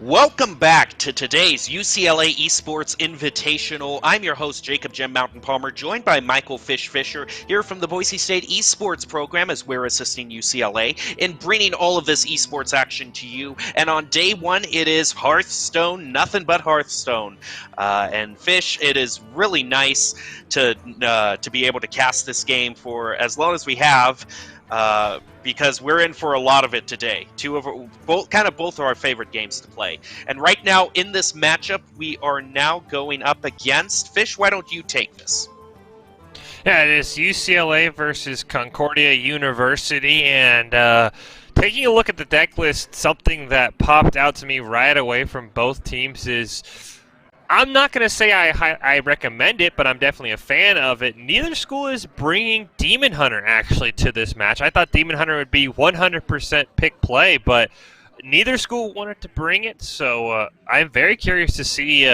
Welcome back to today's UCLA Esports Invitational. I'm your host, Jacob Jim Mountain Palmer, joined by Michael Fish Fisher here from the Boise State Esports program as we're assisting UCLA in bringing all of this esports action to you. And on day one, it is Hearthstone, nothing but Hearthstone. And Fish, it is really nice to be able to cast this game for as long as we have. Because we're in for a lot of it today. Both of our favorite games to play. And right now in this matchup, we are now going up against Fish. Why don't you take this? Yeah, it is UCLA versus Concordia University, and taking a look at the deck list, something that popped out to me right away from both teams is, I'm not going to say I recommend it, but I'm definitely a fan of it. Neither school is bringing Demon Hunter, actually, to this match. I thought Demon Hunter would be 100% pick play, but neither school wanted to bring it, so I'm very curious to see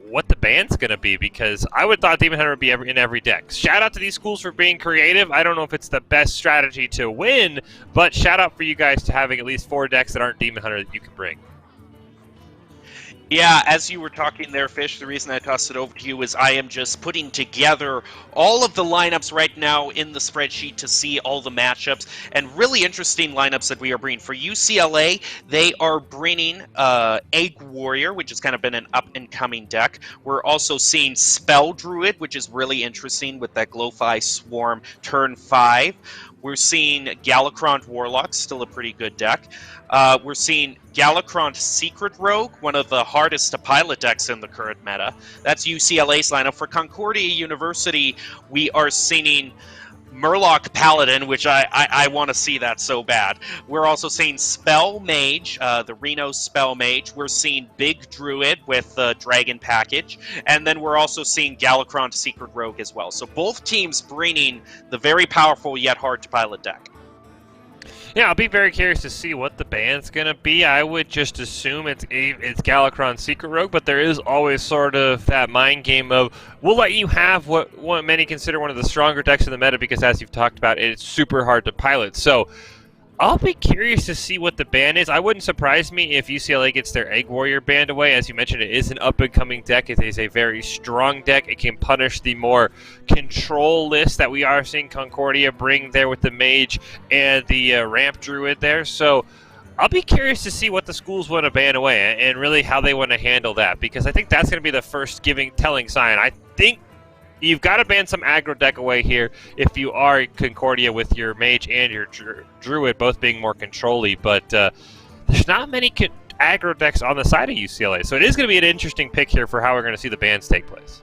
what the ban's going to be, because I would thought Demon Hunter would be in every deck. Shout out to these schools for being creative. I don't know if it's the best strategy to win, but shout out for you guys to having at least 4 decks that aren't Demon Hunter that you can bring. Yeah, as you were talking there, Fish, the reason I tossed it over to you is I am just putting together all of the lineups right now in the spreadsheet to see all the matchups, and really interesting lineups that we are bringing. For UCLA, they are bringing Egg Warrior, which has kind of been an up-and-coming deck. We're also seeing Spell Druid, which is really interesting with that Glowfly Swarm turn 5. We're seeing Galacrond Warlock, still a pretty good deck. We're seeing Galacrond Secret Rogue, one of the hardest to pilot decks in the current meta. That's UCLA's lineup. For Concordia University, we are seeing Murloc Paladin, which I want to see that so bad. We're also seeing Spell Mage, the Reno Spell Mage. We're seeing Big Druid with the Dragon Package. And then we're also seeing Galacrond Secret Rogue as well. So both teams bringing the very powerful yet hard to pilot deck. Yeah, I'll be very curious to see what the ban's going to be. I would just assume it's Galacron Secret Rogue, but there is always sort of that mind game of, we'll let you have what many consider one of the stronger decks in the meta, because as you've talked about, it's super hard to pilot. So I'll be curious to see what the ban is. I wouldn't surprise me if UCLA gets their Egg Warrior banned away. As you mentioned, it is an up-and-coming deck. It is a very strong deck. It can punish the more control list that we are seeing Concordia bring there with the Mage and the Ramp Druid there. So I'll be curious to see what the schools want to ban away and really how they want to handle that, because I think that's going to be the first telling sign. I think you've got to ban some aggro deck away here if you are Concordia with your Mage and your Druid both being more control-y, but there's not many aggro decks on the side of UCLA, so it is going to be an interesting pick here for how we're going to see the bans take place.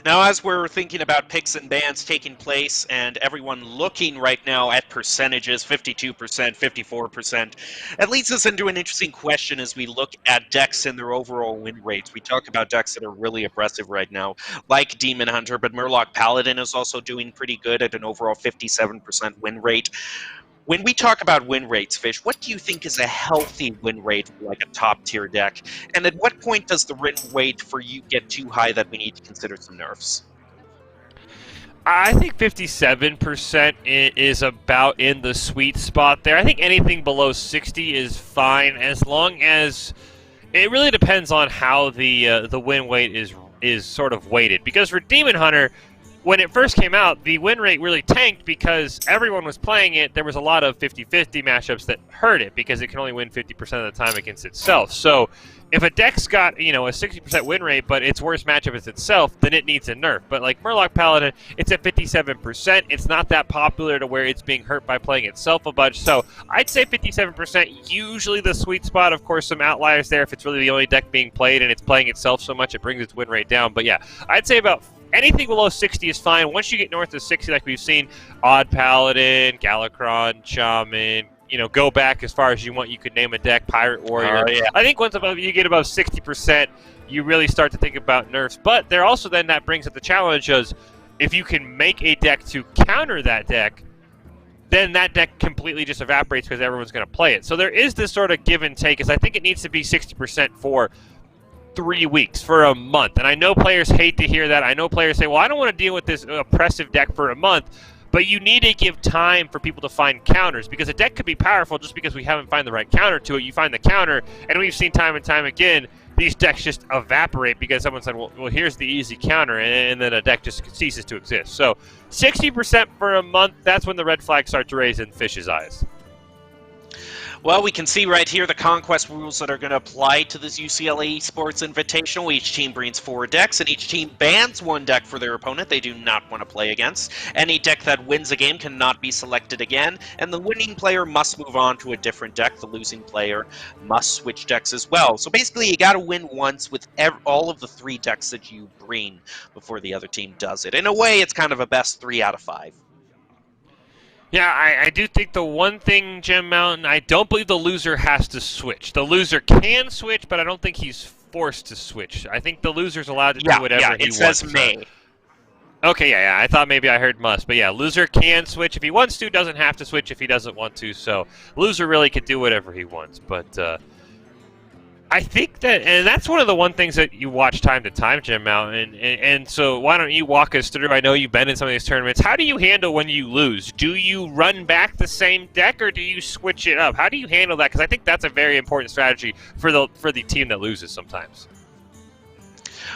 Now, as we're thinking about picks and bans taking place and everyone looking right now at percentages, 52%, 54%, it leads us into an interesting question as we look at decks and their overall win rates. We talk about decks that are really aggressive right now, like Demon Hunter, but Murloc Paladin is also doing pretty good at an overall 57% win rate. When we talk about win rates, Fish, what do you think is a healthy win rate for like a top tier deck? And at what point does the win rate for you get too high that we need to consider some nerfs? I think 57% is about in the sweet spot there. I think anything below 60 is fine, as long as it really depends on how the win weight is sort of weighted. Because for Demon Hunter, when it first came out, the win rate really tanked because everyone was playing it. There was a lot of 50-50 matchups that hurt it because it can only win 50% of the time against itself. So if a deck's got, a 60% win rate, but its worst matchup is itself, then it needs a nerf. But like Murloc Paladin, it's at 57%. It's not that popular to where it's being hurt by playing itself a bunch. So I'd say 57%, usually the sweet spot. Of course, some outliers there. If it's really the only deck being played and it's playing itself so much, it brings its win rate down. But yeah, I'd say about anything below 60 is fine. Once you get north of 60, like we've seen, Odd Paladin, Galakron, Shaman, go back as far as you want. You could name a deck, Pirate Warrior. Yeah. I think once you get above 60%, you really start to think about nerfs. But there also then that brings up the challenge is if you can make a deck to counter that deck, then that deck completely just evaporates because everyone's going to play it. So there is this sort of give and take, because I think it needs to be 60% for 3 weeks, for a month. And I know players hate to hear that. I know players say, well, I don't want to deal with this oppressive deck for a month. But you need to give time for people to find counters, because a deck could be powerful just because we haven't found the right counter to it. You find the counter, and we've seen time and time again, these decks just evaporate because someone said, well here's the easy counter, and then a deck just ceases to exist. So 60% for a month, that's when the red flags start to raise in Fish's eyes. Well, we can see right here the conquest rules that are going to apply to this UCLA Sports Invitational. Each team brings 4 decks, and each team bans 1 deck for their opponent they do not want to play against. Any deck that wins a game cannot be selected again, and the winning player must move on to a different deck. The losing player must switch decks as well. So basically, you got to win once with all of the 3 decks that you bring before the other team does it. In a way, it's kind of a best 3 out of 5. Yeah, I do think the one thing, Gem Mountain, I don't believe the loser has to switch. The loser can switch, but I don't think he's forced to switch. I think the loser's allowed to do whatever he wants. It says may. Okay, yeah, I thought maybe I heard must. But yeah, loser can switch if he wants to, doesn't have to switch if he doesn't want to. So loser really can do whatever he wants. But I think that, and that's one of the one things that you watch time to time, Jim Mountain. And so why don't you walk us through? I know you've been in some of these tournaments. How do you handle when you lose? Do you run back the same deck, or do you switch it up? How do you handle that? Because I think that's a very important strategy for the team that loses sometimes.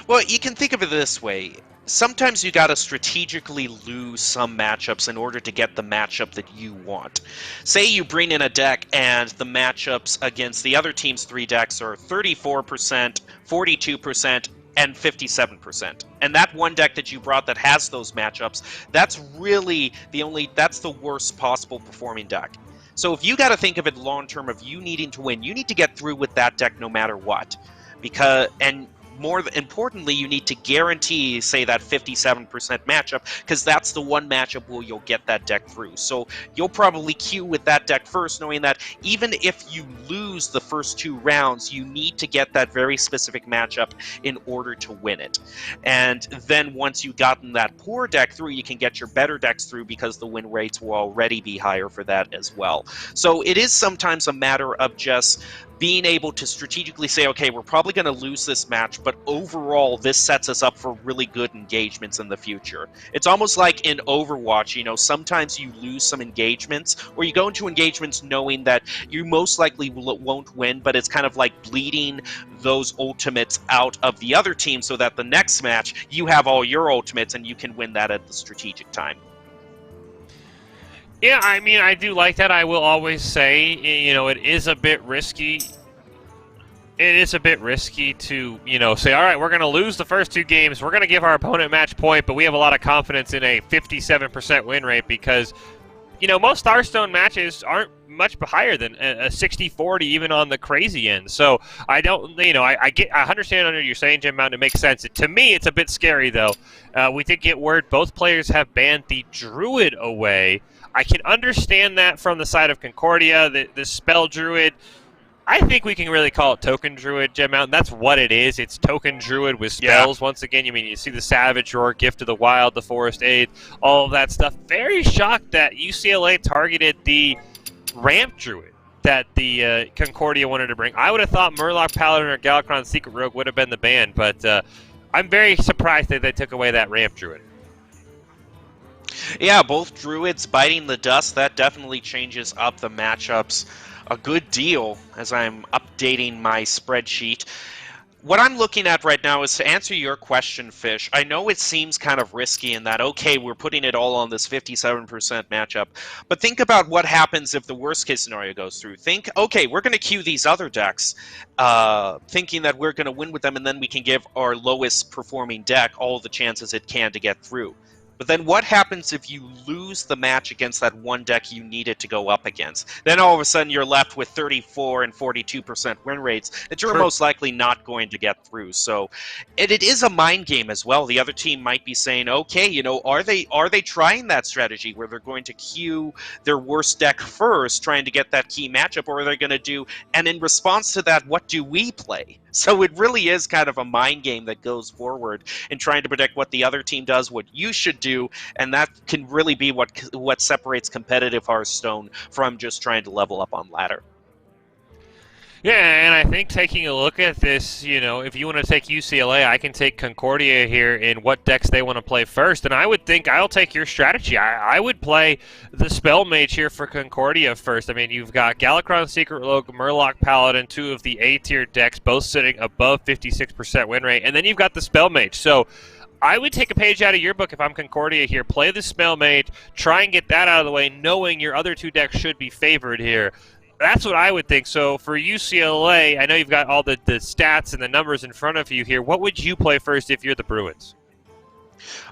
Well, you can think of it this way. Sometimes you got to strategically lose some matchups in order to get the matchup that you want. Say you bring in a deck and the matchups against the other team's 3 decks are 34%, 42%, and 57%. And that one deck that you brought that has those matchups, that's really that's the worst possible performing deck. So if you got to think of it long term of you needing to win, you need to get through with that deck no matter what. And more importantly, you need to guarantee, say, that 57% matchup, because that's the one matchup where you'll get that deck through. So you'll probably queue with that deck first, knowing that even if you lose the first 2 rounds, you need to get that very specific matchup in order to win it. And then once you've gotten that poor deck through, you can get your better decks through because the win rates will already be higher for that as well. So it is sometimes a matter of just being able to strategically say, okay, we're probably going to lose this match, but overall, this sets us up for really good engagements in the future. It's almost like in Overwatch, sometimes you lose some engagements, or you go into engagements knowing that you most likely won't win, but it's kind of like bleeding those ultimates out of the other team so that the next match, you have all your ultimates and you can win that at the strategic time. Yeah, I mean, I do like that. I will always say, it is a bit risky. It is a bit risky to, say, all right, we're going to lose the first 2 games. We're going to give our opponent match point, but we have a lot of confidence in a 57% win rate because, most Hearthstone matches aren't much higher than a 60-40, even on the crazy end. So I don't, I understand under you're saying, Jim Mountain, it makes sense. To me, it's a bit scary, though. We did get word both players have banned the Druid away. I can understand that from the side of Concordia, the Spell Druid. I think we can really call it Token Druid, Gem Mountain. That's what it is. It's Token Druid with spells. Yeah. Once again, you see the Savage Roar, Gift of the Wild, the Forest Aid, all of that stuff. Very shocked that UCLA targeted the Ramp Druid that the Concordia wanted to bring. I would have thought Murloc Paladin or Galakron Secret Rogue would have been the ban, but I'm very surprised that they took away that Ramp Druid. Yeah, both Druids biting the dust, that definitely changes up the matchups a good deal as I'm updating my spreadsheet. What I'm looking at right now is to answer your question, Fish. I know it seems kind of risky in that, okay, we're putting it all on this 57% matchup, but think about what happens if the worst case scenario goes through. Think, okay, we're going to queue these other decks, thinking that we're going to win with them, and then we can give our lowest performing deck all the chances it can to get through. But then what happens if you lose the match against that one deck you needed to go up against? Then all of a sudden you're left with 34 and 42% win rates that you're most likely not going to get through. So it is a mind game as well. The other team might be saying, okay, are they trying that strategy where they're going to queue their worst deck first, trying to get that key matchup, or are they going to do, and in response to that, what do we play? So it really is kind of a mind game that goes forward in trying to predict what the other team does, what you should do, and that can really be what separates competitive Hearthstone from just trying to level up on ladder. Yeah, and I think taking a look at this, if you want to take UCLA, I can take Concordia here in what decks they want to play first. And I would think I'll take your strategy. I would play the Spell Mage here for Concordia first. I mean, you've got Galakron Secret Rogue, Murloc Paladin, 2 of the A-tier decks, both sitting above 56% win rate. And then you've got the Spell Mage. So I would take a page out of your book if I'm Concordia here. Play the Spell Mage, try and get that out of the way, knowing your other 2 decks should be favored here. That's what I would think. So for UCLA, I know you've got all the stats and the numbers in front of you here. What would you play first if you're the Bruins?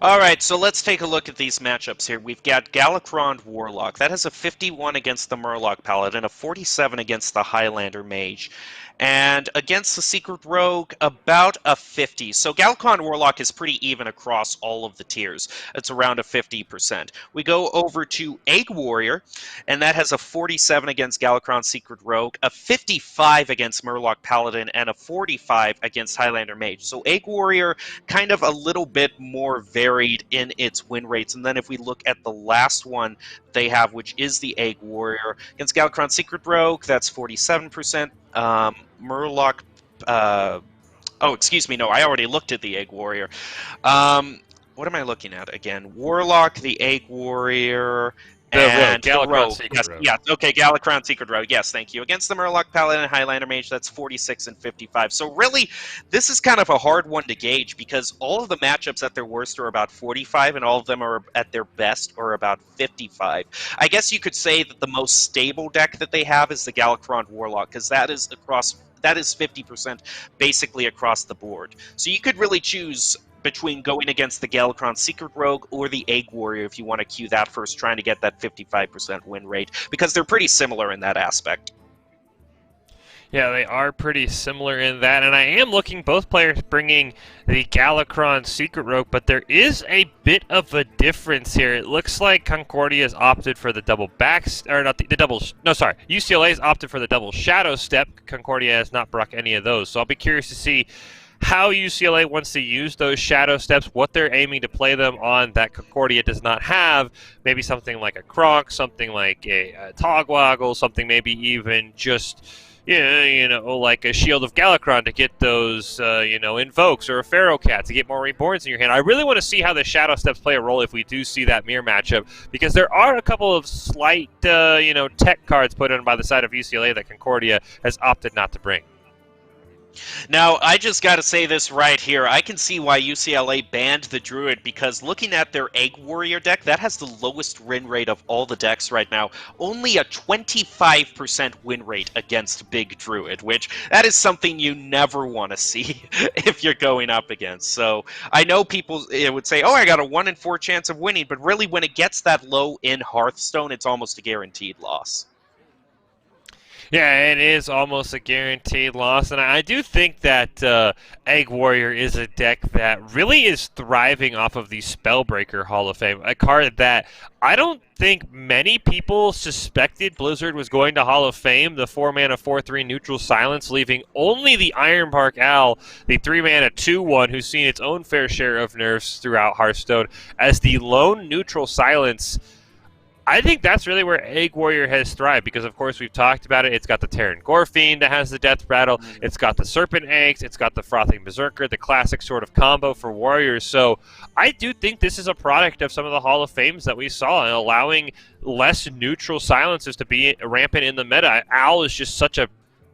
All right, so let's take a look at these matchups here. We've got Galakron Warlock. That has a 51 against the Murloc Paladin, a 47 against the Highlander Mage. And against the Secret Rogue, about a 50. So Galakron Warlock is pretty even across all of the tiers. It's around a 50%. We go over to Egg Warrior, and that has a 47 against Galakron Secret Rogue, a 55 against Murloc Paladin, and a 45 against Highlander Mage. So Egg Warrior, kind of a little bit more varied in its win rates. And then if we look at the last one they have, which is the Egg Warrior, against Galakron Secret Rogue, that's 47%. Murloc, excuse me, no, I already looked at the Egg Warrior. What am I looking at again? Warlock, the Egg Warrior, and the Rogue. Yes, okay, Galakron Secret Rogue. Yes, thank you. Against the Murloc Paladin and Highlander Mage, that's 46 and 55. So really, this is kind of a hard one to gauge because all of the matchups at their worst are about 45, and all of them are at their best are about 55. I guess you could say that the most stable deck that they have is the Galakron Warlock, because that is 50% basically across the board. So you could really choose between going against the Galakron Secret Rogue or the Egg Warrior if you want to queue that first, trying to get that 55% win rate, because they're pretty similar in that aspect. Yeah, they are pretty similar in that, and I am looking, both players bringing the Galakron Secret Rogue, but there is a bit of a difference here. It looks like Concordia's opted for the double UCLA's opted for the double Shadow Step. Concordia has not brought any of those, so I'll be curious to see how UCLA wants to use those Shadow Steps, what they're aiming to play them on that Concordia does not have. Maybe something like a Kronk, something like a Togwaggle, something maybe even just Yeah, like a Shield of Galakron to get those, invokes, or a Pharaoh Cat to get more Reborns in your hand. I really want to see how the Shadow Steps play a role if we do see that mirror matchup, because there are a couple of slight, tech cards put in by the side of UCLA that Concordia has opted not to bring. Now, I just got to say this right here. I can see why UCLA banned the Druid, because looking at their Egg Warrior deck, that has the lowest win rate of all the decks right now. Only a 25% win rate against Big Druid, which that is something you never want to see if you're going up against. So I know people would say, oh, I got a 1 in 4 chance of winning, but really when it gets that low in Hearthstone, it's almost a guaranteed loss. Yeah, it is almost a guaranteed loss, and I do think that Egg Warrior is a deck that really is thriving off of the Spellbreaker Hall of Fame, a card that I don't think many people suspected Blizzard was going to Hall of Fame. The 4-mana 4/3 neutral silence, leaving only the Ironbark Owl, the 3-mana 2/1, who's seen its own fair share of nerfs throughout Hearthstone, as the lone neutral silence. I think that's really where Egg Warrior has thrived, because of course we've talked about it. It's got the Terran Gorefiend that has the Death Rattle. It's got the Serpent Eggs. It's got the Frothing Berserker, the classic sort of combo for Warriors. So I do think this is a product of some of the Hall of Fames that we saw, and allowing less neutral silences to be rampant in the meta. Owl is just such a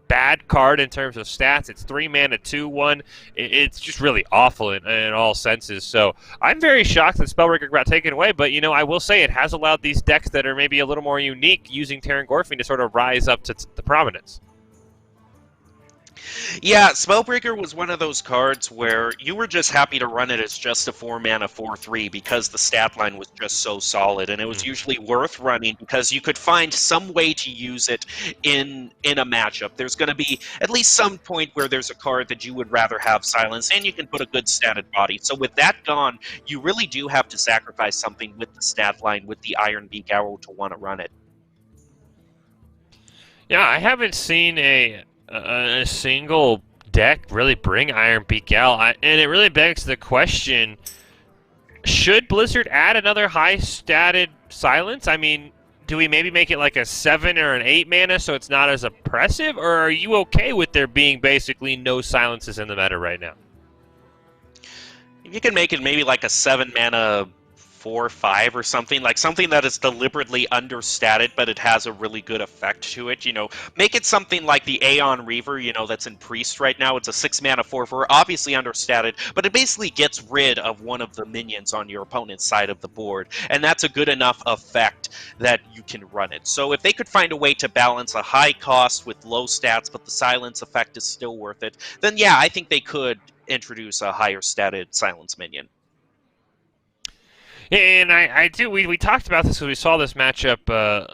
bad card in terms of stats. It's 3-mana 2/1. It's just really awful in all senses. So I'm very shocked that Spellbreaker got taken away, but I will say it has allowed these decks that are maybe a little more unique using Terran Gorefiend to sort of rise up to the prominence. Yeah, Spellbreaker was one of those cards where you were just happy to run it as just a 4-mana 4/3 because the stat line was just so solid, and it was usually worth running because you could find some way to use it in a matchup. There's going to be at least some point where there's a card that you would rather have silence, and you can put a good statted body. So with that gone, you really do have to sacrifice something with the stat line, with the Iron Beak Arrow, to want to run it. Yeah, I haven't seen a single deck really bring Iron Beak out, and it really begs the question: should Blizzard add another high-statted silence? I mean, do we maybe make it like a 7 or an 8 mana so it's not as oppressive, or are you okay with there being basically no silences in the meta right now? You can make it maybe like a 7-mana 4/5 or something, like something that is deliberately understated, but it has a really good effect to it. Make it something like the Aeon Reaver, that's in Priest right now. It's a 6-mana 4/4, obviously understated, but it basically gets rid of one of the minions on your opponent's side of the board, and that's a good enough effect that you can run it. So if they could find a way to balance a high cost with low stats, but the silence effect is still worth it, then yeah, I think they could introduce a higher statted silence minion. And I do. We talked about this because we saw this matchup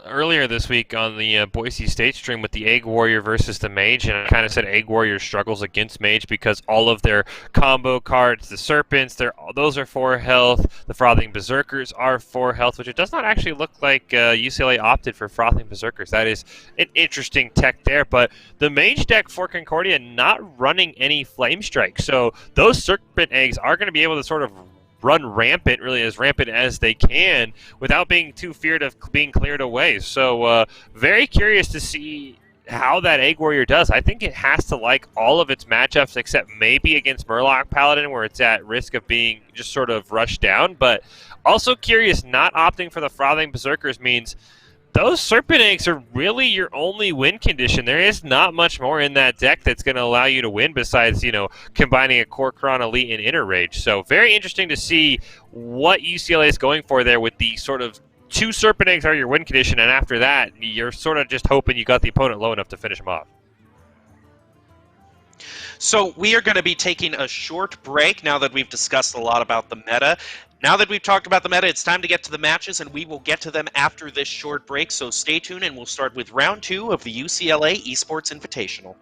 earlier this week on the Boise State stream with the Egg Warrior versus the Mage, and I kind of said Egg Warrior struggles against Mage because all of their combo cards, the Serpents, those are 4 health. The Frothing Berserkers are 4 health, which it does not actually look like UCLA opted for Frothing Berserkers. That is an interesting tech there, but the Mage deck for Concordia not running any Flame Strike, so those Serpent Eggs are going to be able to sort of run rampant, really as rampant as they can, without being too feared of being cleared away. So very curious to see how that Egg Warrior does. I think it has to like all of its matchups except maybe against Murloc Paladin, where it's at risk of being just sort of rushed down. But also curious, not opting for the Frothing Berserkers means those Serpent Eggs are really your only win condition. There is not much more in that deck that's going to allow you to win besides, combining a Kor'kron Elite and Inner Rage. So very interesting to see what UCLA is going for there with the sort of 2 Serpent Eggs are your win condition, and after that, you're sort of just hoping you got the opponent low enough to finish them off. So we are going to be taking a short break now that we've discussed a lot about the meta. Now that we've talked about the meta, it's time to get to the matches, and we will get to them after this short break. So stay tuned, and we'll start with round 2 of the UCLA Esports Invitational.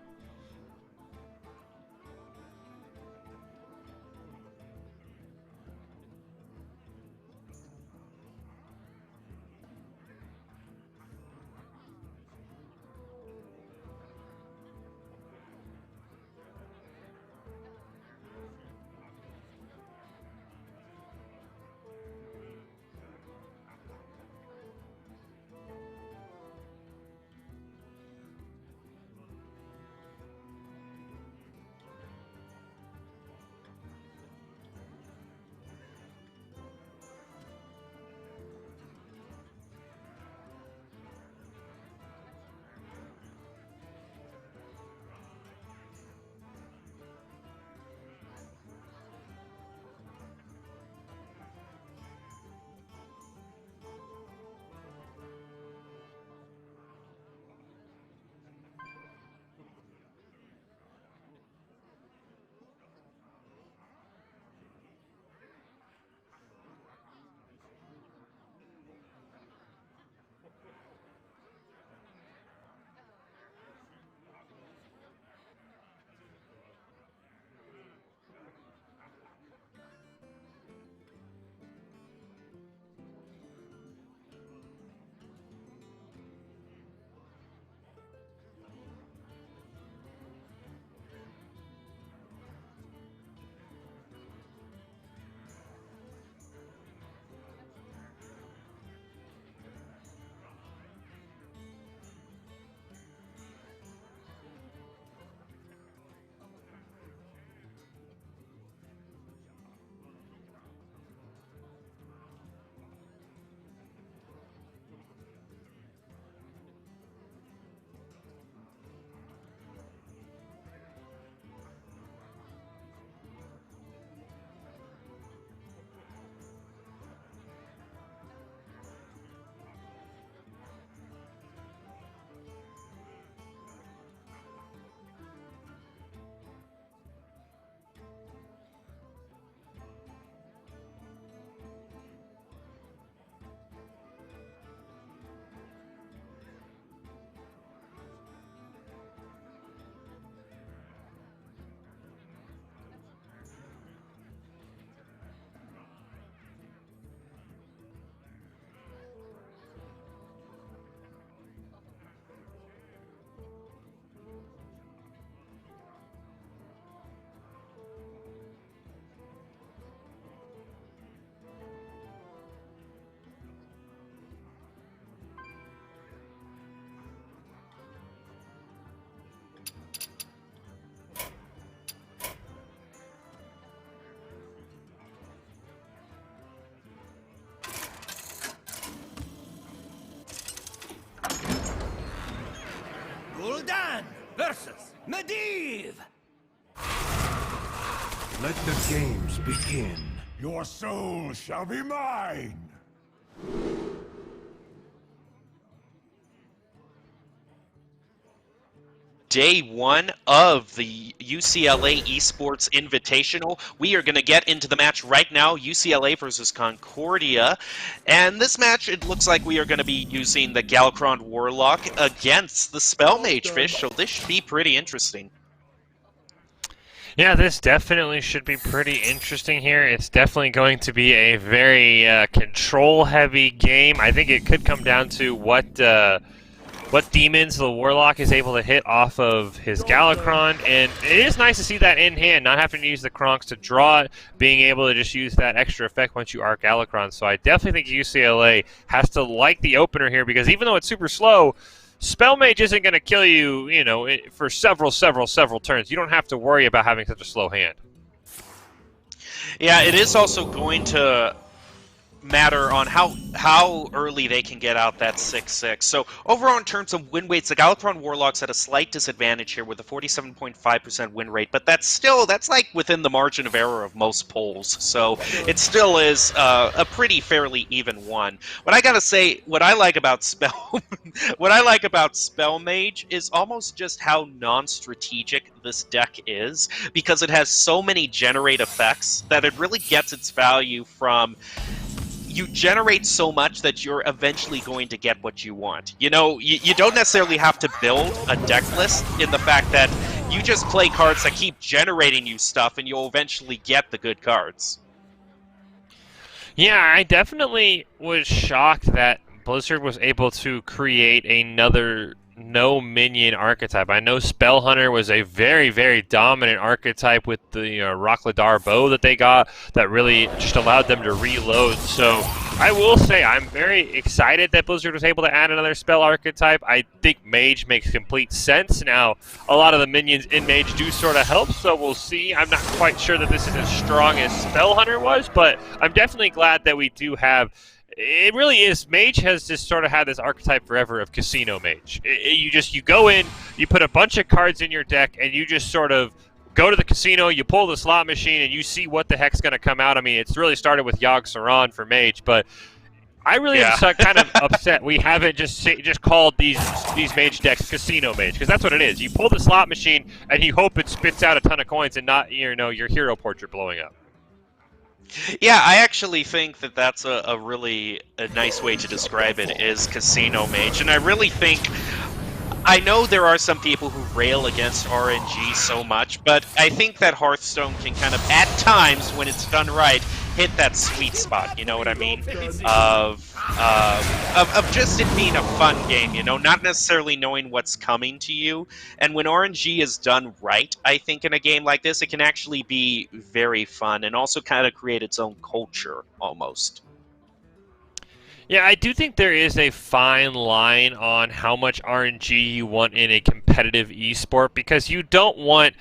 Gul'dan versus Medivh! Let the games begin. Your soul shall be mine! Day one of the UCLA Esports Invitational. We are going to get into the match right now, UCLA versus Concordia. And this match, it looks like we are going to be using the Galakron Warlock against the Spell Mage Fish, so this should be pretty interesting. Yeah, this definitely should be pretty interesting here. It's definitely going to be a very control-heavy game. I think it could come down to what demons the Warlock is able to hit off of his Galakron, and it is nice to see that in hand, not having to use the Kronks to draw it, being able to just use that extra effect once you are Galakron. So I definitely think UCLA has to like the opener here, because even though it's super slow, Spell Mage isn't going to kill you, for several turns. You don't have to worry about having such a slow hand. Yeah, it is also going to matter on how early they can get out that 6-6. So overall, in terms of win weights, the Galakron Warlocks at a slight disadvantage here with a 47.5% win rate, but that's like within the margin of error of most polls. So it still is a pretty fairly even one. But I gotta say, what I like about Spell Mage is almost just how non-strategic this deck is, because it has so many generate effects that it really gets its value from you generate so much that you're eventually going to get what you want. You don't necessarily have to build a deck list in the fact that you just play cards that keep generating you stuff and you'll eventually get the good cards. Yeah, I definitely was shocked that Blizzard was able to create another no minion archetype. I know Spell Hunter was a very, very dominant archetype with the Rockladar bow that they got that really just allowed them to reload. So I will say I'm very excited that Blizzard was able to add another spell archetype. I think Mage makes complete sense. Now, a lot of the minions in Mage do sort of help, so we'll see. I'm not quite sure that this is as strong as Spell Hunter was, but I'm definitely glad that we do have. It really is. Mage has just sort of had this archetype forever of Casino Mage. You go in, you put a bunch of cards in your deck, and you just sort of go to the casino, you pull the slot machine, and you see what the heck's going to come out. I mean, it's really started with Yogg Saron for Mage, but I really am kind of upset we haven't just called these Mage decks Casino Mage, because that's what it is. You pull the slot machine, and you hope it spits out a ton of coins and not your hero portrait blowing up. Yeah, I actually think that that's a really nice way to describe it, is Casino Mage. And I really think, I know there are some people who rail against RNG so much, but I think that Hearthstone can kind of, at times, when it's done right, hit that sweet spot, you know what I mean? Of just it being a fun game, not necessarily knowing what's coming to you. And when RNG is done right, I think in a game like this, it can actually be very fun and also kind of create its own culture, almost. Yeah, I do think there is a fine line on how much RNG you want in a competitive esport, because you don't want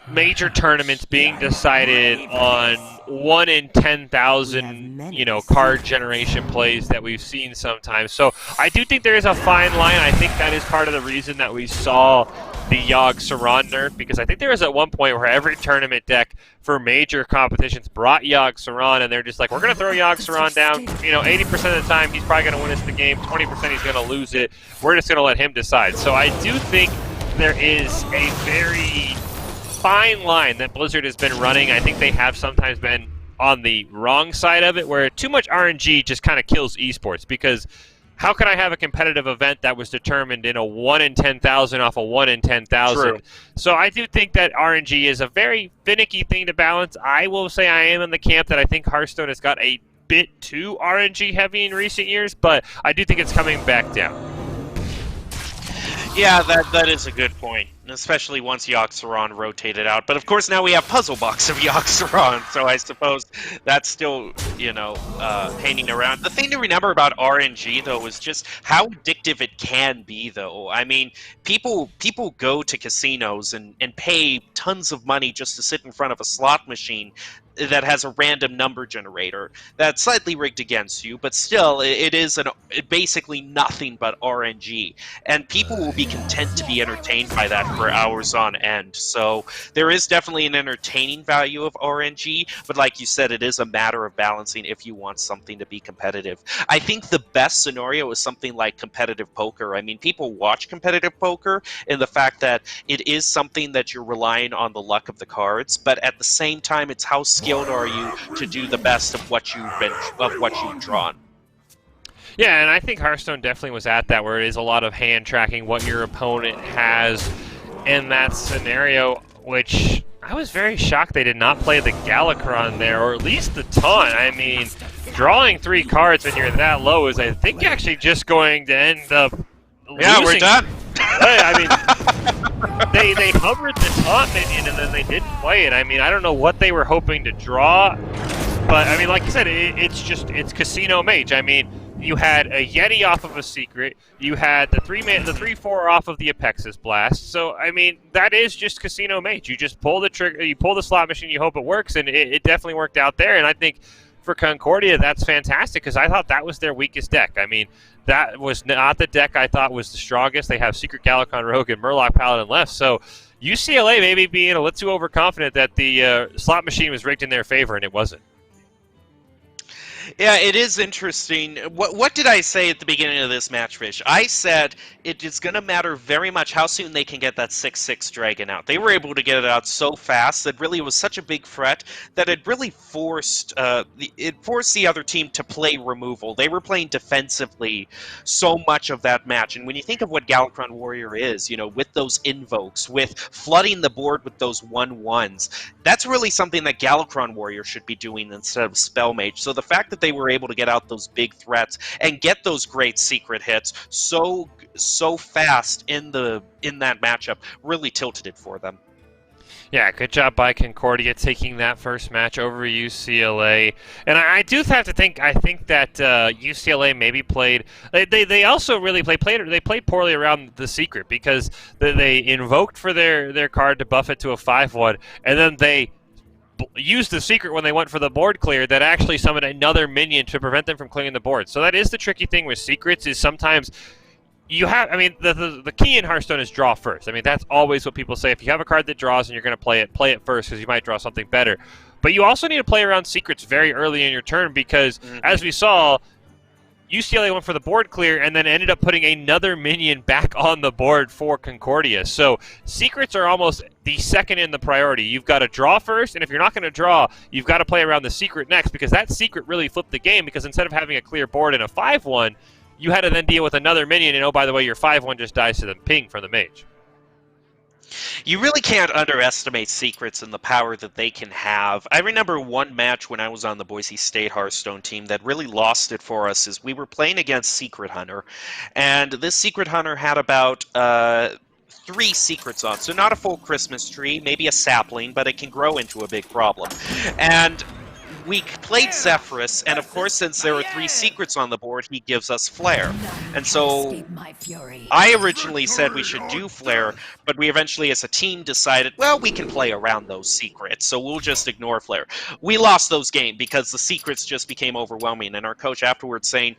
major tournaments being decided on 1 in 10,000, card generation plays that we've seen sometimes. So I do think there is a fine line. I think that is part of the reason that we saw the Yogg Saron nerf, because I think there was at one point where every tournament deck for major competitions brought Yogg Saron, and they're just like, we're going to throw Yogg Saron down. 80% of the time he's probably going to win us the game, 20% he's going to lose it. We're just going to let him decide. So I do think there is a very fine line that Blizzard has been running. I think they have sometimes been on the wrong side of it, where too much RNG just kind of kills esports, because how can I have a competitive event that was determined in a 1 in 10,000 off a 1 in 10,000? True. So I do think that RNG is a very finicky thing to balance. I will say I am in the camp that I think Hearthstone has got a bit too RNG heavy in recent years, but I do think it's coming back down. Yeah, that is a good point, especially once Yogg Saron rotated out. But of course, now we have Puzzle Box of Yogg Saron, so I suppose that's still, hanging around. The thing to remember about RNG, though, is just how addictive it can be, though. I mean, people go to casinos and pay tons of money just to sit in front of a slot machine. that has a random number generator that's slightly rigged against you, but still, it is basically nothing but RNG. And people will be content to be entertained by that for hours on end. So there is definitely an entertaining value of RNG, but like you said, it is a matter of balancing if you want something to be competitive. I think the best scenario is something like competitive poker. I mean, people watch competitive poker in the fact that it is something that you're relying on the luck of the cards, but at the same time, it's how skilled are you to do the best of what you've drawn. Yeah, and I think Hearthstone definitely was at that, where it is a lot of hand tracking what your opponent has in that scenario, which I was very shocked they did not play the Galakron there, or at least the Taunt. I mean, drawing 3 cards when you're that low is, I think, actually just going to end up Yeah, losing. we're done. I mean, they hovered the Taunt minion and then they didn't play it. I mean, I don't know what they were hoping to draw, but I mean, like you said, it's Casino Mage. I mean, you had a Yeti off of a Secret, you had the 3/4 off of the Apexis Blast. So I mean, that is just Casino Mage. You just pull the trigger, you pull the slot machine, you hope it works, and it definitely worked out there. And I think for Concordia, that's fantastic, because I thought that was their weakest deck. I mean, that was not the deck I thought was the strongest. They have Secret Galakon Rogue and Murloc Paladin left, so UCLA maybe being a little too overconfident that the slot machine was rigged in their favor, and it wasn't. Yeah, it is interesting. What did I say at the beginning of this match, Fish? I said it is going to matter very much how soon they can get that 6/6 dragon out. They were able to get it out so fast that really it was such a big threat that it really forced the other team to play removal. They were playing defensively so much of that match. And when you think of what Galakron Warrior is, you know, with those invokes, with flooding the board with those 1/1s, that's really something that Galakron Warrior should be doing instead of Spell Mage. So the fact that they were able to get out those big threats and get those great secret hits so fast in that matchup really tilted it for them. Yeah, good job by Concordia taking that first match over UCLA. And I do have to think, I think that UCLA maybe played, they also really played poorly around the Secret, because they invoked for their card to buff it to a 5/1, and then they used the Secret when they went for the board clear that actually summoned another minion to prevent them from clearing the board. So that is the tricky thing with Secrets, is sometimes you have, I mean, the key in Hearthstone is draw first. I mean, that's always what people say. If you have a card that draws and you're going to play it first, because you might draw something better. But you also need to play around Secrets very early in your turn, because as we saw, UCLA went for the board clear and then ended up putting another minion back on the board for Concordia. So Secrets are almost the second in the priority. You've got to draw first, and if you're not going to draw, you've got to play around the Secret next, because that Secret really flipped the game, because instead of having a clear board and a 5/1, you had to then deal with another minion, and oh, by the way, your 5/1 just dies to the ping from the mage. You really can't underestimate Secrets and the power that they can have. I remember one match when I was on the Boise State Hearthstone team that really lost it for us. Is we were playing against Secret Hunter, and this Secret Hunter had about 3 secrets on, so not a full Christmas tree, maybe a sapling, but it can grow into a big problem. And we played Zephyrus, and of course, since there were 3 secrets on the board, he gives us Flare. And so I originally said we should do Flare, but we eventually as a team decided, well, we can play around those secrets, so we'll just ignore Flare. We lost those games because the secrets just became overwhelming, and our coach afterwards saying,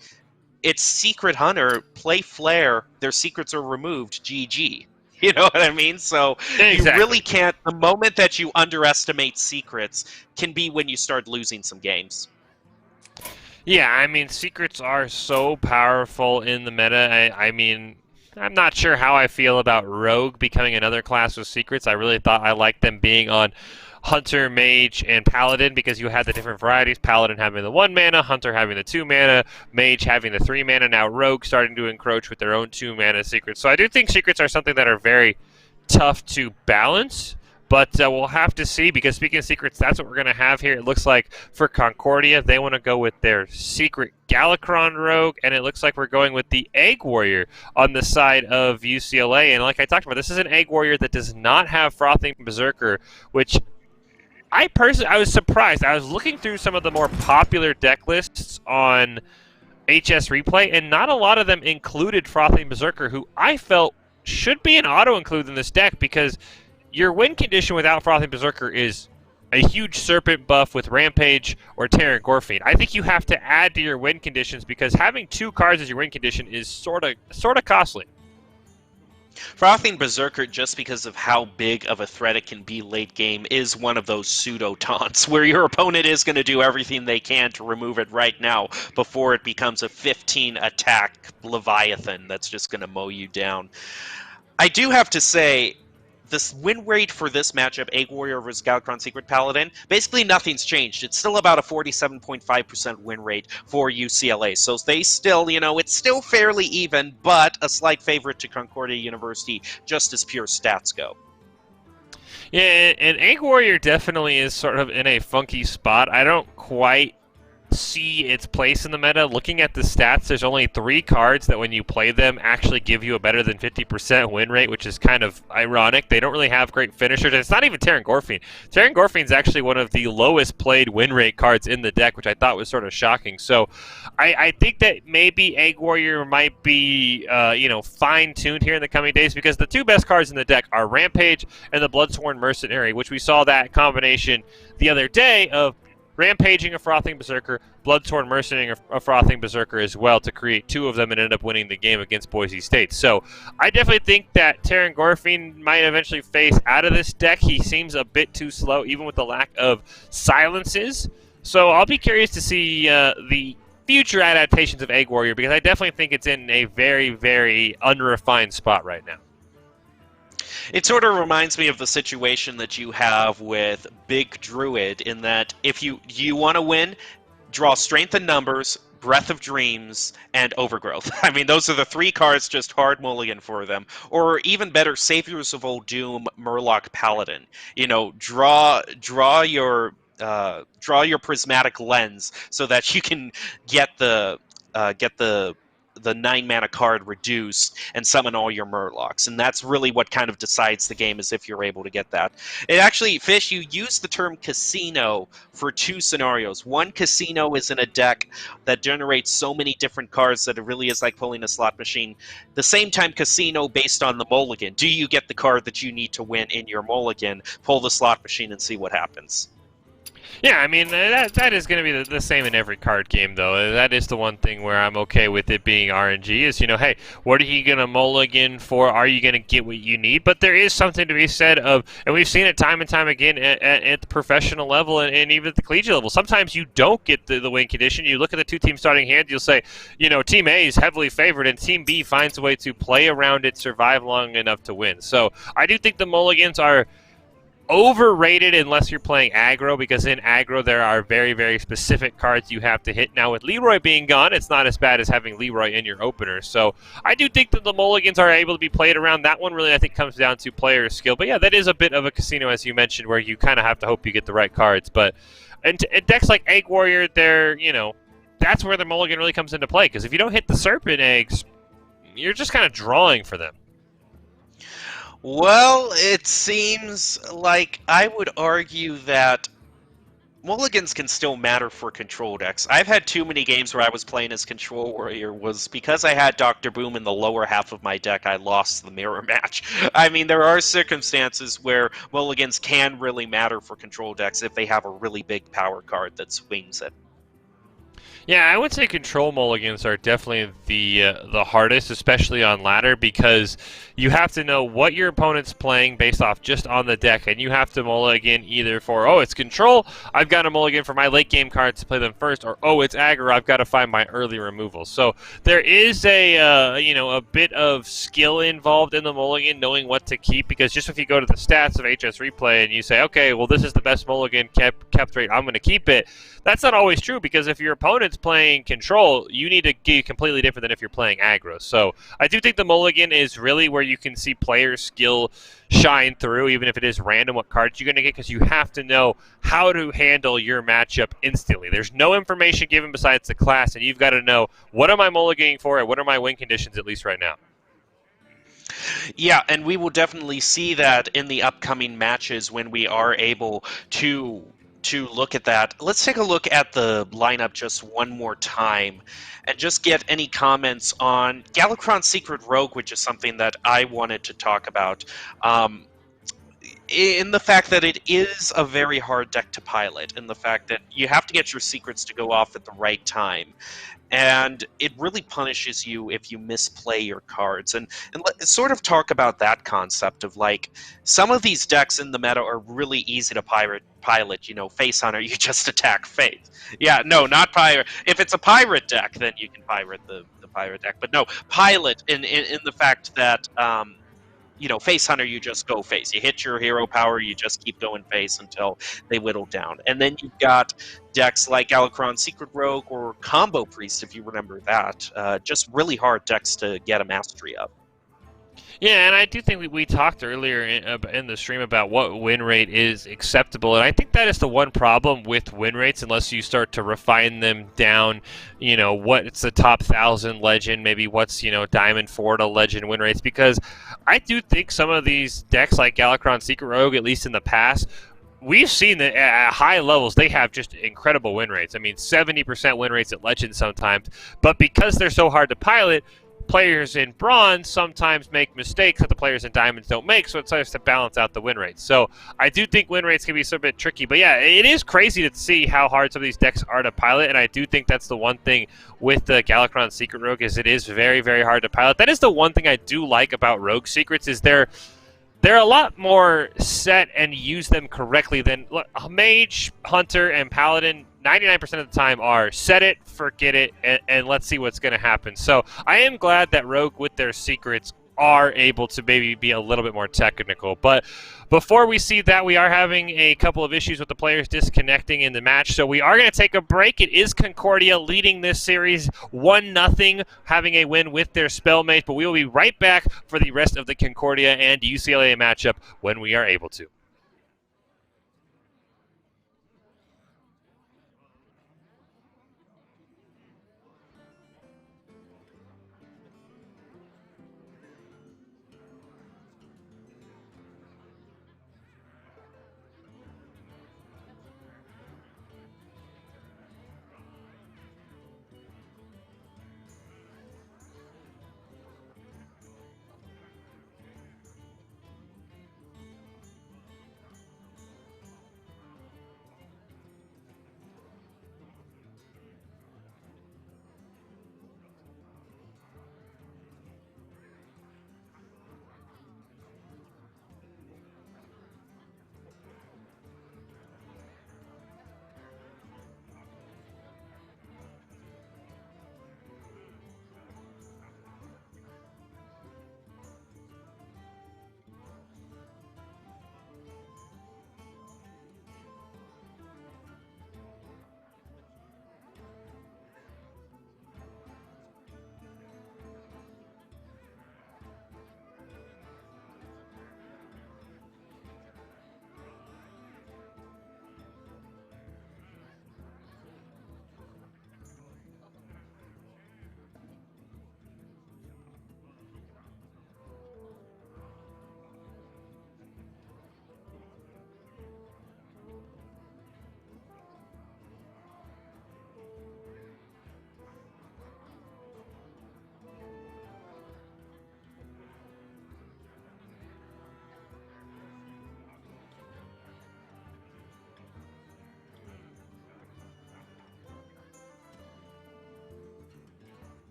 it's Secret Hunter, play Flare, their secrets are removed, GG. You know what I mean? So exactly. You really can't, the moment that you underestimate Secrets can be when you start losing some games. Yeah, I mean, Secrets are so powerful in the meta. I mean, I'm not sure how I feel about Rogue becoming another class with Secrets. I really thought I liked them being on Hunter, Mage, and Paladin, because you had the different varieties. Paladin having the 1 mana, Hunter having the 2 mana, Mage having the 3 mana, now Rogue starting to encroach with their own 2 mana Secrets. So I do think Secrets are something that are very tough to balance, but we'll have to see, because speaking of Secrets, that's what we're going to have here. It looks like for Concordia, they want to go with their Secret Galakron Rogue, and it looks like we're going with the Egg Warrior on the side of UCLA. And like I talked about, this is an Egg Warrior that does not have Frothing Berserker, which I was surprised. I was looking through some of the more popular deck lists on HS Replay, and not a lot of them included Frothing Berserker, who I felt should be an auto-include in this deck, because your win condition without Frothing Berserker is a huge Serpent buff with Rampage or Terran Gorfine. I think you have to add to your win conditions because having 2 cards as your win condition is sort of costly. Frothing Berserker, just because of how big of a threat it can be late game, is one of those pseudo taunts where your opponent is going to do everything they can to remove it right now before it becomes a 15 attack Leviathan that's just going to mow you down. I do have to say, this win rate for this matchup, Egg Warrior versus Galakrond Secret Paladin, basically nothing's changed. It's still about a 47.5% win rate for UCLA. So they still, it's still fairly even, but a slight favorite to Concordia University, just as pure stats go. Yeah, and Egg Warrior definitely is sort of in a funky spot. I don't quite see its place in the meta. Looking at the stats, there's only 3 cards that when you play them actually give you a better than 50% win rate, which is kind of ironic. They don't really have great finishers. It's not even Terran Gorfine. Terran Gorfine is actually one of the lowest played win rate cards in the deck, which I thought was sort of shocking. So I think that maybe Egg Warrior might be fine-tuned here in the coming days because the 2 best cards in the deck are Rampage and the Bloodsworn Mercenary, which we saw that combination the other day of Rampaging a Frothing Berserker, Bloodsworn Mercenarying a Frothing Berserker as well to create 2 of them and end up winning the game against Boise State. So I definitely think that Terran Gorfine might eventually phase out of this deck. He seems a bit too slow, even with the lack of silences. So I'll be curious to see the future adaptations of Egg Warrior because I definitely think it's in a very, very unrefined spot right now. It sort of reminds me of the situation that you have with Big Druid in that if you want to win, draw Strength in Numbers, Breath of Dreams, and Overgrowth. I mean, those are the 3 cards, just hard mulligan for them. Or even better, Saviors of Old Doom, Murloc Paladin. Draw your prismatic lens so that you can get the 9 mana card reduced and summon all your Murlocs. And that's really what kind of decides the game, is if you're able to get that. It actually, Fish, you use the term casino for 2 scenarios. One, casino is in a deck that generates so many different cards that it really is like pulling a slot machine. The same time, casino based on the mulligan. Do you get the card that you need to win in your mulligan? Pull the slot machine and see what happens. Yeah, I mean, that is going to be the same in every card game, though. That is the one thing where I'm okay with it being RNG is, hey, what are you going to mulligan for? Are you going to get what you need? But there is something to be said of, and we've seen it time and time again at the professional level and even at the collegiate level. Sometimes you don't get the win condition. You look at the 2 teams starting hand, you'll say, Team A is heavily favored, and Team B finds a way to play around it, survive long enough to win. So I do think the mulligans are overrated unless you're playing aggro, because in aggro there are very, very specific cards you have to hit. Now with Leroy being gone, it's not as bad as having Leroy in your opener. So I do think that the mulligans are able to be played around. That one really I think comes down to player skill. But yeah, that is a bit of a casino, as you mentioned, where you kind of have to hope you get the right cards. But in decks like Egg Warrior, they're, that's where the mulligan really comes into play, because if you don't hit the Serpent Eggs, you're just kind of drawing for them. Well, it seems like I would argue that mulligans can still matter for control decks. I've had too many games where I was playing as Control Warrior was because I had Dr. Boom in the lower half of my deck, I lost the mirror match. I mean, there are circumstances where mulligans can really matter for control decks if they have a really big power card that swings it. Yeah, I would say control mulligans are definitely the hardest, especially on ladder, because you have to know what your opponent's playing based off just on the deck, and you have to mulligan either for, oh, it's control, I've got to mulligan for my late game cards to play them first, or, oh, it's aggro, I've got to find my early removal. So there is a bit of skill involved in the mulligan, knowing what to keep, because just if you go to the stats of HS Replay and you say, okay, well, this is the best mulligan kept rate, I'm going to keep it, that's not always true, because if your opponent's playing control, you need to be completely different than if you're playing aggro. So I do think the mulligan is really where you can see player skill shine through, even if it is random what cards you're going to get, because you have to know how to handle your matchup instantly. There's no information given besides the class, and you've got to know, what am I mulliganing for and what are my win conditions, at least right now. Yeah, and we will definitely see that in the upcoming matches when we are able to look at that. Let's take a look at the lineup just one more time and just get any comments on Galakrond Secret Rogue, which is something that I wanted to talk about. in the fact that it is a very hard deck to pilot, in the fact that you have to get your secrets to go off at the right time. And it really punishes you if you misplay your cards. And let's sort of talk about that concept of like some of these decks in the meta are really easy to pilot. You know, Face Hunter, you just attack Face. Yeah, no, not pirate. If it's a pirate deck, then you can pirate the pirate deck. But no, pilot in the fact that you know, Face Hunter, you just go face. You hit your hero power, you just keep going face until they whittle down. And then you've got decks like Galakron Secret Rogue or Combo Priest, if you remember that. Just really hard decks to get a mastery of. Yeah, and I do think we talked earlier in the stream about what win rate is acceptable, and I think that is the one problem with win rates unless you start to refine them down, you know, what's the top 1,000 legend, maybe what's, you know, Diamond 4 to legend win rates, because I do think some of these decks like Galakron Secret Rogue, at least in the past, we've seen that at high levels, they have just incredible win rates. I mean, 70% win rates at legend sometimes, but because they're so hard to pilot, players in bronze sometimes make mistakes that the players in diamonds don't make, so it starts to balance out the win rates. So I do think win rates can be a bit tricky, but yeah, it is crazy to see how hard some of these decks are to pilot, and I do think that's the one thing with the Galakron Secret Rogue is it is very, very hard to pilot. That is the one thing I do like about Rogue Secrets is they're a lot more set and use them correctly than Mage, Hunter, and Paladin. 99% of the time are set it, forget it, and let's see what's going to happen. So I am glad that Rogue with their secrets are able to maybe be a little bit more technical. But before we see that, we are having a couple of issues with the players disconnecting in the match. So we are going to take a break. It is Concordia leading this series 1-0, having a win with their spellmate. But we will be right back for the rest of the Concordia and UCLA matchup when we are able to.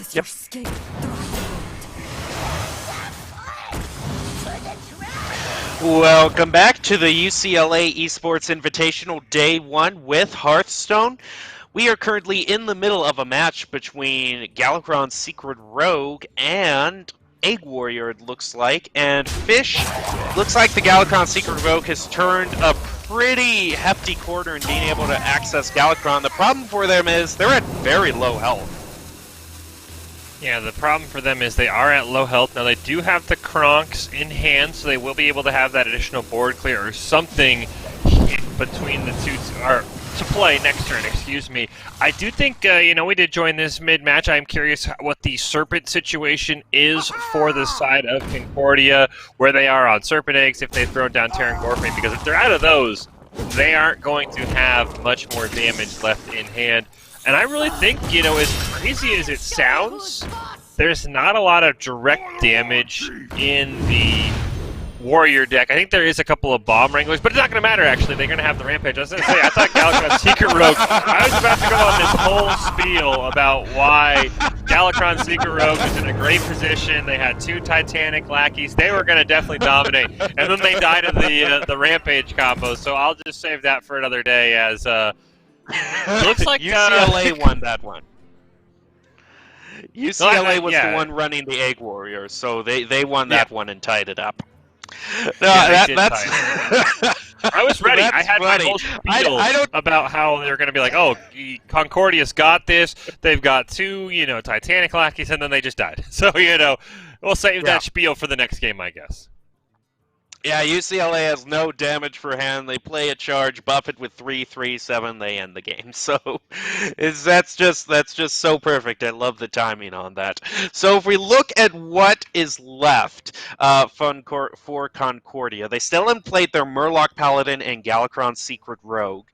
as your scape Welcome back to the UCLA Esports Invitational Day 1 with Hearthstone. We are currently in the middle of a match between Galakrond's Secret Rogue and Egg Warrior, it looks like. And Fish, looks like the Galakrond Secret Rogue has turned a pretty hefty corner in being able to access Galakrond. The problem for them is they're at very low health. Yeah, the problem for them is they are at low health. Now, they do have the Kronks in hand, so they will be able to have that additional board clear or something between the two, or to play next turn, excuse me. I do think, we did join this mid-match. I'm curious what the Serpent situation is for the side of Concordia, where they are on Serpent Eggs, if they've thrown down Terran Gorfane, because if they're out of those, they aren't going to have much more damage left in hand. And I really think, as crazy as it sounds, there's not a lot of direct damage in the Warrior deck. I think there is a couple of Bomb Wranglers, but it's not going to matter, actually. They're going to have the Rampage. I was going to say, I thought Galakrond's Secret Rogue, I was about to go on this whole spiel about why Galakrond's Secret Rogue was in a great position. They had 2 Titanic lackeys. They were going to definitely dominate. And then they died of the Rampage combo, so I'll just save that for another day as... looks like UCLA won that one. UCLA was the one running the Egg Warriors, so they won that one and tied it up. No, that's. I was ready. I had my whole spiel about how they're going to be like, oh, Concordia's got this. They've got 2, Titanic lackeys, and then they just died. So, we'll save that spiel for the next game, I guess. Yeah, UCLA has no damage for hand. They play a charge, buff it with 3/3/7, they end the game. So that's just so perfect. I love the timing on that. So if we look at what is left for Concordia, they still haven't played their Murloc Paladin and Galakrond Secret Rogue,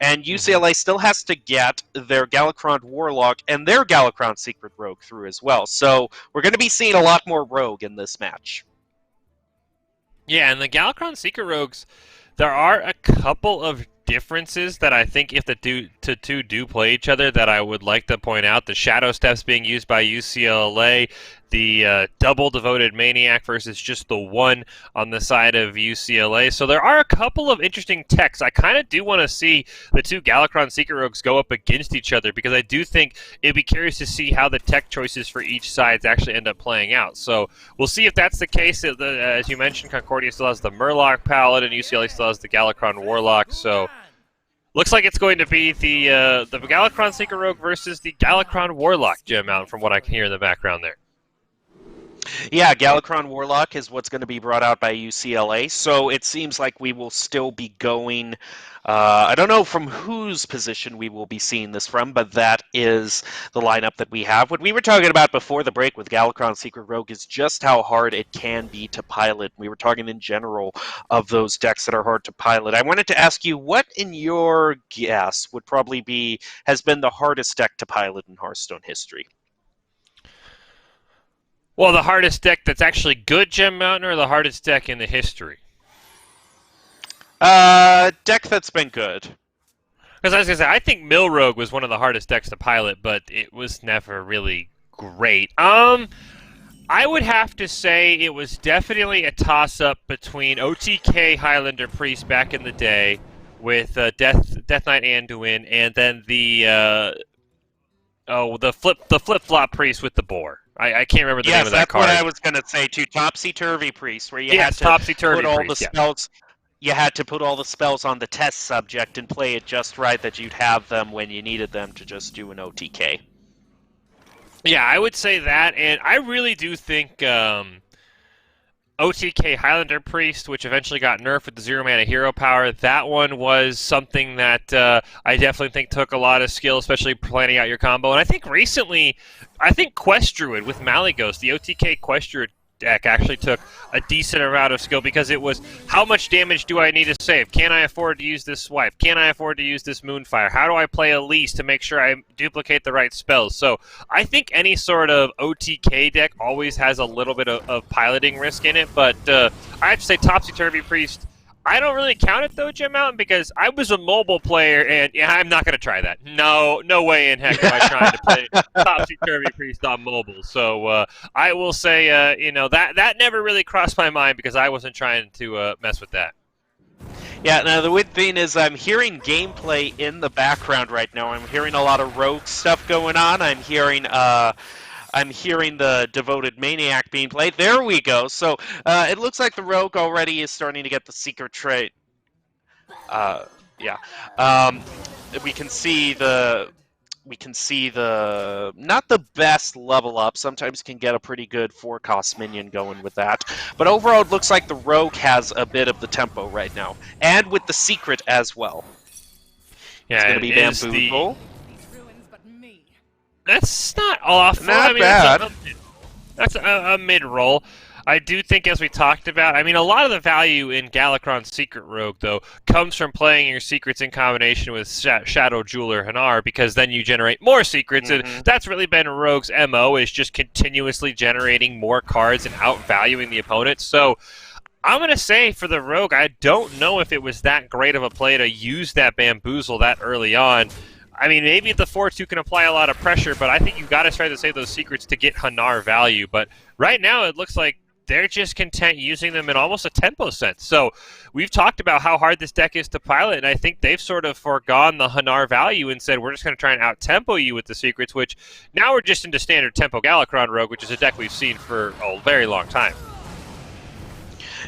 and UCLA still has to get their Galakrond Warlock and their Galakrond Secret Rogue through as well. So we're going to be seeing a lot more Rogue in this match. Yeah, and the Galakrond Secret Rogues, there are a couple of differences that I think if the two do play each other that I would like to point out. The Shadow Steps being used by UCLA, the double Devoted Maniac versus just the one on the side of UCLA. So there are a couple of interesting techs. I kind of do want to see the 2 Galakrond Secret Rogues go up against each other because I do think it'd be curious to see how the tech choices for each side actually end up playing out. So we'll see if that's the case. As you mentioned, Concordia still has the Murloc Paladin, UCLA still has the Galakrond Warlock. So looks like it's going to be the Galakrond Secret Rogue versus the Galakrond Warlock, Jim Mountain, from what I can hear in the background there. Yeah, Galakrond Warlock is what's going to be brought out by UCLA, so it seems like we will still be going... I don't know from whose position we will be seeing this from, but that is the lineup that we have. What we were talking about before the break with Galakrond Secret Rogue is just how hard it can be to pilot. We were talking in general of those decks that are hard to pilot. I wanted to ask you, what in your guess would probably has been the hardest deck to pilot in Hearthstone history? Well, the hardest deck that's actually good, Jim Mountain, or the hardest deck in the history? Deck that's been good. Because I was going to say, I think Mill Rogue was one of the hardest decks to pilot, but it was never really great. I would have to say it was definitely a toss-up between OTK Highlander Priest back in the day with Death Knight Anduin, and then the flip-flop Priest with the Boar. I can't remember the name of that card. Yes, that's what I was going to say, too. Topsy-Turvy Priest, where you had to Topsy-Turvy put all Priest, the spells... You had to put all the spells on the test subject and play it just right that you'd have them when you needed them to just do an OTK. Yeah, I would say that, and I really do think OTK Highlander Priest, which eventually got nerfed with the 0-mana hero power, that one was something that I definitely think took a lot of skill, especially planning out your combo. And I think recently, Quest Druid with Malyghost, the OTK Quest Druid deck actually took a decent amount of skill because it was, how much damage do I need to save? Can I afford to use this swipe? Can I afford to use this Moonfire? How do I play Elise to make sure I duplicate the right spells? So I think any sort of OTK deck always has a little bit of piloting risk in it, but I have to say Topsy-Turvy Priest, I don't really count it though, Jim Mountain, because I was a mobile player, and yeah, I'm not going to try that. No way in heck am I trying to play Topsy Turvy Priest on mobile. So I will say, that never really crossed my mind because I wasn't trying to mess with that. Yeah, now the weird thing is I'm hearing gameplay in the background right now. I'm hearing a lot of rogue stuff going on. I'm hearing the Devoted Maniac being played. There we go. So it looks like the rogue already is starting to get the secret trait. Yeah. We can see the not the best level up. Sometimes can get a pretty good 4-cost minion going with that. But overall, it looks like the rogue has a bit of the tempo right now, and with the secret as well. Yeah, it's going to be Bamboozle. That's not awful. Not bad. That's a mid-roll. I do think, as we talked about, a lot of the value in Galakron's Secret Rogue, though, comes from playing your secrets in combination with Shadow Jeweler Hanar, because then you generate more secrets, and that's really been Rogue's MO, is just continuously generating more cards and outvaluing the opponent. So I'm going to say, for the Rogue, I don't know if it was that great of a play to use that Bamboozle that early on. Maybe the 4-2 can apply a lot of pressure, but I think you've got to try to save those secrets to get Hanar value. But right now, it looks like they're just content using them in almost a tempo sense. So we've talked about how hard this deck is to pilot, and I think they've sort of foregone the Hanar value and said, we're just going to try and out-tempo you with the secrets, which now we're just into standard tempo Galakron Rogue, which is a deck we've seen for a very long time.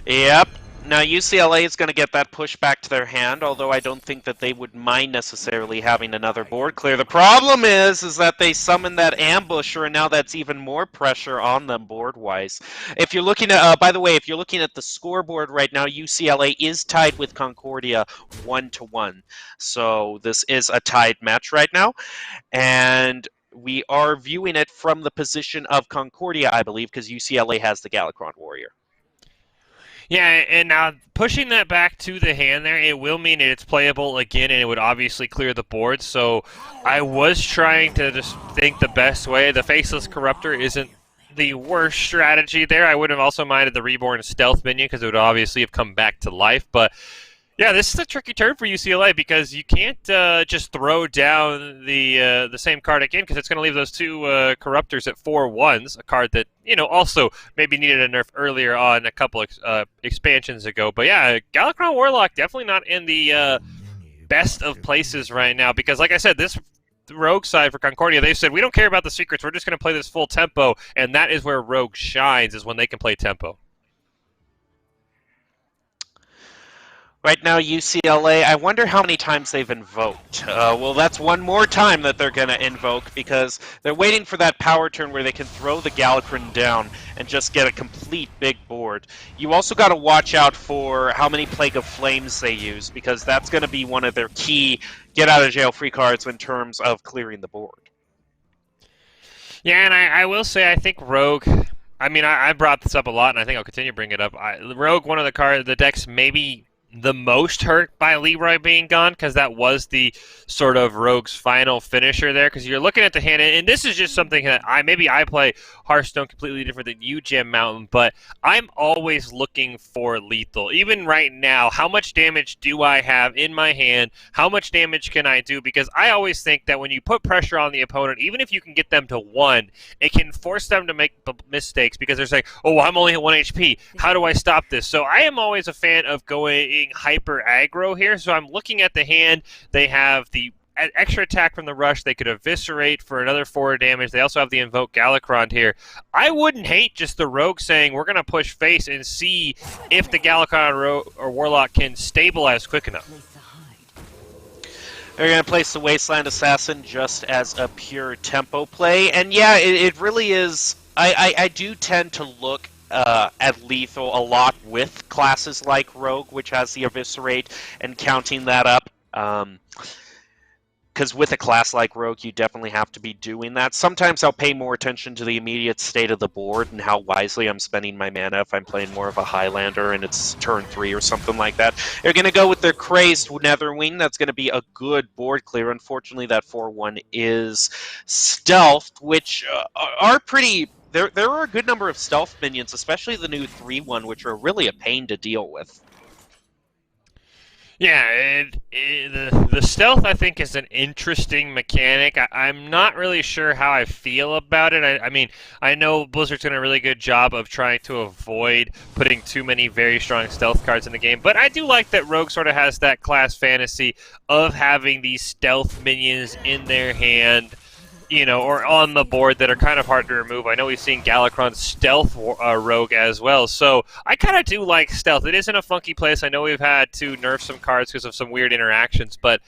Yep. Now, UCLA is going to get that push back to their hand, although I don't think that they would mind necessarily having another board clear. The problem is that they summon that ambusher, and now that's even more pressure on them board-wise. If you're looking at, by the way, if you're looking at the scoreboard right now, UCLA is tied with Concordia 1-1. So this is a tied match right now, and we are viewing it from the position of Concordia, I believe, because UCLA has the Galakron Warrior. Yeah, and now pushing that back to the hand there, it will mean it's playable again, and it would obviously clear the board. So I was trying to just think the best way. The Faceless Corruptor isn't the worst strategy there. I would have also minded the Reborn Stealth minion because it would obviously have come back to life. But yeah, this is a tricky turn for UCLA because you can't just throw down the same card again because it's going to leave those two Corruptors at 4/1s, a card that also maybe needed a nerf earlier on a couple expansions ago. But yeah, Galakron Warlock definitely not in the best of places right now because, like I said, this Rogue side for Concordia, they said we don't care about the secrets. We're just going to play this full tempo, and that is where Rogue shines, is when they can play tempo. Right now, UCLA, I wonder how many times they've invoked. Well, that's one more time that they're going to invoke because they're waiting for that power turn where they can throw the Galakron down and just get a complete big board. You also got to watch out for how many Plague of Flames they use because that's going to be one of their key get-out-of-jail-free cards in terms of clearing the board. Yeah, and I will say I think Rogue... I brought this up a lot, and I think I'll continue to bring it up. Rogue, one of the decks maybe the most hurt by Leroy being gone because that was the sort of Rogue's final finisher there because you're looking at the hand, and this is just something that I play Hearthstone completely different than you, Jim Mountain, but I'm always looking for lethal. Even right now, how much damage do I have in my hand? How much damage can I do? Because I always think that when you put pressure on the opponent, even if you can get them to 1, it can force them to make mistakes because they're saying, oh, I'm only at 1 HP. How do I stop this? So I am always a fan of going hyper aggro here. So I'm looking at the hand. They have the extra attack from the rush. They could eviscerate for another 4 damage. They also have the Invoke Galakron here. I wouldn't hate just the Rogue saying we're going to push face and see if the Galakron or Warlock can stabilize quick enough. They're going to place the Wasteland Assassin just as a pure tempo play. And yeah, it really is. I do tend to look at lethal a lot with classes like Rogue, which has the Eviscerate, and counting that up. Because with a class like Rogue, you definitely have to be doing that. Sometimes I'll pay more attention to the immediate state of the board and how wisely I'm spending my mana if I'm playing more of a Highlander and it's turn 3 or something like that. They're going to go with their Crazed Netherwing. That's going to be a good board clear. Unfortunately, that 4/1 is Stealth, which are pretty... There are a good number of stealth minions, especially the new 3/1, which are really a pain to deal with. Yeah, the stealth I think is an interesting mechanic. I'm not really sure how I feel about it. I mean, I know Blizzard's done a really good job of trying to avoid putting too many very strong stealth cards in the game, but I do like that Rogue sort of has that class fantasy of having these stealth minions in their hand, or on the board that are kind of hard to remove. I know we've seen Galakron stealth rogue as well, so I kind of do like stealth. It isn't a funky place. I know we've had to nerf some cards because of some weird interactions, but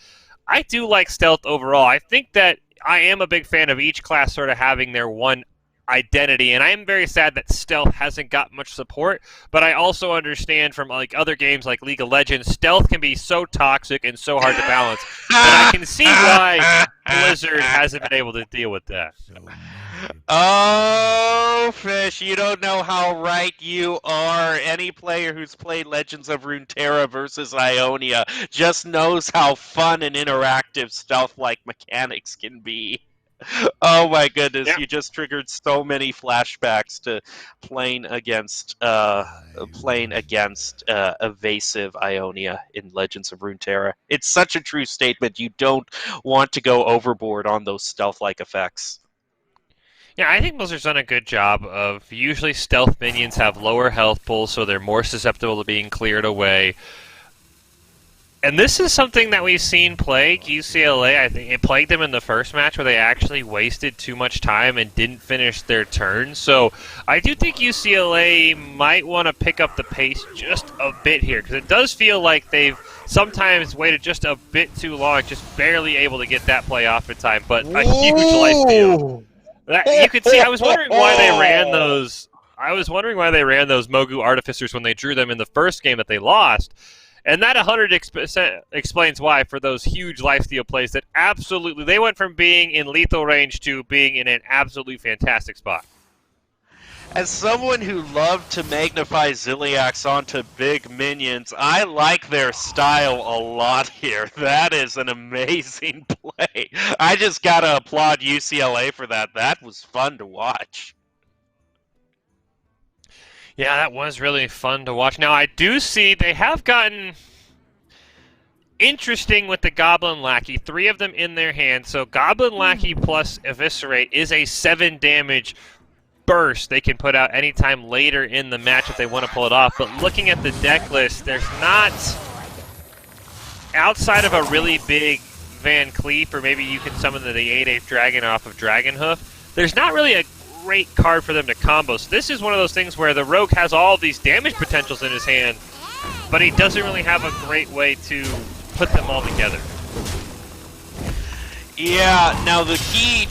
I do like stealth overall. I think that I am a big fan of each class sort of having their one identity, and I am very sad that stealth hasn't got much support, but I also understand from like other games like League of Legends, stealth can be so toxic and so hard to balance, and I can see why Blizzard hasn't been able to deal with that. Oh, Fish, you don't know how right you are. Any player who's played Legends of Runeterra versus Ionia just knows how fun and interactive stealth-like mechanics can be. Oh my goodness, Yeah. you just triggered so many flashbacks to playing against evasive Ionia in Legends of Runeterra. It's such a true statement. You don't want to go overboard on those stealth-like effects. Yeah, I think Blizzard's done a good job of usually stealth minions have lower health pools, so they're more susceptible to being cleared away. And this is something that we've seen plague UCLA. I think it plagued them in the first match where they actually wasted too much time and didn't finish their turn. So I do think UCLA might want to pick up the pace just a bit here, because it does feel like they've sometimes waited just a bit too long, just barely able to get that play off in time. But a huge life steal. You could see. I was wondering why they ran those. I was wondering why they ran those Mogu Artificers when they drew them in the first game that they lost. And that 100% explains why, for those huge lifesteal plays that absolutely, they went from being in lethal range to being in an absolutely fantastic spot. As someone who loved to magnify Ziliax onto big minions, I like their style a lot here. That is an amazing play. I just gotta applaud UCLA for that. That was fun to watch. Yeah, that was really fun to watch. Now, I do see they have gotten interesting with the Goblin Lackey. 3 of them in their hand. So Goblin Lackey plus Eviscerate is a 7 damage burst they can put out anytime later in the match if they want to pull it off. But looking at the deck list, there's not, outside of a really big Van Cleef, or maybe you can summon the 8/8 Dragon off of Dragonhoof, there's not really a great card for them to combo. So this is one of those things where the Rogue has all these damage potentials in his hand, but he doesn't really have a great way to put them all together. Yeah, now the key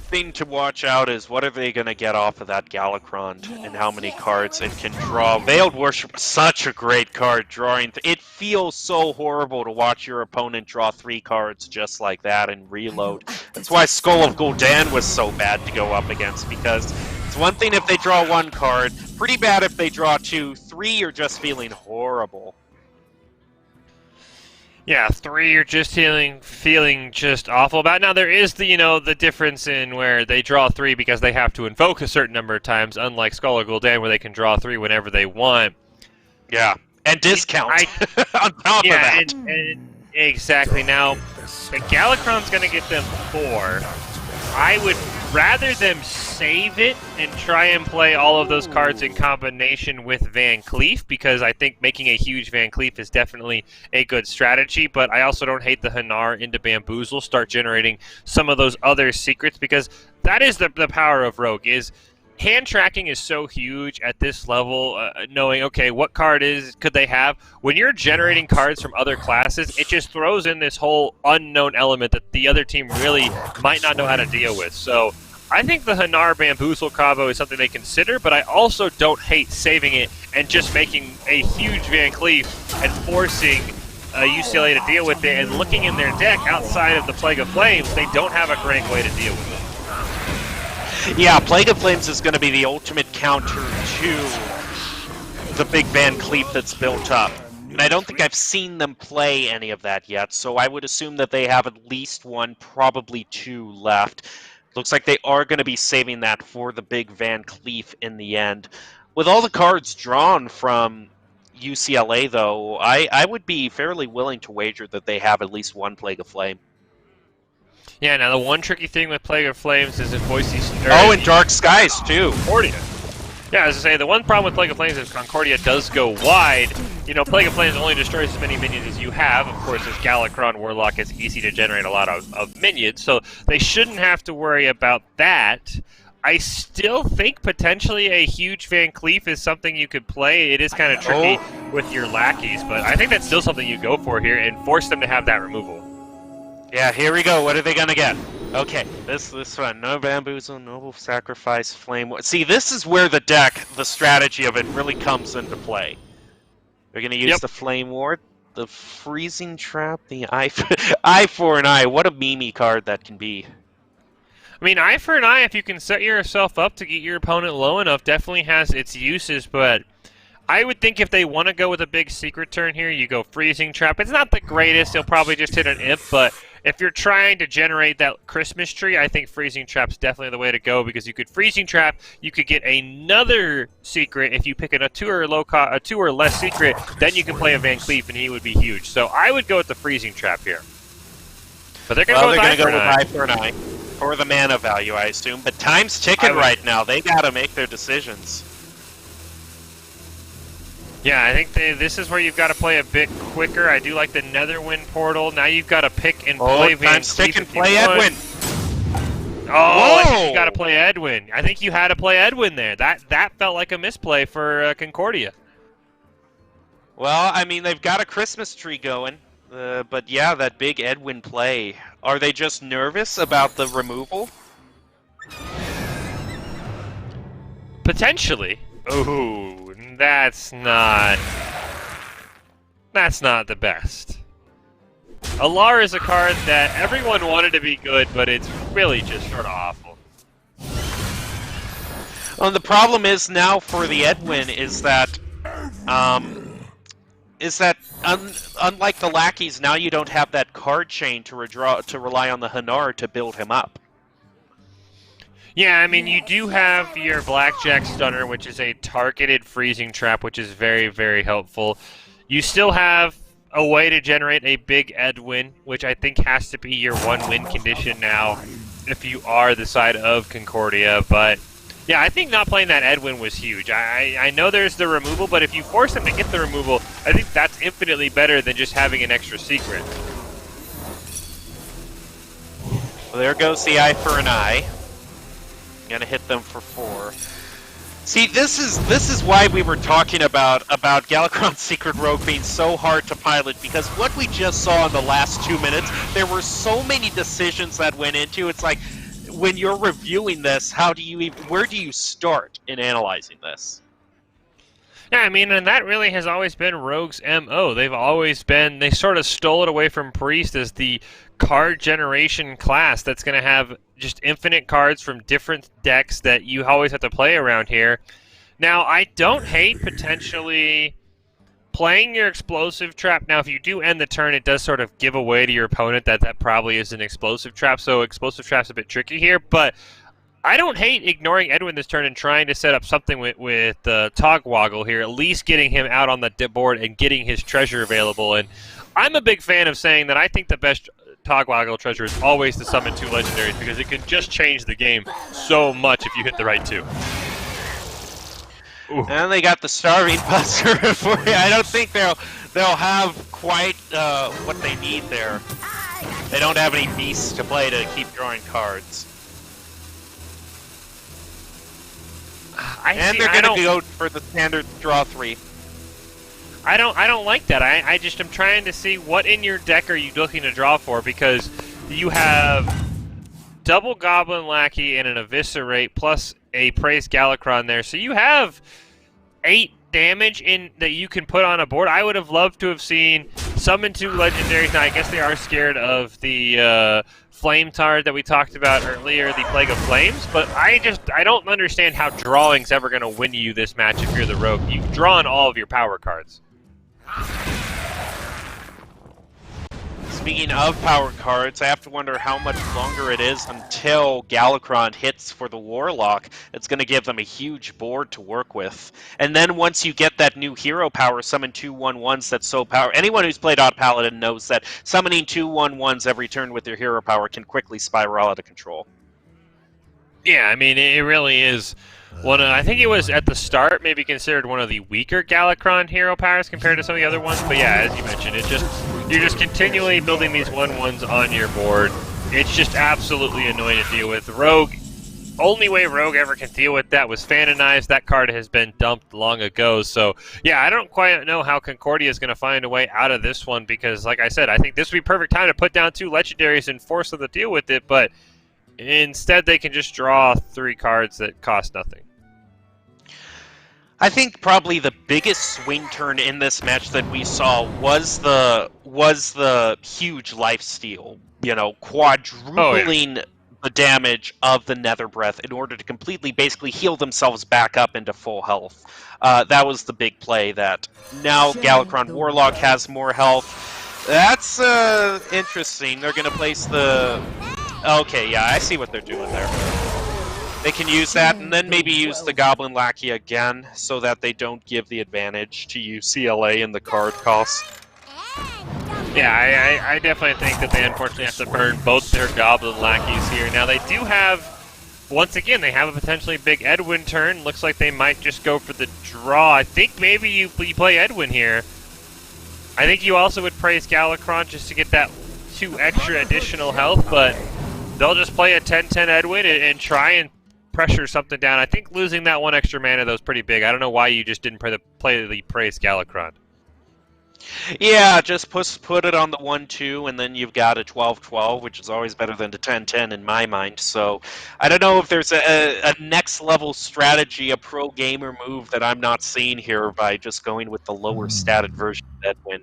thing to watch out is what are they going to get off of that Galakron and how many cards it can draw. Veiled Worship, such a great card drawing. It feels so horrible to watch your opponent draw 3 cards just like that and reload. That's why Skull of Gul'dan was so bad to go up against, because it's one thing if they draw 1 card, pretty bad if they draw 2, 3 you're just feeling horrible. Yeah, 3 you're just feeling just awful about. Now there is the difference in where they draw 3 because they have to invoke a certain number of times, unlike Skull of Gul'dan where they can draw 3 whenever they want. Yeah, and discount on top of that. Exactly. Now, the Galakron's going to get them 4. I would rather them save it and try and play all of those cards in combination with Van Cleef, because I think making a huge Van Cleef is definitely a good strategy, but I also don't hate the Hanar into Bamboozle, start generating some of those other secrets, because that is the power of Rogue, is hand tracking is so huge at this level, knowing, okay, what card could they have? When you're generating cards from other classes, it just throws in this whole unknown element that the other team really might not know how to deal with. So I think the Hanar Bamboozle combo is something they consider, but I also don't hate saving it and just making a huge Van Cleef and forcing UCLA to deal with it. And looking in their deck outside of the Plague of Flames, they don't have a great way to deal with it. Yeah, Plague of Flames is going to be the ultimate counter to the big Van Cleef that's built up. And I don't think I've seen them play any of that yet, so I would assume that they have at least 1, probably 2 left. Looks like they are going to be saving that for the big Van Cleef in the end. With all the cards drawn from UCLA, though, I would be fairly willing to wager that they have at least one Plague of Flame. Yeah, now the one tricky thing with Plague of Flames is if Boise... Oh, and Dark Skies, too. Concordia. Yeah, as I say, the one problem with Plague of Flames is Concordia does go wide. You know, Plague of Flames only destroys as many minions as you have. Of course, as Galakron Warlock, it's easy to generate a lot of minions, so they shouldn't have to worry about that. I still think potentially a huge Van Cleef is something you could play. It is kind of tricky with your lackeys, but I think that's still something you go for here and force them to have that removal. Yeah, here we go. What are they gonna get? Okay, this one. No Bamboozle, Noble Sacrifice, Flame... See, this is where the deck, the strategy of it really comes into play. They're gonna use the Flame Ward, the Freezing Trap, the Eye for an Eye. What a meme card that can be. I mean, Eye for an Eye, if you can set yourself up to get your opponent low enough, definitely has its uses, but I would think if they want to go with a big secret turn here, you go Freezing Trap. It's not the greatest, you'll probably just hit an Imp, but if you're trying to generate that Christmas tree, I think Freezing Trap's definitely the way to go, because you could Freezing Trap, you could get another secret if you pick a 2 or less secret, then you can play a Van Cleef and he would be huge. So I would go with the Freezing Trap here. But they're going to go with Eye for an Eye. For the mana value, I assume. But time's ticking right now. They gotta make their decisions. Yeah, I think this is where you've got to play a bit quicker. I do like the Netherwind portal. Now you've got to pick and play Van Cleef and play Edwin. Oh, I think you got to play Edwin. I think you had to play Edwin there. That felt like a misplay for Concordia. Well, I mean, they've got a Christmas tree going. But yeah, that big Edwin play. Are they just nervous about the removal? Potentially. Ooh, that's not the best. Alar is a card that everyone wanted to be good, but it's really just sort of awful. Well, the problem is now for the Edwin is that unlike the lackeys, now you don't have that card chain to rely on the Hanar to build him up. Yeah, I mean, you do have your Blackjack Stunner, which is a targeted freezing trap, which is very, very helpful. You still have a way to generate a big Edwin, which I think has to be your one-win condition now if you are the side of Concordia, but yeah, I think not playing that Edwin was huge. I know there's the removal, but if you force them to get the removal, I think that's infinitely better than just having an extra secret. Well, there goes the Eye for an Eye. Gonna hit them for 4. See, this is why we were talking about Galakron's Secret Rogue being so hard to pilot, because what we just saw in the last 2 minutes, there were so many decisions that went into. It's like, when you're reviewing this, where do you start in analyzing this? Yeah, I mean, and that really has always been Rogue's MO. They sort of stole it away from Priest as the card generation class that's going to have just infinite cards from different decks that you always have to play around here. Now, I don't hate potentially playing your explosive trap. Now, if you do end the turn, it does sort of give away to your opponent that probably is an explosive trap, so explosive trap's a bit tricky here, but I don't hate ignoring Edwin this turn and trying to set up something with Togwaggle here, at least getting him out on the board and getting his treasure available. And I'm a big fan of saying that I think the best Togwaggle treasure is always to summon 2 legendaries, because it can just change the game so much if you hit the right 2. Ooh. And they got the Starving Buster for you. I don't think they'll have quite what they need there. They don't have any beasts to play to keep drawing cards. They're going to go for the standard draw 3. I don't like that. I just am trying to see what in your deck are you looking to draw for, because you have double Goblin Lackey and an Eviscerate plus a Praise Galakron there, so you have 8 damage that you can put on a board. I would have loved to have seen summon 2 legendaries. Now I guess they are scared of the Flame Tard that we talked about earlier, the Plague of Flames, but I don't understand how drawing's ever going to win you this match if you're the Rogue. You've drawn all of your power cards. speaking of power cards, I have to wonder how much longer it is until Galakron hits for the Warlock. It's going to give them a huge board to work with. And then once you get that new hero power, summon 2/1/1s that's so powerful. Anyone who's played Odd Paladin knows that summoning 2/1/1s every turn with your hero power can quickly spiral out of control. Yeah, I mean, it really is one of, I think it was at the start maybe considered one of the weaker Galakron hero powers compared to some of the other ones, but yeah, as you mentioned, you're just continually building these 1/1s on your board. It's just absolutely annoying to deal with. Rogue, only way Rogue ever can deal with that was Fanonize. That card has been dumped long ago, so yeah, I don't quite know how Concordia is going to find a way out of this one, because like I said, I think this would be perfect time to put down 2 legendaries and force them to deal with it, but instead they can just draw 3 cards that cost nothing. I think probably the biggest swing turn in this match that we saw was the huge lifesteal. You know, quadrupling the damage of the Nether Breath in order to completely, basically heal themselves back up into full health. That was the big play. That now Galakron Warlock has more health. That's interesting. They're going to place the. Okay, yeah, I see what they're doing there. They can use that, and then maybe use the Goblin Lackey again, so that they don't give the advantage to UCLA in the card cost. Yeah, I definitely think that they unfortunately have to burn both their Goblin Lackeys here. Now they do have, once again, they have a potentially big Edwin turn. Looks like they might just go for the draw. I think maybe you play Edwin here. I think you also would praise Galakron just to get that 2 extra additional health, but they'll just play a 10-10 Edwin and try and pressure something down. I think losing that 1 extra mana, though, is pretty big. I don't know why you just didn't play the praise Galakron. Yeah, just put it on the 1/2, and then you've got a 12/12, which is always better than the 10/10 in my mind. So I don't know if there's a next level strategy, a pro gamer move that I'm not seeing here by just going with the lower statted version of Edwin.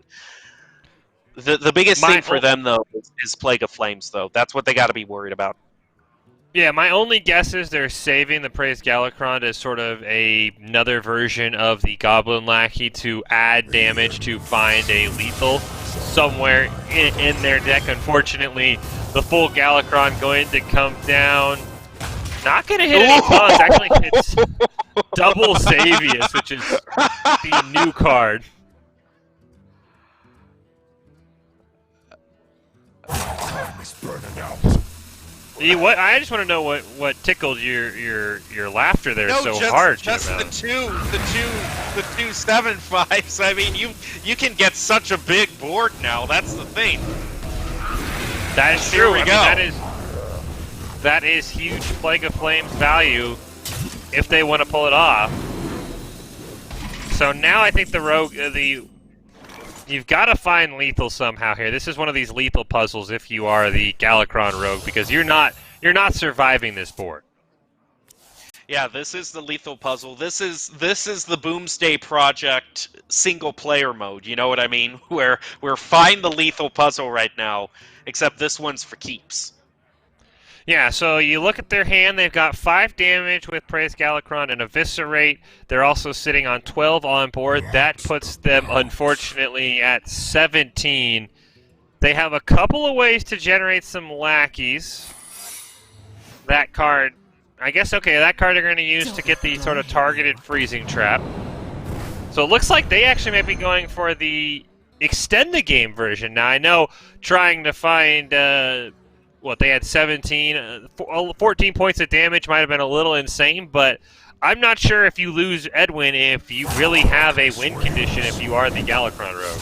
The biggest thing for them, though, is Plague of Flames, though. That's what they got to be worried about. Yeah, my only guess is they're saving the Praise Galakron as sort of another version of the Goblin Lackey to add damage to find a lethal somewhere in their deck. Unfortunately, the full Galakron going to come down. Not going to hit any bugs. Actually hits double Xavius, which is the new card. It's burning out. What? I just want to know what tickled your laughter there so just, hard. Just the two 7/5s. I mean, you can get such a big board now. That's the thing. That is true. I mean, that is huge Plague of Flames value if they want to pull it off. So now I think the Rogue, you've got to find lethal somehow here. This is one of these lethal puzzles if you are the Galakron Rogue, because you're not surviving this board. Yeah, this is the lethal puzzle. This is the Boomsday Project single player mode. You know what I mean? Where we're find the lethal puzzle right now, except this one's for keeps. Yeah, so you look at their hand, they've got 5 damage with Praise Galakron and Eviscerate. They're also sitting on 12 on board. That puts them, unfortunately, at 17. They have a couple of ways to generate some lackeys. That card, I guess, okay, that card they're going to use to get the sort of targeted freezing trap. So it looks like they actually might be going for the extend the game version. Now, I know trying to find... they had 14 points of damage might have been a little insane, but I'm not sure if you lose Edwin if you really have a win condition if you are the Galakron Rogue.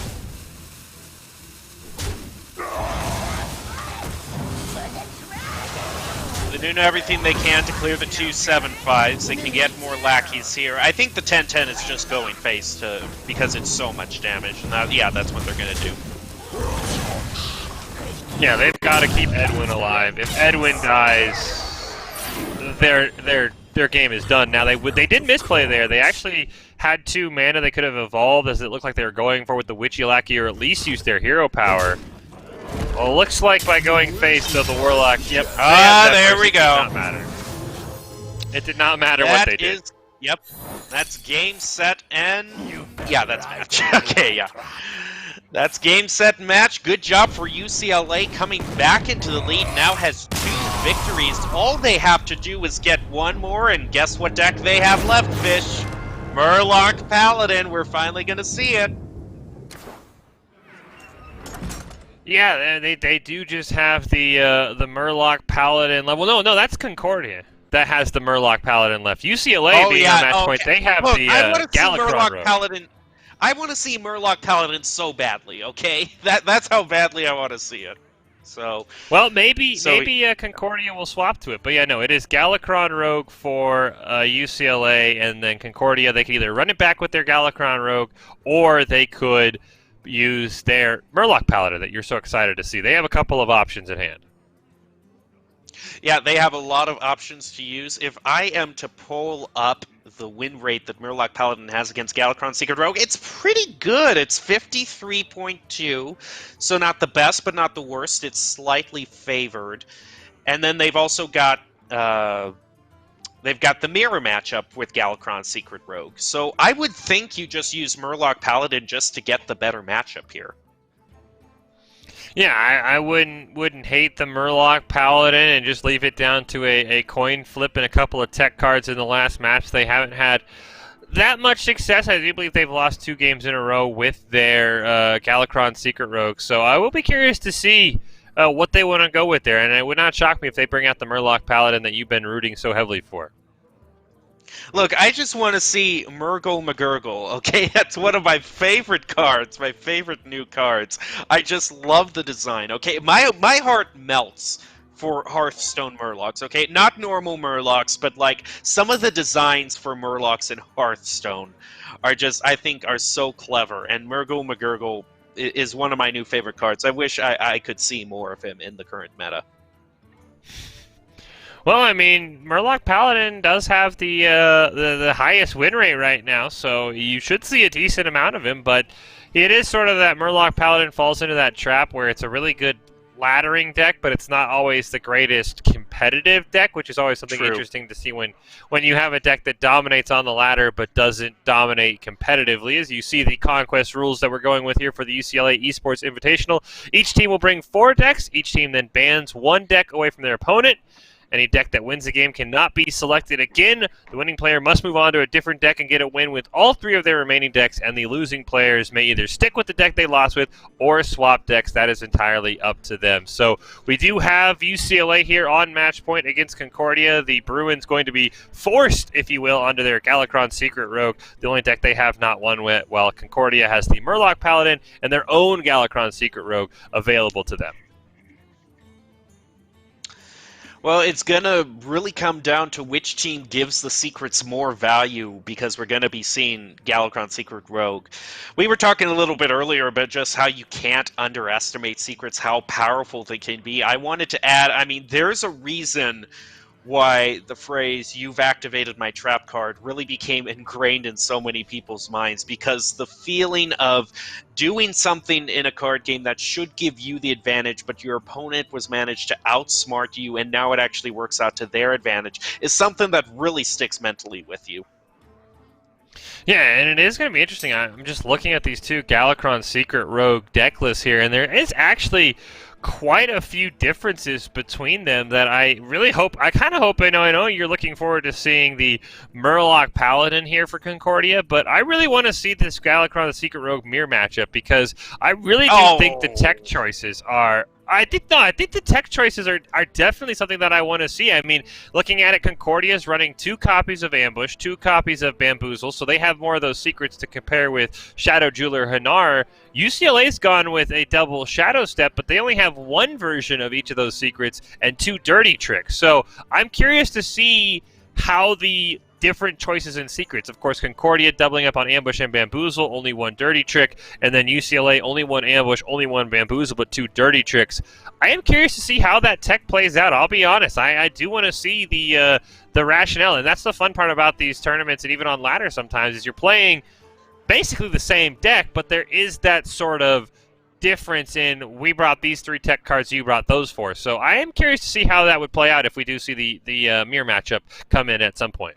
They're doing everything they can to clear the 2 7/5s. They can get more lackeys here. I think the 10/10 is just going face because it's so much damage. And that's what they're going to do. Yeah, they've got to keep Edwin alive. If Edwin dies, their game is done. Now they did misplay there. They actually had 2 mana they could have evolved, as it looked like they were going for with the Witchy Lackey, or at least use their hero power. Well, it looks like by going face to the Warlock. Yep. There we go. It did not matter. It did not matter what they did. Yep. That's game, set, and yeah, that's match. Okay, yeah. That's game, set, match. Good job for UCLA coming back into the lead. Now has 2 victories. All they have to do is get one more, and guess what deck they have left, Fish? Murloc Paladin. We're finally going to see it. Yeah, they do just have the Murloc Paladin level. No, that's Concordia that has the Murloc Paladin left. UCLA being on match point, they have Look, the I want to see Galakron Murloc Rogue. Paladin. I want to see Murloc Paladin so badly. Okay, that's how badly I want to see it. So well, maybe Concordia will swap to it, but yeah, no, it is Galakron Rogue for UCLA, and then Concordia. They could either run it back with their Galakron Rogue, or they could use their Murloc Paladin that you're so excited to see. They have a couple of options at hand. Yeah, they have a lot of options to use. If I am to pull up the win rate that Murloc Paladin has against Galakron Secret Rogue, it's pretty good. It's 53.2, so not the best, but not the worst. It's slightly favored. And then they've also got they've got the mirror matchup with Galakron Secret Rogue. So I would think you just use Murloc Paladin just to get the better matchup here. Yeah, I wouldn't hate the Murloc Paladin and just leave it down to a coin flip and a couple of tech cards in the last match. They haven't had that much success. I do believe they've lost 2 games in a row with their Galakron Secret Rogue. So I will be curious to see what they want to go with there. And it would not shock me if they bring out the Murloc Paladin that you've been rooting so heavily for. Look, I just want to see Murgle McGurgle, okay? That's one of my favorite cards, my favorite new cards. I just love the design, okay? My heart melts for Hearthstone Murlocs, okay? Not normal Murlocs, but like some of the designs for Murlocs in Hearthstone are just, I think, are so clever. And Murgle McGurgle is one of my new favorite cards. I wish I could see more of him in the current meta. Well, I mean, Murloc Paladin does have the highest win rate right now, so you should see a decent amount of him, but it is sort of that Murloc Paladin falls into that trap where it's a really good laddering deck, but it's not always the greatest competitive deck, which is always something interesting to see when you have a deck that dominates on the ladder but doesn't dominate competitively. As you see the Conquest rules that we're going with here for the UCLA Esports Invitational, each team will bring 4 decks. Each team then bans 1 deck away from their opponent. Any deck that wins the game cannot be selected again. The winning player must move on to a different deck and get a win with all 3 of their remaining decks, and the losing players may either stick with the deck they lost with or swap decks. That is entirely up to them. So we do have UCLA here on match point against Concordia. The Bruins going to be forced, if you will, onto their Galakron Secret Rogue, the only deck they have not won with, while Concordia has the Murloc Paladin and their own Galakron Secret Rogue available to them. Well, it's going to really come down to which team gives the secrets more value, because we're going to be seeing Galakron Secret Rogue. We were talking a little bit earlier about just how you can't underestimate secrets, how powerful they can be. I wanted to add, I mean, there's a reason why the phrase "you've activated my trap card" really became ingrained in so many people's minds, because the feeling of doing something in a card game that should give you the advantage, but your opponent was managed to outsmart you, and now it actually works out to their advantage, is something that really sticks mentally with you. Yeah, and it is going to be interesting. I'm just looking at these 2 Galakron Secret Rogue deck lists here, and there is actually quite a few differences between them that I really hope, I know you're looking forward to seeing the Murloc Paladin here for Concordia, but I really want to see this Galakron the Secret Rogue mirror matchup, because I really do think the tech choices are, I think the tech choices are definitely something that I want to see. I mean, looking at it, Concordia is running 2 copies of Ambush, 2 copies of Bamboozle, so they have more of those secrets to compare with Shadow Jeweler Hanar. UCLA's gone with a double Shadow Step, but they only have 1 version of each of those secrets and 2 dirty tricks. So I'm curious to see how the different choices in secrets. Of course, Concordia doubling up on Ambush and Bamboozle, only 1 dirty trick, and then UCLA only 1 Ambush, only 1 Bamboozle, but 2 dirty tricks. I am curious to see how that tech plays out. I'll be honest, I do want to see the rationale, and that's the fun part about these tournaments, and even on ladder sometimes, is you're playing basically the same deck, but there is that sort of difference in, we brought these 3 tech cards, you brought those 4. So I am curious to see how that would play out if we do see the mirror matchup come in at some point.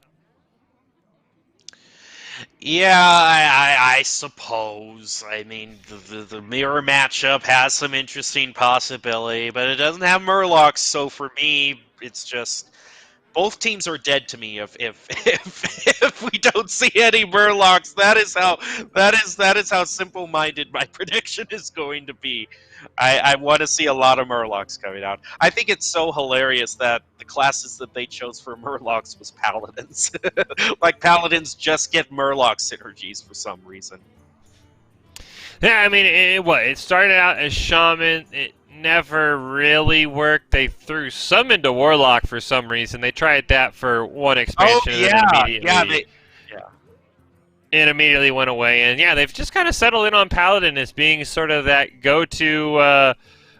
Yeah, I suppose. I mean, the mirror matchup has some interesting possibility, but it doesn't have Murlocs, so for me, it's just both teams are dead to me if we don't see any Murlocs. That is how simple-minded my prediction is going to be. I want to see a lot of Murlocs coming out. I think it's so hilarious that the classes that they chose for Murlocs was Paladins. Like Paladins just get Murloc synergies for some reason. Yeah, I mean, it started out as Shaman. It never really worked. They threw some into Warlock for some reason. They tried that for one Oh expansion and then yeah, immediately yeah. it immediately went away. And yeah, they've just kind of settled in on Paladin as being sort of that go-to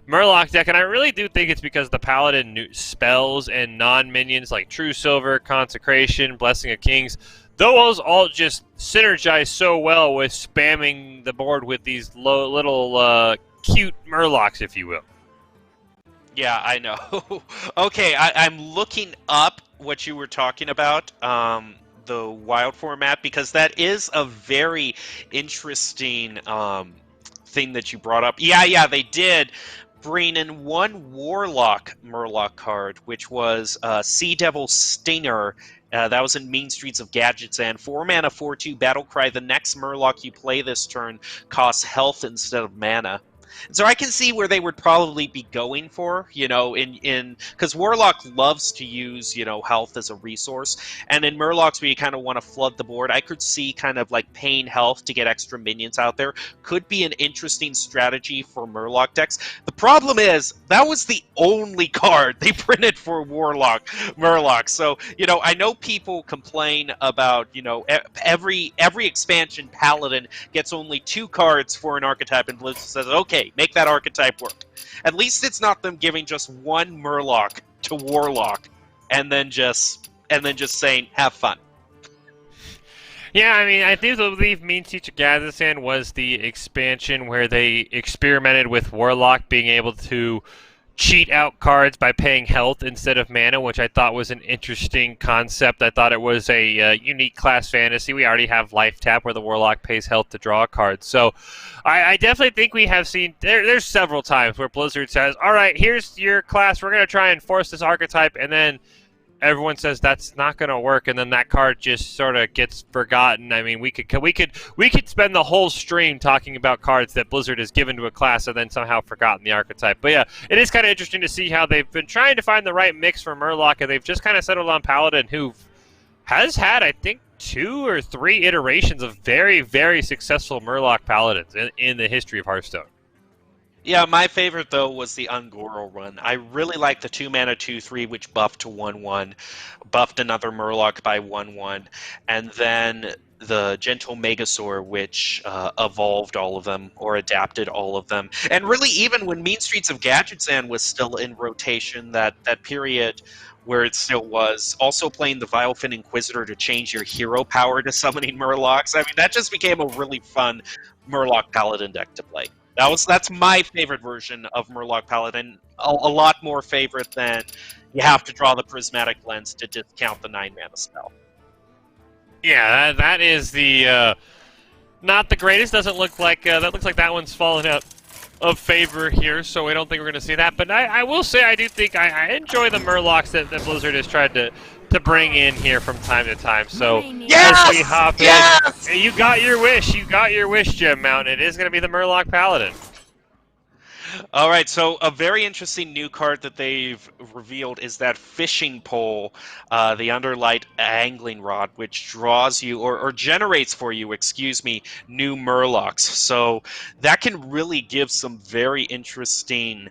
Murloc deck, and I really do think it's because the Paladin spells and non-minions like True Silver, Consecration, Blessing of Kings, those all just synergize so well with spamming the board with these little cute Murlocs, if you will. Yeah, I know. Okay, I'm looking up what you were talking about, the wild format, because that is a very interesting thing that you brought up. Yeah, they did bring in one Warlock Murloc card, which was Sea Devil Stinger. That was in Mean Streets of Gadgets, and 4 mana, 4/2 Battlecry. The next Murloc you play this turn costs health instead of mana. So I can see where they would probably be going for, in because Warlock loves to use, health as a resource, and in Murlocs where you kind of want to flood the board, I could see kind of like paying health to get extra minions out there could be an interesting strategy for Murloc decks. The problem is that was the only card they printed for Murloc. So I know people complain about every expansion Paladin gets only 2 cards for an archetype, and Blizzard says, okay, make that archetype work. At least it's not them giving just one Murloc to Warlock and then just saying, have fun. Yeah, I mean, I do believe Mean Teacher Gazistan was the expansion where they experimented with Warlock being able to cheat out cards by paying health instead of mana, which I thought was an interesting concept. I thought it was a unique class fantasy. We already have Life Tap where the Warlock pays health to draw a card. So I definitely think we have seen, there's several times where Blizzard says, all right, here's your class, we're going to try and force this archetype, and then everyone says that's not going to work, and then that card just sort of gets forgotten. I mean, we could spend the whole stream talking about cards that Blizzard has given to a class and then somehow forgotten the archetype. But yeah, it is kind of interesting to see how they've been trying to find the right mix for Murloc, and they've just kind of settled on Paladin, who has had, I think, 2 or 3 iterations of very, very successful Murloc Paladins in the history of Hearthstone. Yeah, my favorite, though, was the Ungoro run. I really liked the 2 mana 2/3, which buffed to 1/1, buffed another Murloc by 1/1, and then the Gentle Megasaur, which evolved all of them or adapted all of them. And really, even when Mean Streets of Gadgetzan was still in rotation, that period where it still was, also playing the Vilefin Inquisitor to change your hero power to summoning Murlocs. I mean, that just became a really fun Murloc Paladin deck to play. That's my favorite version of Murloc Paladin. A lot more favorite than you have to draw the Prismatic Lens to discount the 9 mana spell. Yeah, that is the not the greatest. Doesn't look like that looks like that one's fallen out of favor here, so I don't think we're going to see that. But I will say I do think I enjoy the Murlocs that Blizzard has tried to bring in here from time to time. So Yes! as we hop Yes! in, you got your wish. You got your wish, Gem Mountain. It is going to be the Murloc Paladin. All right, so a very interesting new card that they've revealed is that fishing pole, the Underlight Angling Rod, which draws you, or generates for you, new Murlocs. So that can really give some very interesting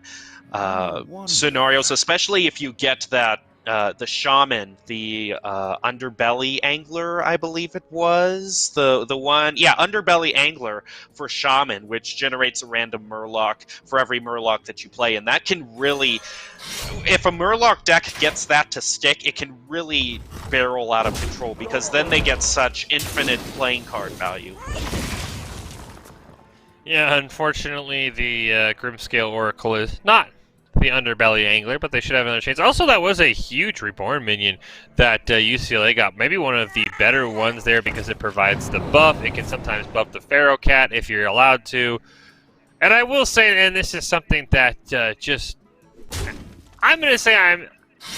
scenarios, especially if you get that the Shaman, the Underbelly Angler, I believe it was the one, Underbelly Angler for Shaman, which generates a random Murloc for every Murloc that you play, and that can really, if a Murloc deck gets that to stick, it can really barrel out of control because then they get such infinite playing card value. Yeah, unfortunately, the Grimscale Oracle is not the Underbelly Angler, but they should have another chance. Also, that was a huge Reborn minion that UCLA got. Maybe one of the better ones there because it provides the buff. It can sometimes buff the Pharaoh Cat if you're allowed to. And I will say, and this is something that I'm going to say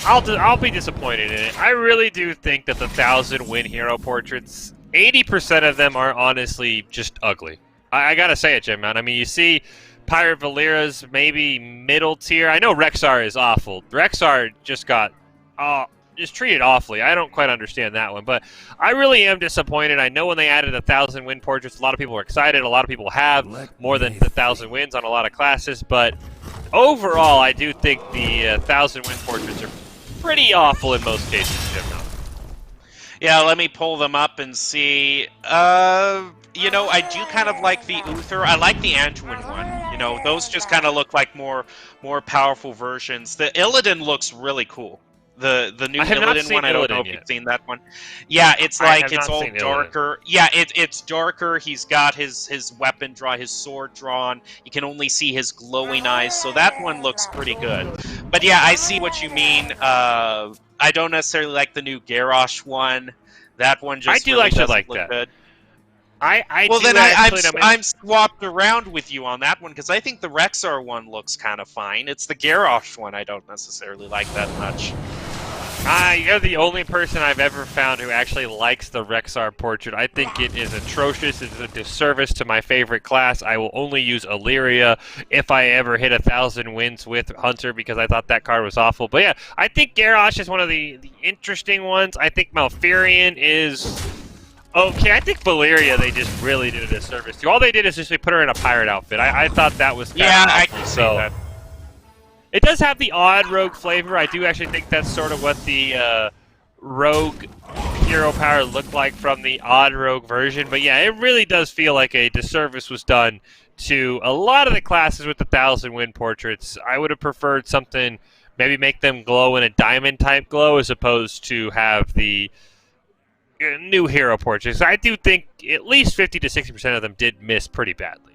I'll be disappointed in it. I really do think that the 1,000 win hero portraits, 80% of them are honestly just ugly. I got to say it, Jim, man. I mean, you see Pirate Valera's maybe middle tier. I know Rexar is awful. Rexar just got just treated awfully. I don't quite understand that one, but I really am disappointed. I know when they added 1,000 win portraits, a lot of people were excited. A lot of people have more than 1,000 wins on a lot of classes, but overall, I do think the 1,000 win portraits are pretty awful in most cases, Jim. Yeah, let me pull them up and see. You know, I do kind of like the Uther. I like the Anduin one. You know, those just kind of look like more powerful versions. The Illidan looks really cool. The new Illidan one, I don't know if you've seen that one. Yeah, it's like it's all darker. Yeah, it's darker. He's got his weapon his sword drawn. You can only see his glowing eyes, so that one looks pretty good. But yeah, I see what you mean. I don't necessarily like the new Garrosh one. That one just really doesn't look good. I'm swapped around with you on that one because I think the Rexar one looks kind of fine. It's the Garrosh one I don't necessarily like that much. You're the only person I've ever found who actually likes the Rexar portrait. I think it is atrocious. It's a disservice to my favorite class. I will only use Illyria if I ever hit 1,000 wins with Hunter because I thought that card was awful. But yeah, I think Garrosh is one of the interesting ones. I think Malfurion is okay. I think Valeria they just really did a disservice to. All they did is just put her in a pirate outfit. I thought that was kind of awful, I can see that. It does have the odd rogue flavor. I do actually think that's sort of what the rogue hero power looked like from the odd rogue version. But yeah, it really does feel like a disservice was done to a lot of the classes with the 1,000 win portraits. I would have preferred something, maybe make them glow in a diamond type glow as opposed to have the new hero portraits. I do think at least 50 to 60% of them did miss pretty badly.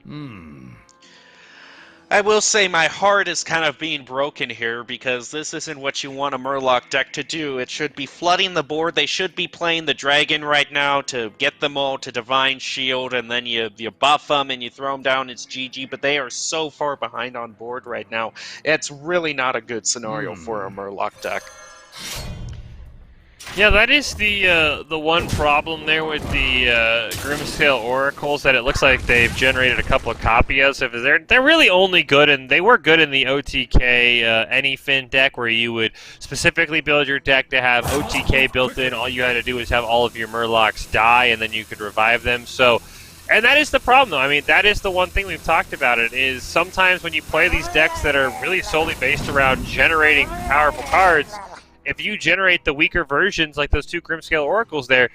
I will say my heart is kind of being broken here because this isn't what you want a Murloc deck to do. It should be flooding the board. They should be playing the Dragon right now to get them all to Divine Shield, and then you buff them and you throw them down, it's GG, but they are so far behind on board right now. It's really not a good scenario for a Murloc deck. Yeah, that is the one problem there with the Grimscale Oracles, that it looks like they've generated a couple of copies of. They're really only good, and they were good in the OTK Anyfin deck, where you would specifically build your deck to have OTK built in. All you had to do is have all of your Murlocs die, and then you could revive them. So, and that is the problem, though. I mean, that is the one thing we've talked about. It is sometimes when you play these decks that are really solely based around generating powerful cards, if you generate the weaker versions like those two Grimscale Oracles there,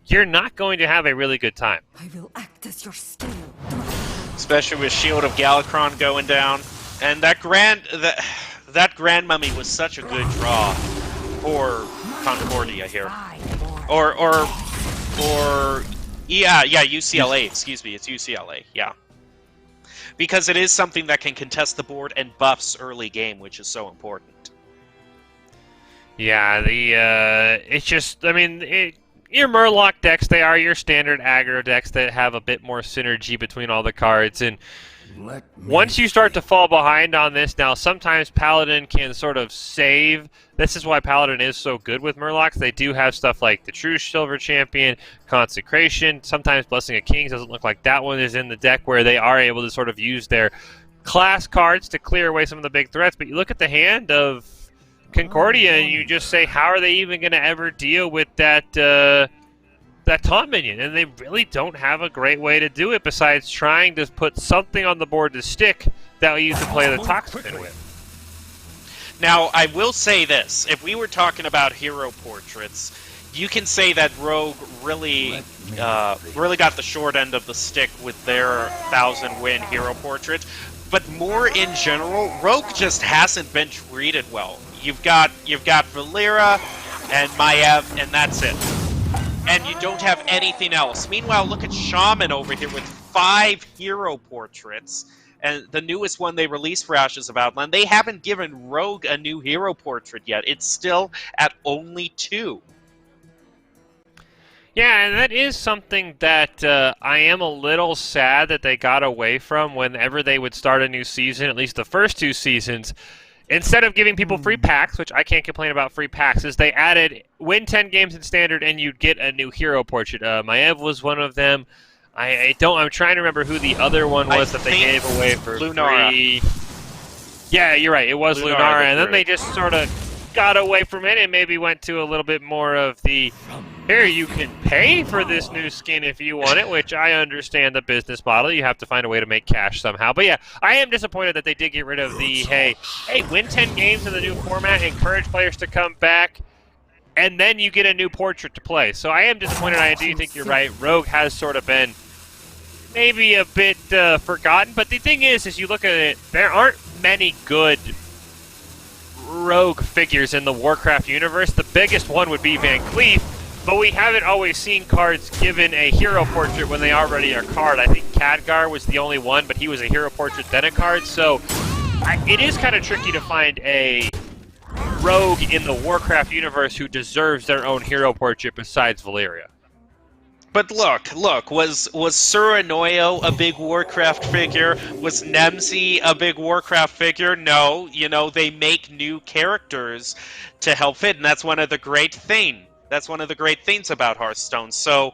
you're not going to have a really good time. I will act as your scale. Especially with Shield of Galakron going down. And that Grand Mummy was such a good draw for Concordia here. Yeah, UCLA, excuse me, it's UCLA, yeah. Because it is something that can contest the board and buffs early game, which is so important. Yeah, it's just, I mean, your Murloc decks, they are your standard aggro decks that have a bit more synergy between all the cards, and once you start to fall behind on this, now sometimes Paladin can sort of save. This is why Paladin is so good with Murlocs. They do have stuff like the True Silver Champion, Consecration, sometimes Blessing of Kings. Doesn't look like that one is in the deck, where they are able to sort of use their class cards to clear away some of the big threats. But you look at the hand of Concordia, and you just say, how are they even going to ever deal with that taunt minion? And they really don't have a great way to do it besides trying to put something on the board to stick that you can play the Toxin with. Now, I will say this. If we were talking about hero portraits, you can say that Rogue really got the short end of the stick with their 1,000-win hero portrait. But more in general, Rogue just hasn't been treated well. You've got Valera and Maiev, and that's it. And you don't have anything else. Meanwhile, look at Shaman over here with 5 hero portraits. and the newest one they released for Ashes of Outland, they haven't given Rogue a new hero portrait yet. It's still at only 2. Yeah, and that is something that I am a little sad that they got away from whenever they would start a new season, at least the first 2 seasons. Instead of giving people free packs, which I can't complain about free packs, is they added win 10 games in Standard and you'd get a new hero portrait. Maev was one of them. I'm trying to remember who the other one was that they gave away for Lunara. free. Yeah, you're right. It was Lunara, and then they just sort of got away from it and maybe went to a little bit more of the, here, you can pay for this new skin if you want it, which I understand the business model. You have to find a way to make cash somehow. But yeah, I am disappointed that they did get rid of the, hey, win 10 games in the new format, encourage players to come back, and then you get a new portrait to play. So I am disappointed. I do think you're right. Rogue has sort of been maybe a bit forgotten. But the thing is you look at it, there aren't many good Rogue figures in the Warcraft universe. The biggest one would be Van Cleef, but we haven't always seen cards given a hero portrait when they already are a card. I think Khadgar was the only one, but he was a hero portrait then a card, so it is kind of tricky to find a Rogue in the Warcraft universe who deserves their own hero portrait besides Valyria. But look, was Suranoyo a big Warcraft figure? Was Nemzi a big Warcraft figure? No, they make new characters to help fit, and that's one of the great things. That's one of the great things about Hearthstone. So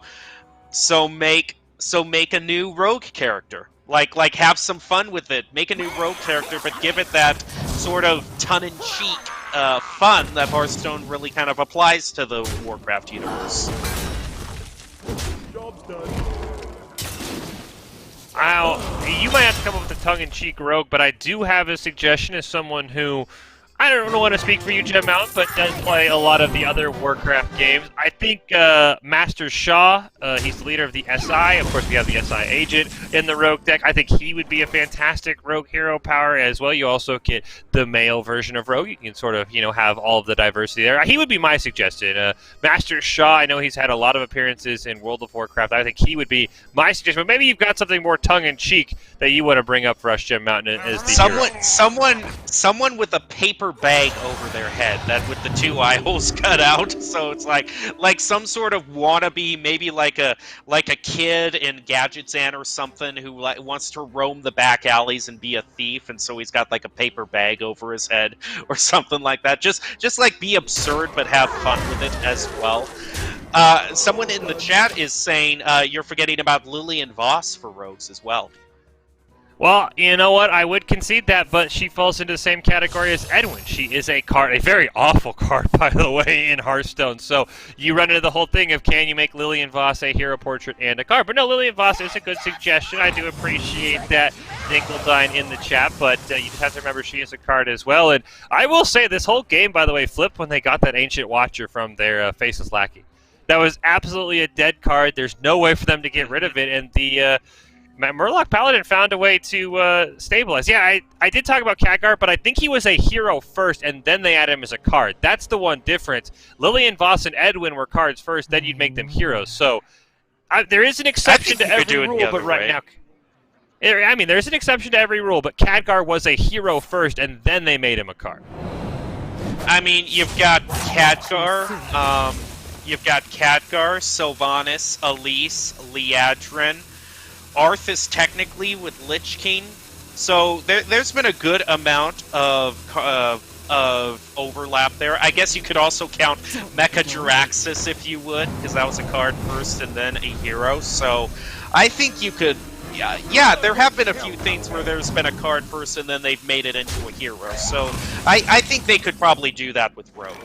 make a new rogue character. Like have some fun with it. Make a new rogue character, but give it that sort of tongue-in-cheek fun that Hearthstone really kind of applies to the Warcraft universe. Job's done. You might have to come up with a tongue-in-cheek rogue, but I do have a suggestion as someone who, I don't want to speak for you, Gem Mountain, but does play a lot of the other Warcraft games. I think Master Shaw, he's the leader of the SI. Of course, we have the SI agent in the Rogue deck. I think he would be a fantastic Rogue hero power as well. You also get the male version of Rogue. You can sort of, have all of the diversity there. He would be my suggestion. Master Shaw, I know he's had a lot of appearances in World of Warcraft. I think he would be my suggestion. But maybe you've got something more tongue-in-cheek that you want to bring up for us, Gem Mountain, as the hero. Someone with a paper bag over their head that with the 2 eye holes cut out, so it's like some sort of wannabe, maybe like a kid in Gadgetzan or something who wants to roam the back alleys and be a thief, and so he's got like a paper bag over his head or something like that. Just like be absurd but have fun with it as well. Someone in the chat is saying you're forgetting about Lillian Voss for rogues as well. Well, you know what? I would concede that, but she falls into the same category as Edwin. She is a very awful card, by the way, in Hearthstone. So you run into the whole thing of, can you make Lillian Voss a hero portrait and a card? But no, Lillian Voss is a good suggestion. I do appreciate that, Dinkeldine, in the chat, but you just have to remember she is a card as well. And I will say, this whole game, by the way, flipped when they got that Ancient Watcher from their Faceless Lackey. That was absolutely a dead card. There's no way for them to get rid of it, and the Murloc Paladin found a way to stabilize. Yeah, I did talk about Khadgar, but I think he was a hero first, and then they added him as a card. That's the one difference. Lillian Voss and Edwin were cards first, then you'd make them heroes. So there is an exception to every rule, but right now... I mean, there's an exception to every rule, but Khadgar was a hero first, and then they made him a card. I mean, you've got Khadgar, Sylvanas, Elise, Liadrin, Arthas technically with Lich King, so there's been a good amount of overlap there. I guess you could also count Mecha Jiraxis if you would, because that was a card first and then a hero. So I think you could, yeah, there have been a few things where there's been a card first and then they've made it into a hero. So I think they could probably do that with Rogue.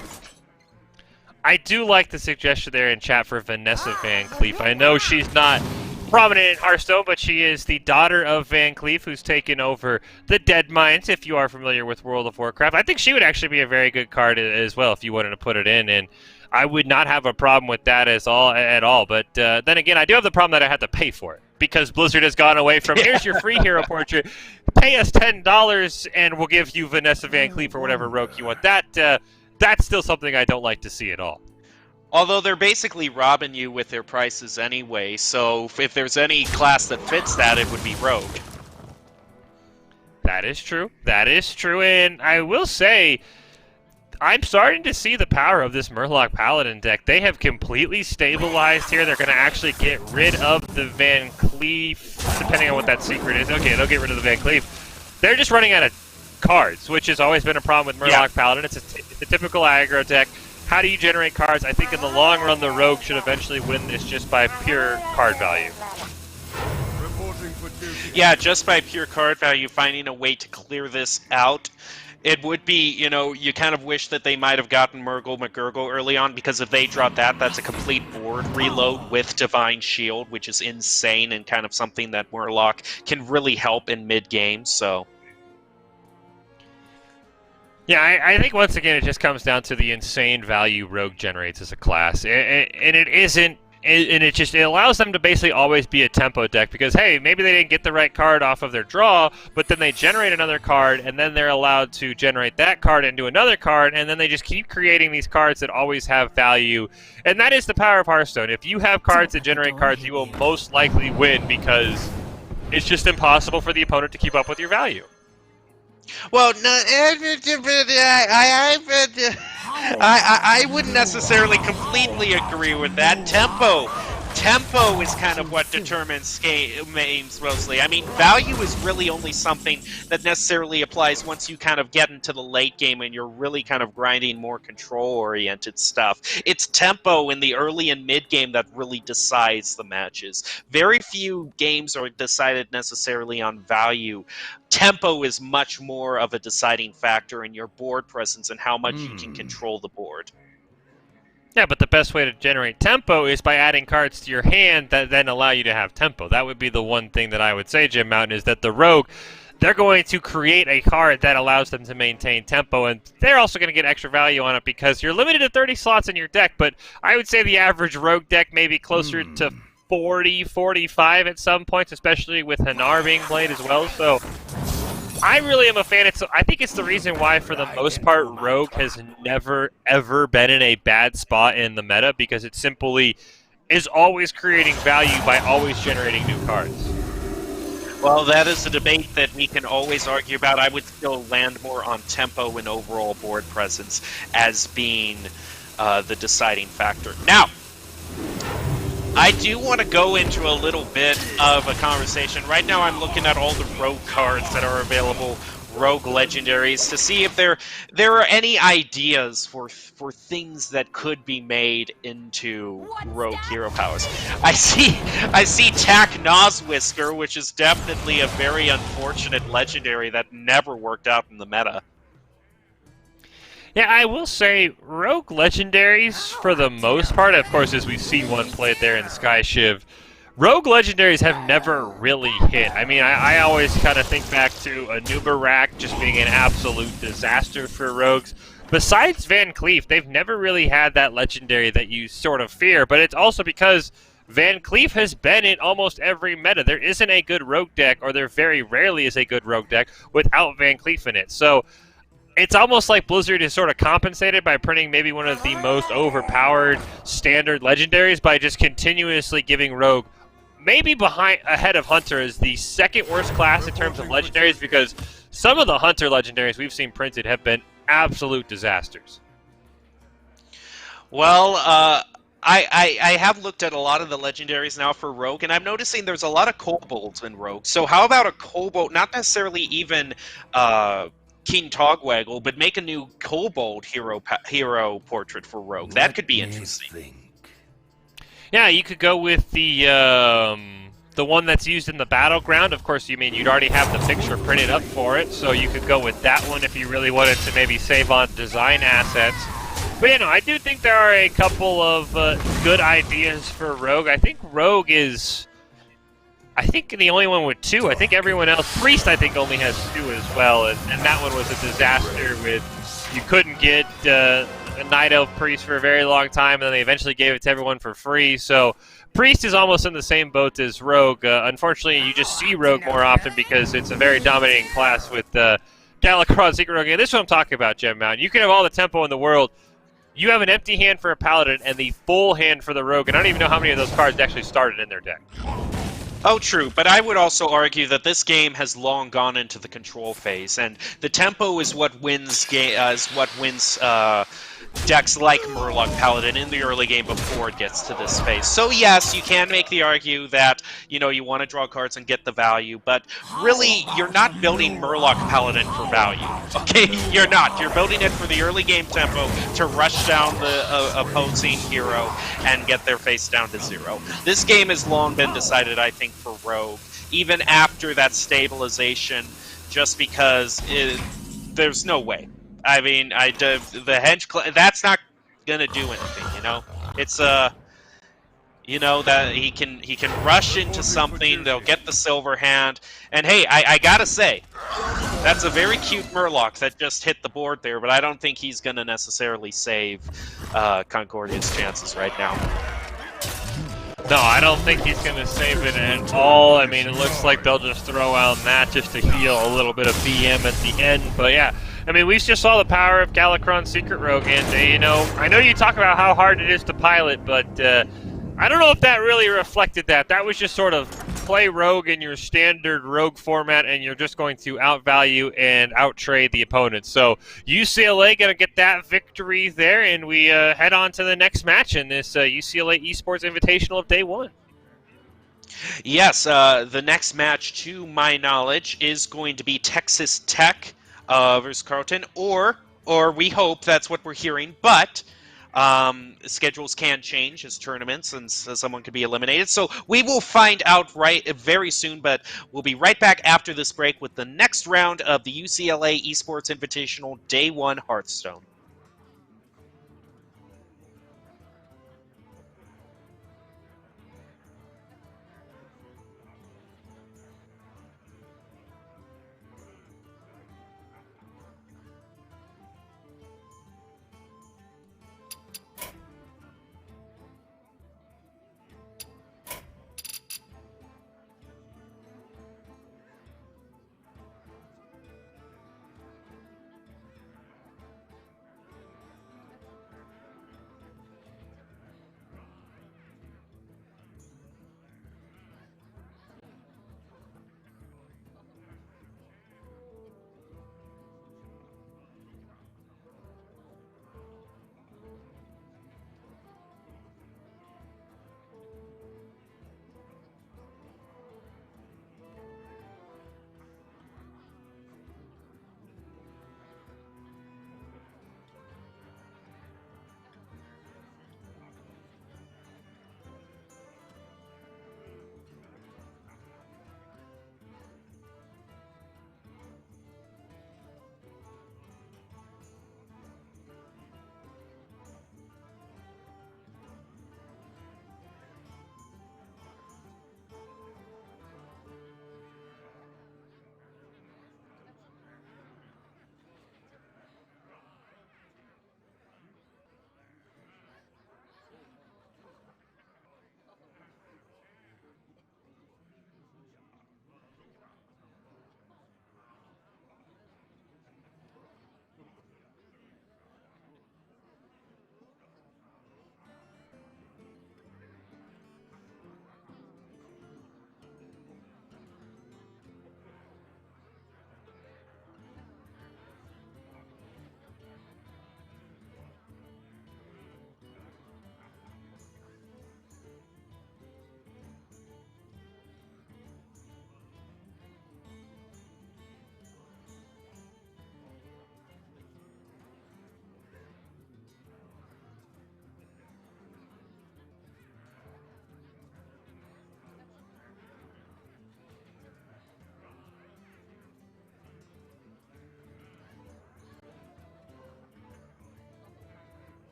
I do like the suggestion there in chat for Vanessa Van Cleef. I know she's not prominent in Hearthstone, but she is the daughter of Van Cleef, who's taken over the Dead Mines, if you are familiar with World of Warcraft. I think she would actually be a very good card as well if you wanted to put it in, and I would not have a problem with that at all. But then again, I do have the problem that I had to pay for it, because Blizzard has gone away from, here's your free hero portrait, pay us $10 and we'll give you Vanessa Van Cleef or whatever rogue you want. That's still something I don't like to see at all. Although they're basically robbing you with their prices anyway, so if there's any class that fits that, it would be Rogue. That is true. That is true, and I will say, I'm starting to see the power of this Murloc Paladin deck. They have completely stabilized here. They're going to actually get rid of the Van Cleef, depending on what that secret is. Okay, they'll get rid of the Van Cleef. They're just running out of cards, which has always been a problem with Murloc Paladin. It's a typical aggro deck. How do you generate cards? I think in the long run, the Rogue should eventually win this just by pure card value. Yeah, just by pure card value, finding a way to clear this out. It would be, you know, you kind of wish that they might have gotten Murgle McGurgle early on, because if they drop that, that's a complete board reload with Divine Shield, which is insane and kind of something that Murloc can really help in mid-game, so... Yeah, I think once again it just comes down to the insane value Rogue generates as a class, and it isn't, and it allows them to basically always be a tempo deck, because hey, maybe they didn't get the right card off of their draw, but then they generate another card, and then they're allowed to generate that card into another card, and then they just keep creating these cards that always have value, and that is the power of Hearthstone. If you have cards that generate cards, you will most likely win, because it's just impossible for the opponent to keep up with your value. Well, no, I wouldn't necessarily completely agree with that. Tempo is kind of what determines games mostly. I mean, value is really only something that necessarily applies once you kind of get into the late game and you're really kind of grinding more control-oriented stuff. It's tempo in the early and mid-game that really decides the matches. Very few games are decided necessarily on value. Tempo is much more of a deciding factor in your board presence and how much you can control the board. Yeah, but the best way to generate tempo is by adding cards to your hand that then allow you to have tempo. That would be the one thing that I would say, Jim Mountain, is that the Rogue, they're going to create a card that allows them to maintain tempo, and they're also going to get extra value on it because you're limited to 30 slots in your deck, but I would say the average Rogue deck may be closer to 40, 45 at some points, especially with Hanar being played as well, so... I really am a fan. I think it's the reason why, for the most part, Rogue has never, ever been in a bad spot in the meta, because it simply is always creating value by always generating new cards. Well, that is a debate that we can always argue about. I would still land more on tempo and overall board presence as being the deciding factor. Now, I do want to go into a little bit of a conversation. Right now I'm looking at all the Rogue cards that are available, Rogue Legendaries, to see if there are any ideas for things that could be made into Rogue Hero Powers. I see Tack Noswhisker, which is definitely a very unfortunate legendary that never worked out in the meta. Yeah, I will say, Rogue Legendaries, for the most part, of course, as we've seen one played there in Sky Shiv, Rogue Legendaries have never really hit. I mean, I always kind of think back to Anubarak just being an absolute disaster for Rogues. Besides Van Cleef, they've never really had that legendary that you sort of fear, but it's also because Van Cleef has been in almost every meta. There isn't a good Rogue deck, or there very rarely is a good Rogue deck, without Van Cleef in it. So it's almost like Blizzard is sort of compensated by printing maybe one of the most overpowered standard legendaries by just continuously giving Rogue maybe ahead of Hunter as the second worst class in terms of legendaries, because some of the Hunter legendaries we've seen printed have been absolute disasters. Well, I have looked at a lot of the legendaries now for Rogue, and I'm noticing there's a lot of kobolds in Rogue. So how about a kobold, not necessarily even King Togwaggle, but make a new kobold hero portrait for Rogue. That could be interesting. Yeah, you could go with the one that's used in the battleground. Of course, you'd already have the picture printed up for it, so you could go with that one if you really wanted to maybe save on design assets. But I do think there are a couple of good ideas for Rogue. I think Rogue is, the only one with 2. I think everyone else, Priest, I think only has 2 as well, and that one was a disaster with, you couldn't get a Night Elf Priest for a very long time, and then they eventually gave it to everyone for free, so Priest is almost in the same boat as Rogue. Unfortunately, you just see Rogue more often because it's a very dominating class with Galakron, Secret Rogue. And this is what I'm talking about, Gem Mountain. You can have all the tempo in the world. You have an empty hand for a Paladin and the full hand for the Rogue, and I don't even know how many of those cards actually started in their deck. Oh, true, but I would also argue that this game has long gone into the control phase, and the tempo is what wins decks like Murloc Paladin in the early game before it gets to this phase. So yes, you can make the argue that you want to draw cards and get the value, but really you're not building Murloc Paladin for value. Okay, you're not. You're building it for the early game tempo to rush down the opposing hero and get their face down to 0. This game has long been decided, I think, for Rogue, even after that stabilization, just because there's no way. I mean, the Henge that's not gonna do anything. It's that he can rush into something. They'll get the silver hand, and hey, I gotta say, that's a very cute Murloc that just hit the board there, but I don't think he's gonna necessarily save Concordia's chances right now. No, I don't think he's going to save it at all. I mean, it looks like they'll just throw out that just to heal a little bit of BM at the end. But yeah, I mean, we just saw the power of Galakrond's Secret Rogue, and I know you talk about how hard it is to pilot, but I don't know if that really reflected that. That was just sort of play Rogue in your standard Rogue format, and you're just going to outvalue and outtrade the opponent. So UCLA going to get that victory there, and we head on to the next match in this UCLA Esports Invitational of Day 1. Yes, the next match, to my knowledge, is going to be Texas Tech versus Carleton, or we hope that's what we're hearing, but schedules can change as tournaments, and so someone could be eliminated. So we will find out very soon, but we'll be right back after this break with the next round of the UCLA Esports Invitational Day 1 Hearthstone.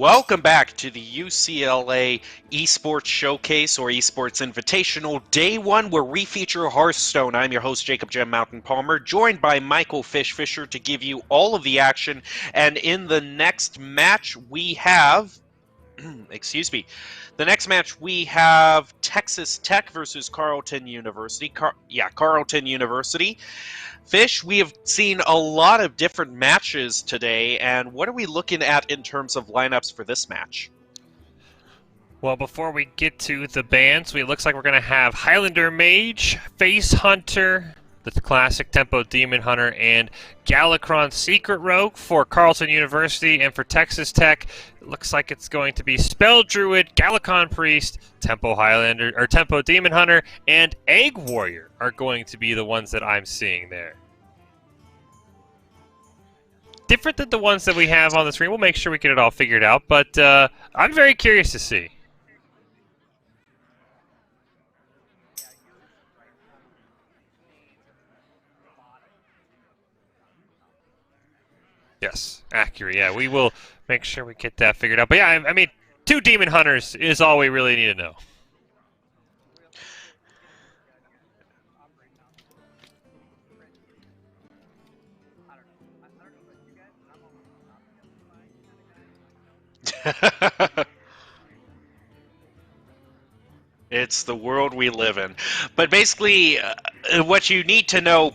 Welcome back to the UCLA Esports Showcase or Esports Invitational Day 1, where we feature Hearthstone. I'm your host, Jacob Gem Mountain Palmer, joined by Michael Fish Fisher to give you all of the action. And in the next match, we have... excuse me. The next match, we have Texas Tech versus Carleton University. Carleton University. Fish, we have seen a lot of different matches today, and what are we looking at in terms of lineups for this match? Well, before we get to the bands, it looks like we're going to have Highlander Mage, Face Hunter, the classic Tempo Demon Hunter, and Galakron Secret Rogue for Carleton University. And for Texas Tech, it looks like it's going to be Spell Druid, Galakon Priest, Tempo Highlander or Tempo Demon Hunter, and Egg Warrior are going to be the ones that I'm seeing there. Different than the ones that we have on the screen. We'll make sure we get it all figured out, but I'm very curious to see. Yes, accurate. Yeah, we will make sure we get that figured out. But yeah, I mean, 2 Demon Hunters is all we really need to know. It's the world we live in. But basically, what you need to know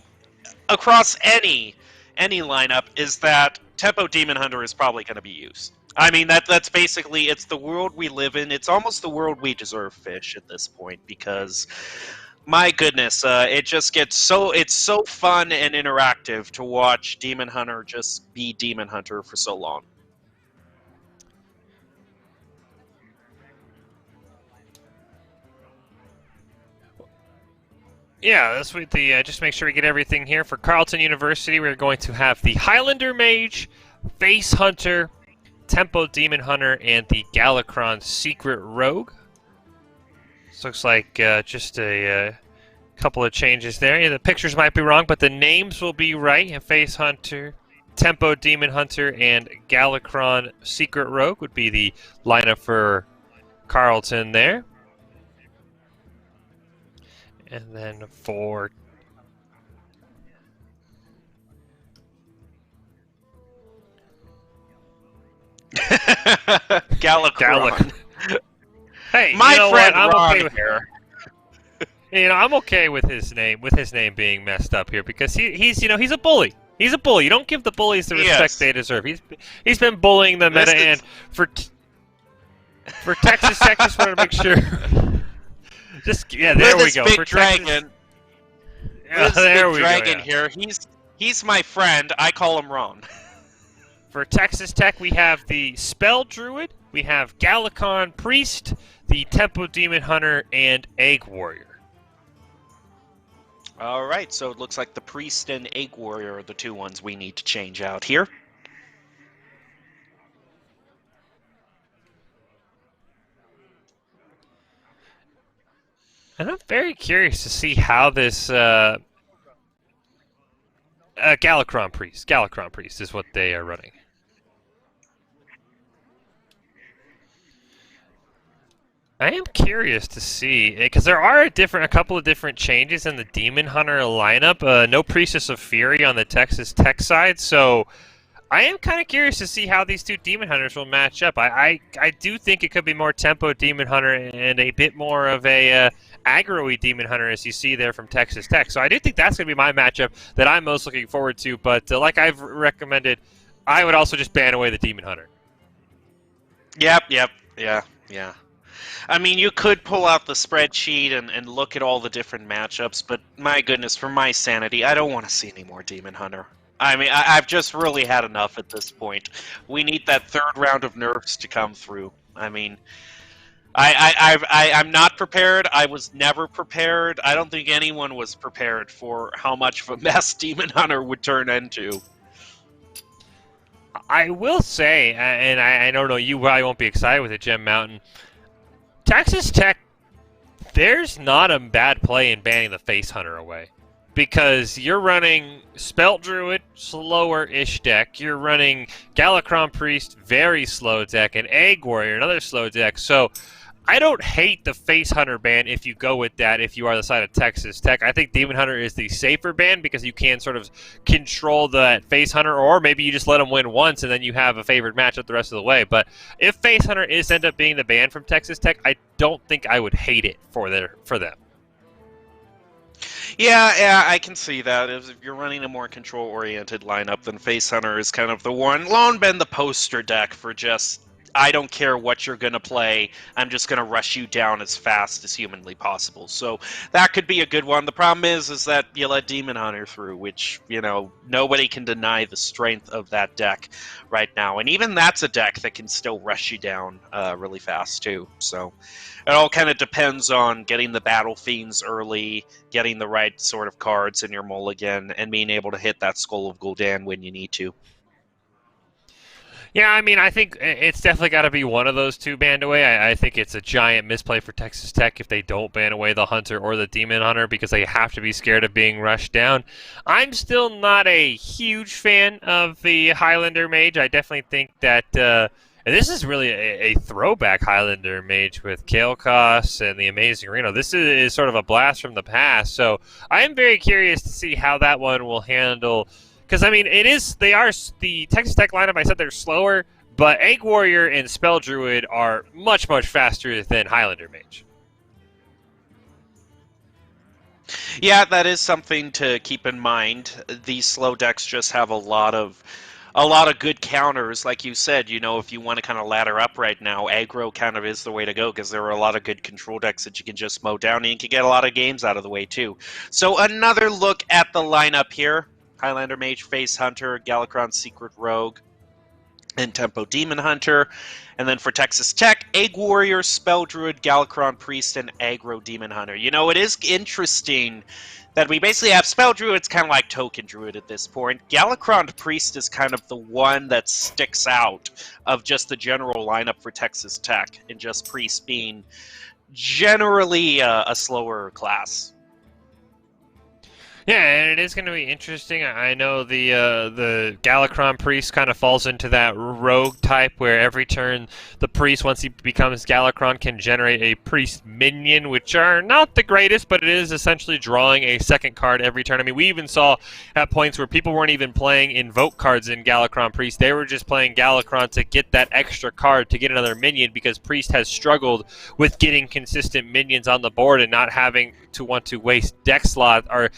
across any lineup is that Tempo Demon Hunter is probably going to be used. I mean, that's basically, it's the world we live in. It's almost the world we deserve, Fish, at this point, because my goodness, it just gets it's so fun and interactive to watch Demon Hunter just be Demon Hunter for so long. Yeah, that's what the just make sure we get everything here. For Carleton University, we're going to have the Highlander Mage, Face Hunter, Tempo Demon Hunter, and the Galakron Secret Rogue. This looks like just a couple of changes there. Yeah, the pictures might be wrong, but the names will be right. Face Hunter, Tempo Demon Hunter, and Galakron Secret Rogue would be the lineup for Carleton there. And then for Galakron. Hey, my you know friend what? I'm Ron okay with, here. you know, I'm okay with his name being messed up here because he's a bully. He's a bully. You don't give the bullies the respect they deserve. He's been bullying the meta, and for Texas Tech, just wanted to make sure. There we go. Big for dragon. Yeah, there we go. Here. He's my friend. I call him Ron. For Texas Tech, we have the Spell Druid, we have Galakon Priest, the Tempo Demon Hunter, and Egg Warrior. All right, so it looks like the Priest and Egg Warrior are the 2 ones we need to change out here. And I'm very curious to see how this Galakron Priest is what they are running. I am curious to see, because there are a couple of different changes in the Demon Hunter lineup. No Priestess of Fury on the Texas Tech side, so I am kind of curious to see how these 2 Demon Hunters will match up. I do think it could be more Tempo Demon Hunter and a bit more of a aggro-y Demon Hunter, as you see there from Texas Tech. So I do think that's going to be my matchup that I'm most looking forward to. But like I've recommended, I would also just ban away the Demon Hunter. Yep, yeah. I mean, you could pull out the spreadsheet and look at all the different matchups, but my goodness, for my sanity, I don't want to see any more Demon Hunter. I mean, I've just really had enough at this point. We need that 3rd round of nerfs to come through. I mean, I'm not prepared. I was never prepared. I don't think anyone was prepared for how much of a mess Demon Hunter would turn into. I will say, and I don't know, you probably won't be excited with it, Gem Mountain. Texas Tech, there's not a bad play in banning the Face Hunter away. because you're running Spell Druid, slower-ish deck. You're running Galakron Priest, very slow deck, and Egg Warrior, another slow deck. So I don't hate the Face Hunter ban if you go with that if you are the side of Texas Tech. I think Demon Hunter is the safer ban because you can sort of control that Face Hunter, or maybe you just let them win once and then you have a favored matchup the rest of the way. But if Face Hunter is end up being the ban from Texas Tech, I don't think I would hate it for them. Yeah, I can see that. If you're running a more control-oriented lineup, then Face Hunter is kind of the one. Lone been the poster deck for just, I don't care what you're going to play, I'm just going to rush you down as fast as humanly possible. So that could be a good one. The problem is that you let Demon Hunter through, which, nobody can deny the strength of that deck right now. And even that's a deck that can still rush you down really fast, too. So it all kind of depends on getting the Battle Fiends early, getting the right sort of cards in your mulligan, and being able to hit that Skull of Gul'dan when you need to. Yeah, I mean, I think it's definitely got to be one of those two banned away. I think it's a giant misplay for Texas Tech if they don't ban away the Hunter or the Demon Hunter because they have to be scared of being rushed down. I'm still not a huge fan of the Highlander Mage. I definitely think that and this is really a throwback Highlander Mage with Kael'Kas and the Amazing Reno. This is sort of a blast from the past. So I am very curious to see how that one will handle. Because, I mean, the Texas Tech lineup, I said they're slower, but Egg Warrior and Spell Druid are much, much faster than Highlander Mage. Yeah, that is something to keep in mind. These slow decks just have a lot of good counters. Like you said, if you want to kind of ladder up right now, aggro kind of is the way to go because there are a lot of good control decks that you can just mow down and you can get a lot of games out of the way too. So another look at the lineup here. Highlander Mage, Face Hunter, Galakron Secret Rogue, and Tempo Demon Hunter. And then for Texas Tech, Egg Warrior, Spell Druid, Galakron Priest, and Aggro Demon Hunter. It is interesting that we basically have Spell Druid. It's kind of like Token Druid at this point. Galakron Priest is kind of the one that sticks out of just the general lineup for Texas Tech, and just Priest being generally a slower class. Yeah, and it is going to be interesting. I know the Galakron Priest kind of falls into that rogue type where every turn the Priest, once he becomes Galakron, can generate a Priest minion, which are not the greatest, but it is essentially drawing a second card every turn. I mean, we even saw at points where people weren't even playing Invoke cards in Galakron Priest. They were just playing Galakron to get that extra card to get another minion because Priest has struggled with getting consistent minions on the board and not having to want to waste deck slot or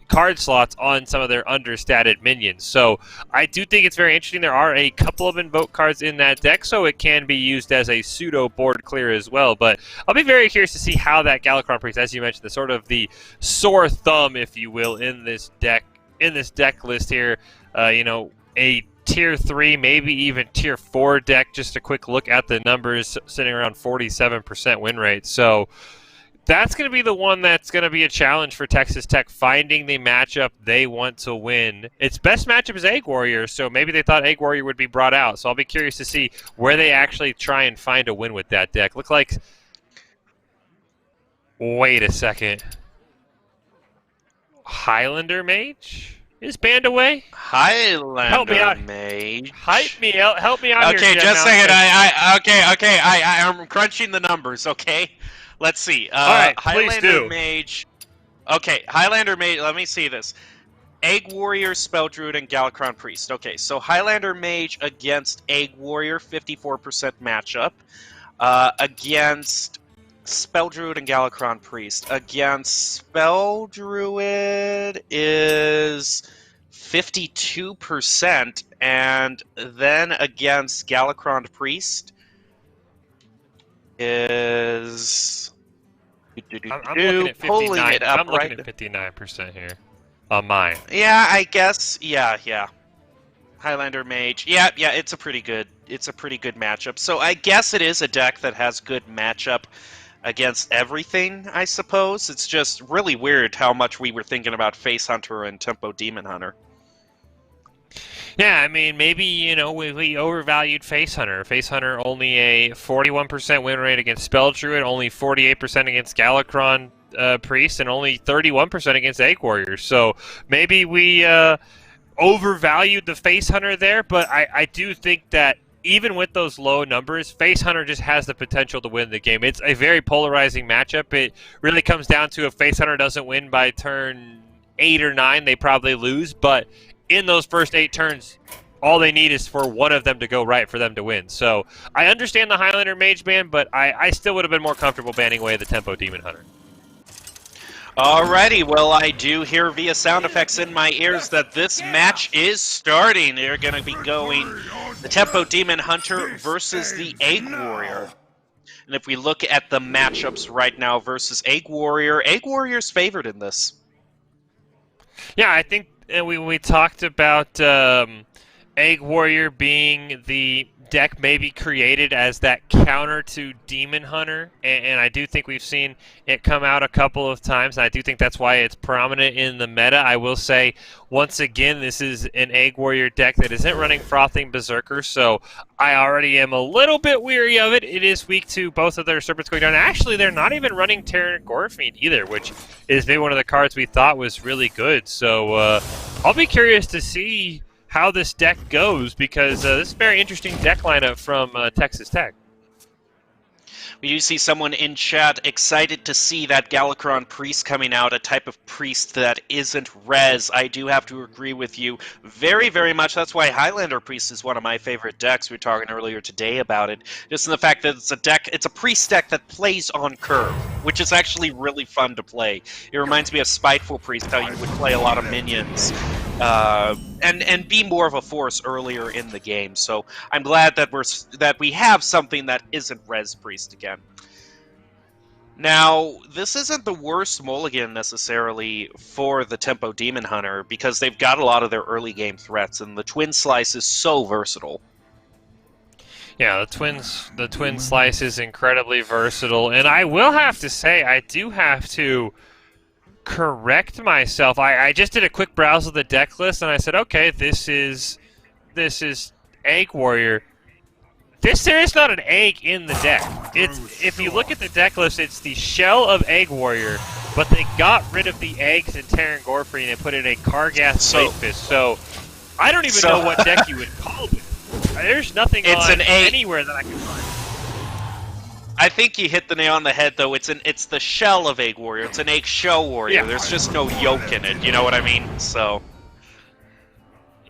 card slots on some of their understated minions. So I do think it's very interesting. There are a couple of Invoke cards in that deck, so it can be used as a pseudo board clear as well. But I'll be very curious to see how that Galakron Priest, as you mentioned, the sort of the sore thumb, if you will, in this deck list here. A tier 3, maybe even tier 4 deck. Just a quick look at the numbers, sitting around 47% win rate. So that's going to be the one that's going to be a challenge for Texas Tech, finding the matchup they want to win. Its best matchup is Egg Warrior, so maybe they thought Egg Warrior would be brought out. So I'll be curious to see where they actually try and find a win with that deck. Look like... Wait a second. Highlander Mage is banned away? Highlander Mage. Hype me out. Help me out okay, here, just a second. I'm crunching the numbers, okay? Let's see. All right, Highlander please do. Mage. Okay, Highlander Mage. Let me see this. Egg Warrior, Spell Druid, and Galakron Priest. Okay, so Highlander Mage against Egg Warrior, 54% matchup. Against Spell Druid and Galakron Priest. Against Spell Druid is 52%, and then against Galakron Priest is... I'm looking at 59. Pulling it up I'm looking right at 59% here on mine. Yeah, I guess. Yeah. Highlander Mage. Yeah. It's a pretty good matchup. So I guess it is a deck that has good matchup against everything. I suppose it's just really weird how much we were thinking about Face Hunter and Tempo Demon Hunter. Yeah, I mean, maybe, we overvalued Face Hunter. Face Hunter only a 41% win rate against Spell Druid, only 48% against Galakron. Priest and only 31% against Egg Warriors. So maybe we overvalued the Face Hunter there, but I do think that even with those low numbers, Face Hunter just has the potential to win the game. It's a very polarizing matchup. It really comes down to if Face Hunter doesn't win by turn 8 or 9, they probably lose. But in those first 8 turns, all they need is for one of them to go right for them to win. So I understand the Highlander Mage ban, but I still would have been more comfortable banning away the Tempo Demon Hunter. Alrighty, well, I do hear via sound effects in my ears that this match is starting. They're going to be going the Tempo Demon Hunter versus the Egg Warrior. And if we look at the matchups right now versus Egg Warrior's favored in this. Yeah, I think we talked about Egg Warrior being the deck maybe created as that counter to Demon Hunter, and I do think we've seen it come out a couple of times, and I do think that's why it's prominent in the meta. I will say, once again, this is an Egg Warrior deck that isn't running Frothing Berserker, so I already am a little bit weary of it. It is weak to both of their Serpents going down. Actually, they're not even running Terran Gorefiend either, which is maybe one of the cards we thought was really good. So I'll be curious to see how this deck goes, because this is a very interesting deck lineup from Texas Tech. We do see someone in chat excited to see that Galakron Priest coming out, a type of priest that isn't res. I do have to agree with you very, very much. That's why Highlander Priest is one of my favorite decks. We were talking earlier today about it. Just in the fact that it's a priest deck that plays on curve, which is actually really fun to play. It reminds me of Spiteful Priest, how you would play a lot of minions and be more of a force earlier in the game. So I'm glad that we have something that isn't res priest again. Now, this isn't the worst mulligan necessarily for the Tempo Demon Hunter, because they've got a lot of their early game threats, and the Twin Slice is so versatile. Yeah, the Twin Slice is incredibly versatile, and I will have to say, I do have to correct myself. I just did a quick browse of the deck list, and I said, okay, this is Egg Warrior. There is not an egg in the deck. If you look at the deck list, it's the shell of Egg Warrior, but they got rid of the eggs in Terran Gorefiend and put in a Kargath Bladefist. So I don't even know what deck you would call it. There's nothing anywhere that I can find. I think you hit the nail on the head, though. It's the shell of Egg Warrior. It's an egg shell warrior. Yeah. There's just no yolk in it. You know what I mean? So.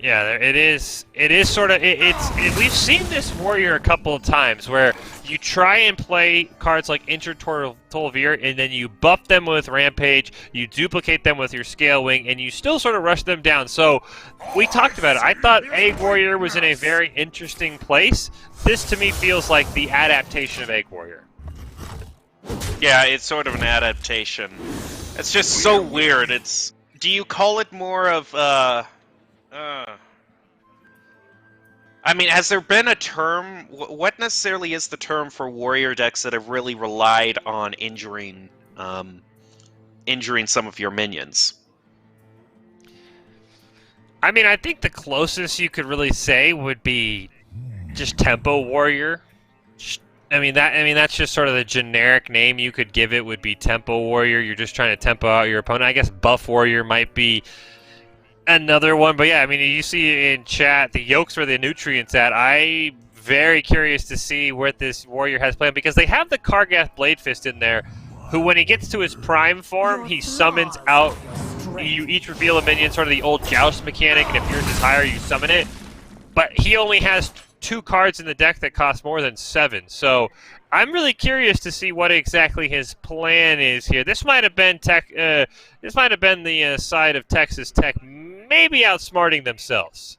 Yeah, it is sort of we've seen this warrior a couple of times where you try and play cards like Tolvir, and then you buff them with Rampage, you duplicate them with your Scale Wing, and you still sort of rush them down. So we talked about it. I thought Egg Warrior was in a very interesting place. This to me feels like the adaptation of Egg Warrior. Yeah, it's sort of an adaptation. It's just so weird. Do you call it more of I mean, has there been a term? What necessarily is the term for warrior decks that have really relied on injuring some of your minions? I mean, I think the closest you could really say would be just Tempo Warrior. I mean that's just sort of the generic name you could give it, would be Tempo Warrior. You're just trying to tempo out your opponent. I guess Buff Warrior might be another one, but yeah, I mean, you see in chat the yolks where the nutrients at. I'm very curious to see what this warrior has planned, because they have the Kargath Bladefist in there, who when he gets to his prime form, he summons out, you each reveal a minion, sort of the old Joust mechanic, and if yours is higher, you summon it. But he only has 2 cards in the deck that cost more than 7, so I'm really curious to see what exactly his plan is here. This might have been the side of Texas Tech maybe outsmarting themselves.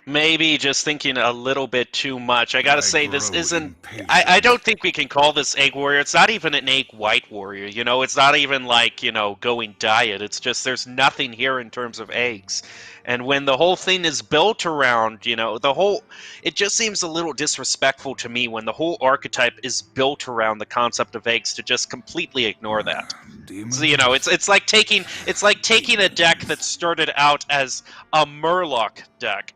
Maybe just thinking a little bit too much. I gotta say, this isn't... I don't think we can call this Egg Warrior. It's not even an Egg White Warrior, you know? It's not even like, going diet. It's just there's nothing here in terms of eggs. And when the whole thing is built around, it just seems a little disrespectful to me when the whole archetype is built around the concept of eggs to just completely ignore that. So, it's like taking a deck that started out as a Murloc deck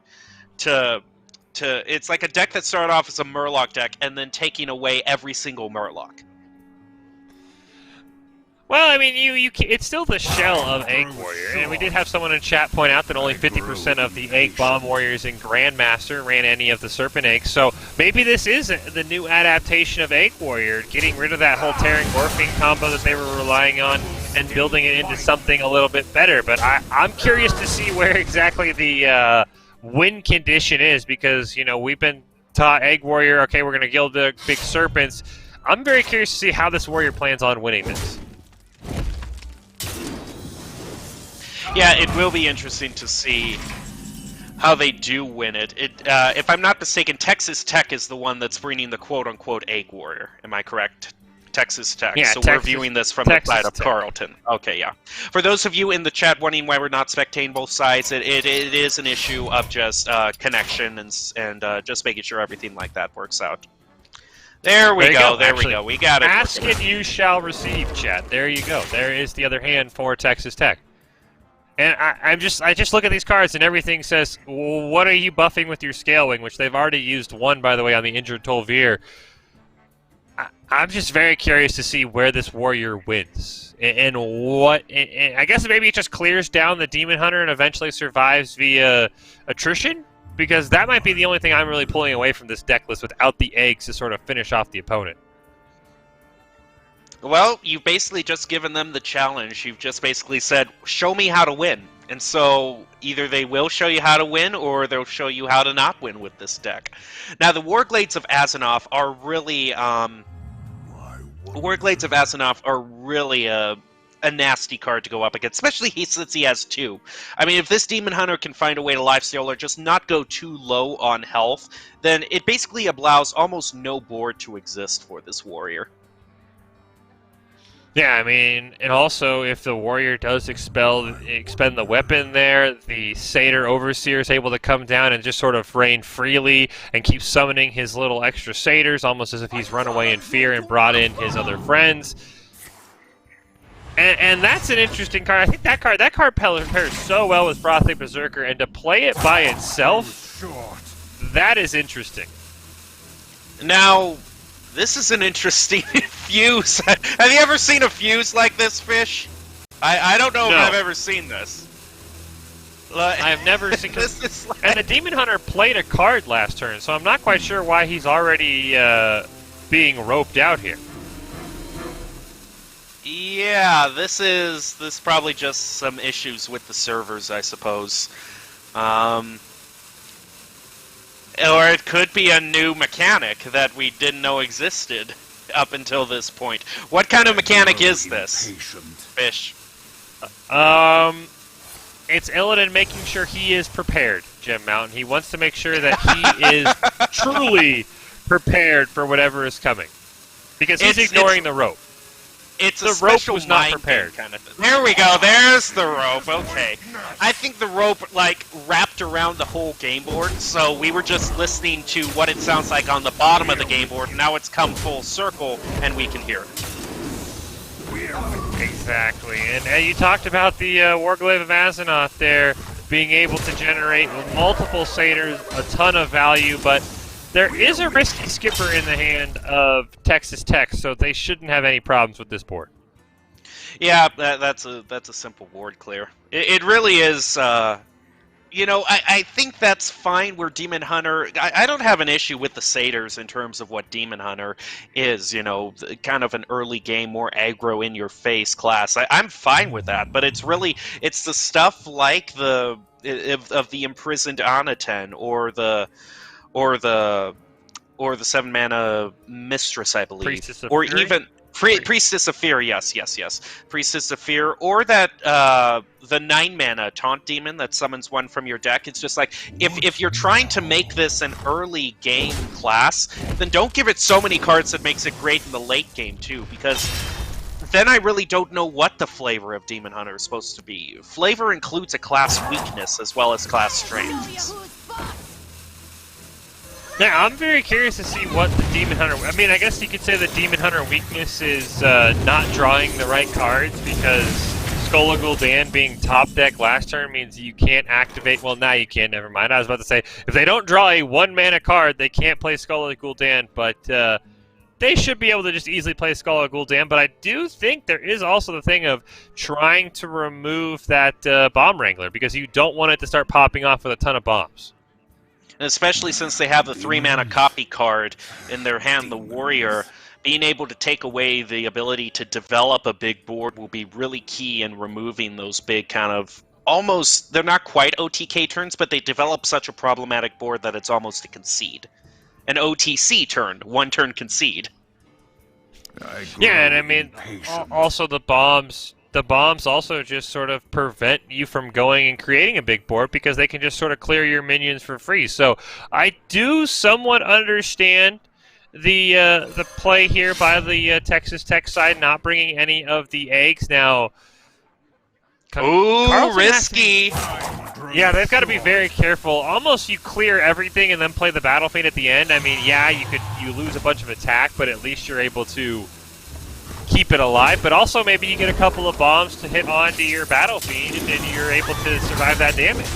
it's like a deck that started off as a Murloc deck and then taking away every single Murloc. Well, I mean, it's still the shell of Egg Warrior, and we did have someone in chat point out that only 50% of the Egg Bomb Warriors in Grandmaster ran any of the Serpent Eggs, so maybe this is the new adaptation of Egg Warrior, getting rid of that whole Tearing Morphing combo that they were relying on and building it into something a little bit better, but I'm curious to see where exactly the win condition is, because, you know, we've been taught Egg Warrior, okay, we're going to kill the big serpents. I'm very curious to see how this warrior plans on winning this. Yeah, it will be interesting to see how they do win it. If I'm not mistaken, Texas Tech is the one that's bringing the quote-unquote Egg Warrior. Am I correct? Texas Tech. Yeah, so Texas, we're viewing this from the side of Tech. Carleton. Okay, yeah. For those of you in the chat wondering why we're not spectating both sides, it is an issue of just connection and just making sure everything like that works out. There we go. There we go. We got it. Ask and you shall receive, chat. There you go. There is the other hand for Texas Tech. And I just look at these cards and everything says, well, what are you buffing with your Scale Wing, which they've already used one, by the way, on the injured Tolvir. I'm just very curious to see where this warrior wins. And I guess maybe it just clears down the Demon Hunter and eventually survives via attrition? Because that might be the only thing I'm really pulling away from this deck list without the eggs to sort of finish off the opponent. Well, you've basically just given them the challenge. You've just basically said, show me how to win. And so either they will show you how to win or they'll show you how to not win with this deck. Now, the Warglades of Azzinoth are really... Warglades of Azzinoth are really a nasty card to go up against, especially since he has two. I mean, if this Demon Hunter can find a way to lifesteal or just not go too low on health, then it basically allows almost no board to exist for this warrior. Yeah, I mean, and also if the warrior does expend the weapon there, the Satyr Overseer is able to come down and just sort of reign freely and keep summoning his little extra Satyrs, almost as if he's run away in fear and brought in his other friends. And that's an interesting card. I think that card pairs so well with Frothy Berserker, and to play it by itself, that is interesting. Now, this is an interesting fuse. Have you ever seen a fuse like this, Fish? I don't know if I've ever seen this. I've never seen this. Is like... And the Demon Hunter played a card last turn, so I'm not quite sure why he's already being roped out here. Yeah, this probably just some issues with the servers, I suppose. Or it could be a new mechanic that we didn't know existed up until this point. What kind of mechanic is this, Fish? It's Illidan making sure he is prepared, Gem Mountain. He wants to make sure that he is truly prepared for whatever is coming. Because he's ignoring the rope. It's the rope was not prepared. Kind of thing. There we go. There's the rope. Okay. I think the rope, like, wrapped around the whole game board, so we were just listening to what it sounds like on the bottom of the game board, and now it's come full circle, and we can hear it. Exactly. And you talked about the Warglaive of Azzinoth there being able to generate multiple Satyrs, a ton of value, but there is a risky skipper in the hand of Texas Tech, so they shouldn't have any problems with this board. Yeah, that's a simple board clear. It really is. You know, I think that's fine where Demon Hunter... I don't have an issue with the Satyrs in terms of what Demon Hunter is, you know, kind of an early game, more aggro in-your-face class. I'm fine with that, but it's the stuff like of the Imprisoned Anaten or the 7-mana Mistress, I believe. Priestess of or Fury? Even... Priestess of Fear, yes. Priestess of Fear, or that the 9-mana Taunt Demon that summons one from your deck. It's just like, if you're trying to make this an early game class, then don't give it so many cards that makes it great in the late game too, because then I really don't know what the flavor of Demon Hunter is supposed to be. Flavor includes a class weakness as well as class strengths. Now, I'm very curious to see what the Demon Hunter... I mean, I guess you could say the Demon Hunter weakness is not drawing the right cards, because Skull Gul'dan being top deck last turn means you can't activate... Well, now you can, never mind. I was about to say, if they don't draw a 1-mana card, they can't play Skull Gul'dan, but they should be able to just easily play Skull of Gul'dan, but I do think there is also the thing of trying to remove that Bomb Wrangler, because you don't want it to start popping off with a ton of bombs. And especially since they have the 3-mana copy card in their hand, the Warrior, being able to take away the ability to develop a big board will be really key in removing those big kind of almost, they're not quite OTK turns, but they develop such a problematic board that it's almost a concede. An OTC turn, one turn concede. Yeah, and I mean, also the bombs also just sort of prevent you from going and creating a big board because they can just sort of clear your minions for free. So I do somewhat understand the play here by the Texas Tech side, not bringing any of the eggs. Now, ooh, risky. Yeah, they've got to be very careful. Almost you clear everything and then play the Battle Fiend at the end. I mean, yeah, you lose a bunch of attack, but at least you're able to keep it alive. But also maybe you get a couple of bombs to hit onto your Battle Fiend, and then you're able to survive that damage.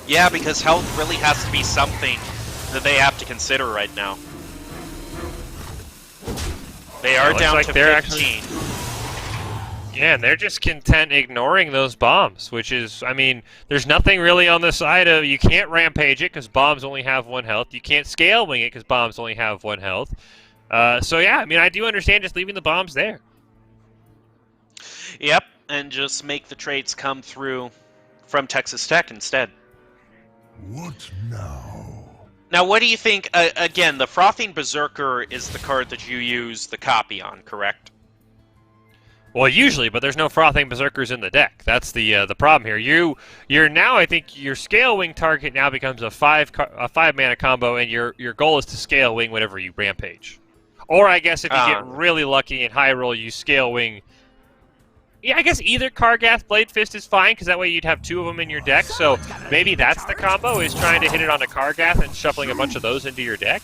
Yeah, because health really has to be something that they have to consider right now. They are down to 15. Yeah, and they're just content ignoring those bombs, which is, I mean, there's nothing really on the side of, you can't rampage it because bombs only have 1 health. You can't scale wing it because bombs only have 1 health. So yeah, I mean, I do understand just leaving the bombs there. Yep, and just make the trades come through from Texas Tech instead. What now? Now, what do you think? Again, the Frothing Berserker is the card that you use the copy on, correct? Well, usually, but there's no Frothing Berserkers in the deck. That's the problem here. You're now, I think, your Scale Wing target now becomes a 5 mana combo, and your goal is to Scale Wing whenever you rampage. Or I guess if you get really lucky and high roll, you Scale Wing. Yeah, I guess either Kargath Blade Fist is fine, because that way you'd have 2 of them in your deck. So maybe that's the combo, is trying to hit it onto Kargath and shuffling a bunch of those into your deck.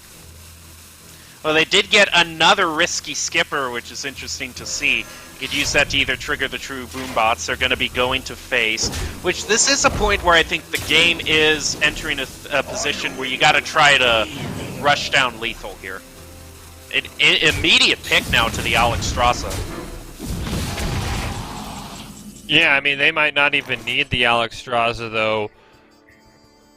Well, they did get another risky skipper, which is interesting to see. You could use that to either trigger the true boombots they're going to be going to face, which this is a point where I think the game is entering a position where you got to try to rush down lethal here. An immediate pick now to the Alexstrasza. Yeah, I mean, they might not even need the Alexstrasza, though,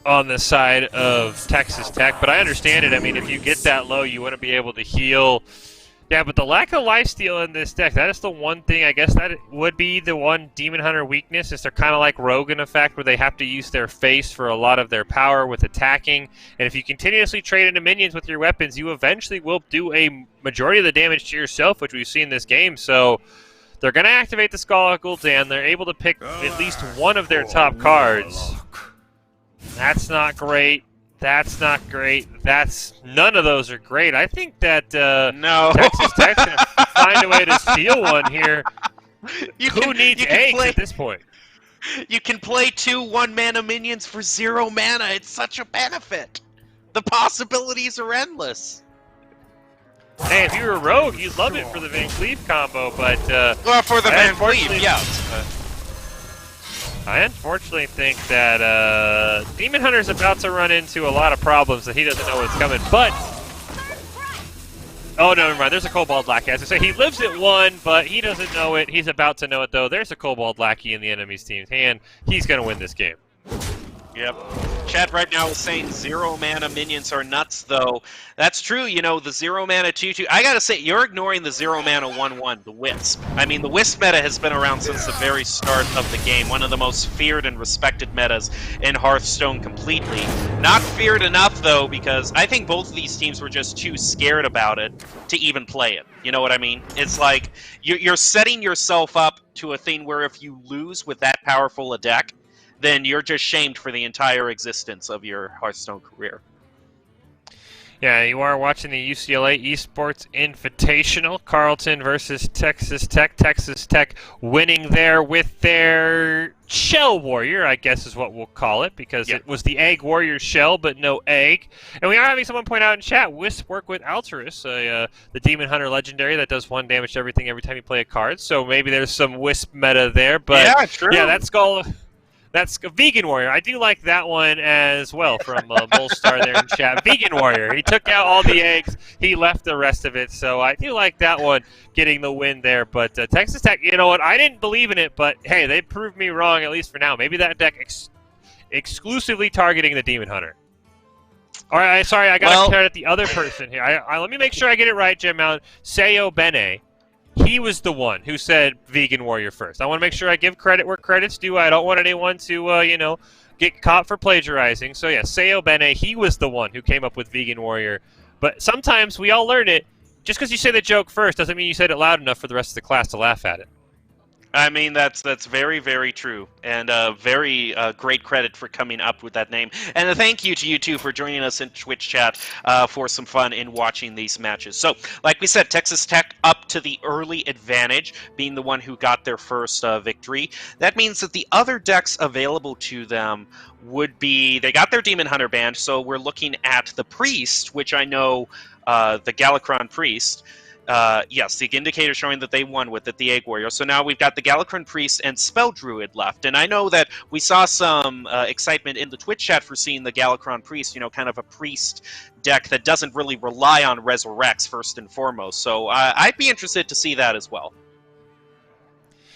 on the side of Texas Tech, but I understand it. I mean, if you get that low, you want to be able to heal. Yeah, but the lack of lifesteal in this deck, that is the one thing, I guess that would be the one Demon Hunter weakness, is they're kind of like Rogue in effect, where they have to use their face for a lot of their power with attacking, and if you continuously trade into minions with your weapons, you eventually will do a majority of the damage to yourself, which we've seen in this game, so they're going to activate the Skull of Gul'dan. They're able to pick at least one of their top cards. That's not great. That's not great. None of those are great. I think that no. Texas Tech's going to find a way to steal one here. Who needs eggs at this point? You can play 2 1-mana minions for 0 mana. It's such a benefit. The possibilities are endless. Hey, if you were a rogue, you'd love it for the Van Cleave combo, but well, for the Van Cleave, yeah. I unfortunately think that Demon Hunter's about to run into a lot of problems that he doesn't know what's coming, but... Oh, no, never mind. There's a Kobold Lackey. As I say, he lives at 1, but he doesn't know it. He's about to know it, though. There's a Kobold Lackey in the enemy's team's hand. He's going to win this game. Yep. Chat right now is saying 0 mana minions are nuts, though. That's true, you know, the 0 mana 2/2. I gotta say, you're ignoring the 0 mana 1/1, the Wisp. I mean, the Wisp meta has been around since the very start of the game. One of the most feared and respected metas in Hearthstone completely. Not feared enough, though, because I think both of these teams were just too scared about it to even play it. You know what I mean? It's like, you're setting yourself up to a thing where if you lose with that powerful a deck, then you're just shamed for the entire existence of your Hearthstone career. Yeah, you are watching the UCLA Esports Invitational. Carleton versus Texas Tech. Texas Tech winning there with their Shell Warrior, I guess is what we'll call it, because it was the Egg Warrior Shell, but no egg. And we are having someone point out in chat, Wisp work with Alterus, the Demon Hunter legendary that does 1 damage to everything every time you play a card. So maybe there's some Wisp meta there, but yeah, true. Yeah, that That's a Vegan Warrior. I do like that one as well from Bullstar there in chat. Vegan Warrior. He took out all the eggs. He left the rest of it. So I do like that one getting the win there. But Texas Tech, you know what? I didn't believe in it, but hey, they proved me wrong, at least for now. Maybe that deck exclusively targeting the Demon Hunter. All right, sorry, I got to credit the other person here. Let me make sure I get it right, Jim Allen. Seyo Bene. He was the one who said Vegan Warrior first. I want to make sure I give credit where credit's due. I don't want anyone to, get caught for plagiarizing. So, yeah, Seyo Bene, he was the one who came up with Vegan Warrior. But sometimes we all learn it. Just because you say the joke first doesn't mean you said it loud enough for the rest of the class to laugh at it. I mean, that's very, very true, and very great credit for coming up with that name. And a thank you to you two for joining us in Twitch chat for some fun in watching these matches. So, like we said, Texas Tech up to the early advantage, being the one who got their first victory. That means that the other decks available to them would be, they got their Demon Hunter banned, so we're looking at the Priest, which I know, the Galakron Priest. Yes, the indicator showing that they won with it, the Egg Warrior. So now we've got the Galakron Priest and Spell Druid left. And I know that we saw some excitement in the Twitch chat for seeing the Galakron Priest, kind of a Priest deck that doesn't really rely on Resurrects first and foremost. So I'd be interested to see that as well.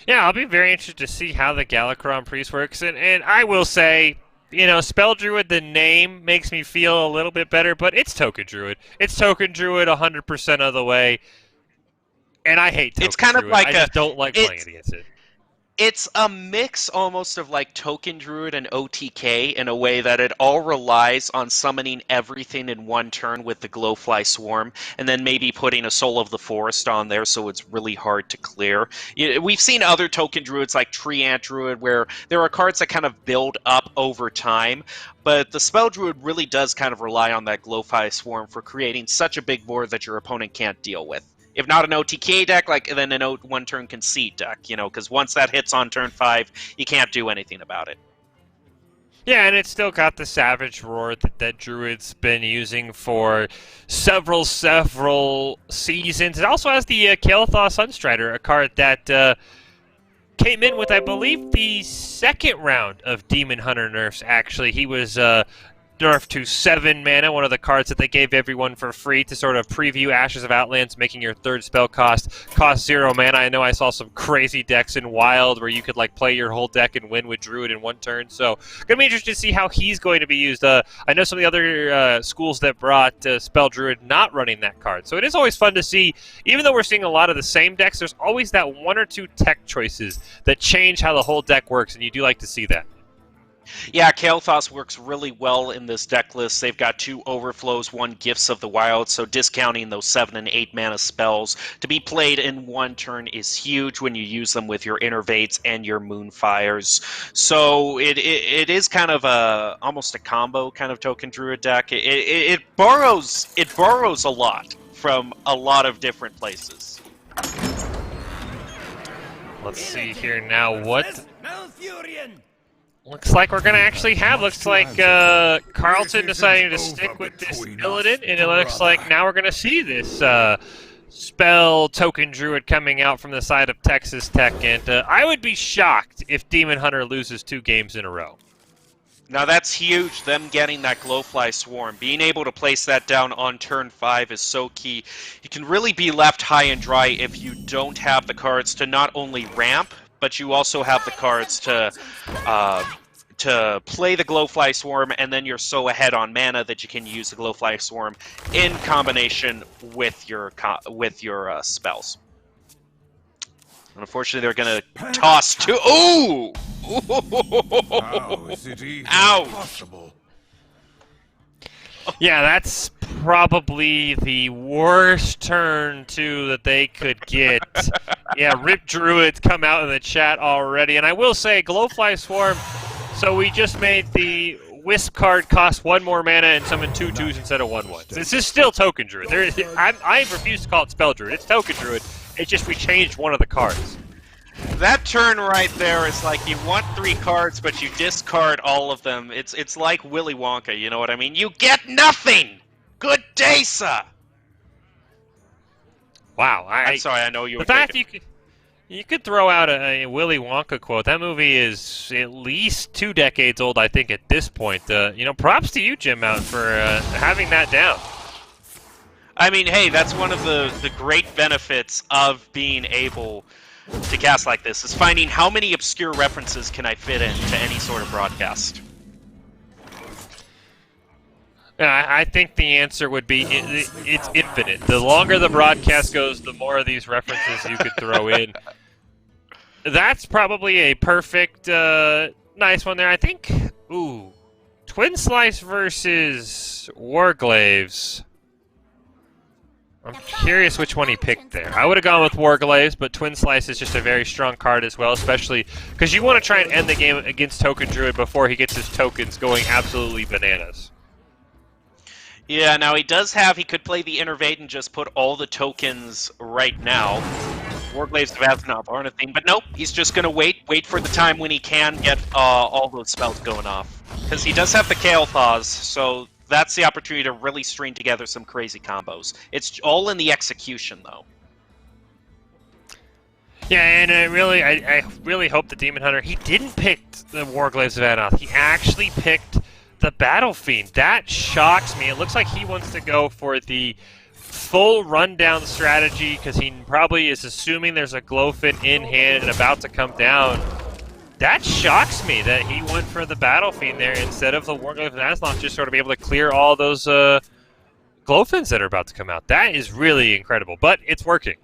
Yeah, I'll be very interested to see how the Galakron Priest works. And I will say, Spell Druid, the name makes me feel a little bit better, but it's Token Druid. It's Token Druid 100% of the way. And I hate Token It's kind Druid. of like I just don't like playing it against it. It's a mix almost of like Token Druid and OTK in a way that it all relies on summoning everything in one turn with the Glowfly Swarm, and then maybe putting a Soul of the Forest on there so it's really hard to clear. We've seen other Token Druids like Tree Ant Druid where there are cards that kind of build up over time, but the Spell Druid really does kind of rely on that Glowfly Swarm for creating such a big board that your opponent can't deal with. If not an OTK deck, then an one-turn conceit deck, because once that hits on turn 5, you can't do anything about it. Yeah, and it's still got the Savage Roar that Druid's been using for several seasons. It also has the Kael'thas Sunstrider, a card that came in with, I believe, the second round of Demon Hunter nerfs, actually. He was nerfed to 7 mana, one of the cards that they gave everyone for free to sort of preview Ashes of Outlands, making your third spell cost 0 mana. I know I saw some crazy decks in Wild where you could play your whole deck and win with Druid in one turn, so gonna be interested to see how he's going to be used. I know some of the other schools that brought Spell Druid not running that card, so it is always fun to see. Even though we're seeing a lot of the same decks, there's always that one or two tech choices that change how the whole deck works, and you do like to see that. Yeah, Kael'thas works really well in this deck list. They've got 2 Overflows, 1 Gifts of the Wild, so discounting those 7 and 8 mana spells to be played in one turn is huge when you use them with your Innervates and your Moonfires. So it is kind of almost a combo kind of Token Druid deck. It borrows a lot from a lot of different places. Let's see here now what looks like we're going to actually have. Looks like Carlton deciding to stick with this Illidan, and it looks like now we're going to see this Spell Token Druid coming out from the side of Texas Tech, and I would be shocked if Demon Hunter loses 2 games in a row. Now that's huge, them getting that Glowfly Swarm. Being able to place that down on turn 5 is so key. You can really be left high and dry if you don't have the cards to not only ramp, but you also have the cards to play the Glowfly Swarm, and then you're so ahead on mana that you can use the Glowfly Swarm in combination with your spells. And unfortunately, they're going to toss 2. Ooh! How is it even possible? Yeah, that's probably the worst turn 2 that they could get. Yeah, Rip Druid's come out in the chat already. And I will say, Glowfly Swarm, so we just made the Wisp card cost 1 more mana and summon 2 2s instead of 1 1. This is still Token Druid. I refuse to call it Spell Druid. It's Token Druid. It's just we changed one of the cards. That turn right there is like you want 3 cards, but you discard all of them. It's like Willy Wonka, you know what I mean? You get nothing! Good day, sir! Wow. I'm sorry, I know you were the fact thinking. You could throw out a Willy Wonka quote. That movie is at least 2 decades old, I think, at this point. Props to you, Jim Mountain, for having that down. I mean, hey, that's one of the great benefits of being able to cast like this, is finding how many obscure references can I fit into any sort of broadcast. I think the answer would be it's infinite. The longer the broadcast goes, the more of these references you could throw in. That's probably a perfect, nice one there. I think, Twin Slice versus Warglaves. I'm curious which one he picked there. I would have gone with Warglaves, but Twin Slice is just a very strong card as well, especially because you want to try and end the game against Token Druid before he gets his tokens going absolutely bananas. Yeah, now he could play the Innervate and just put all the tokens right now. Warglaves have not or anything, but nope, he's just going to wait for the time when he can get all those spells going off. Because he does have the Kael'thas, so that's the opportunity to really string together some crazy combos. It's all in the execution, though. Yeah, and I really hope the Demon Hunter, he didn't pick the Warglaves of Anoth. He actually picked the Battle Fiend. That shocks me. It looks like he wants to go for the full rundown strategy because he probably is assuming there's a Glowfin in hand and about to come down. That shocks me that he went for the Battle Fiend there instead of the Warglaive of Azeroth, just sort of be able to clear all those Glowfins that are about to come out. That is really incredible, but it's working.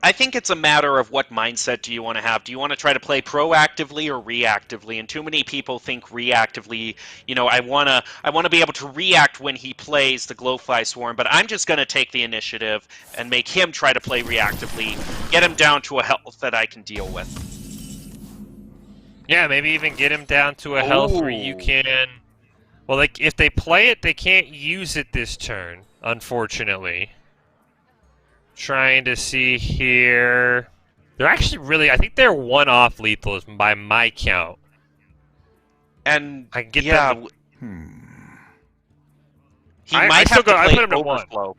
I think it's a matter of what mindset do you want to have. Do you want to try to play proactively or reactively? And too many people think reactively. You know, I want to be able to react when he plays the Glowfly Swarm, but I'm just going to take the initiative and make him try to play reactively, get him down to a health that I can deal with. Yeah, maybe even get him down to a health where you can... Well, like, if they play it, they can't use it this turn, unfortunately. Trying to see here. They're actually really... I think they're one off lethal by my count. And I get yeah, that. He might have to play I put him to Overflow. 1.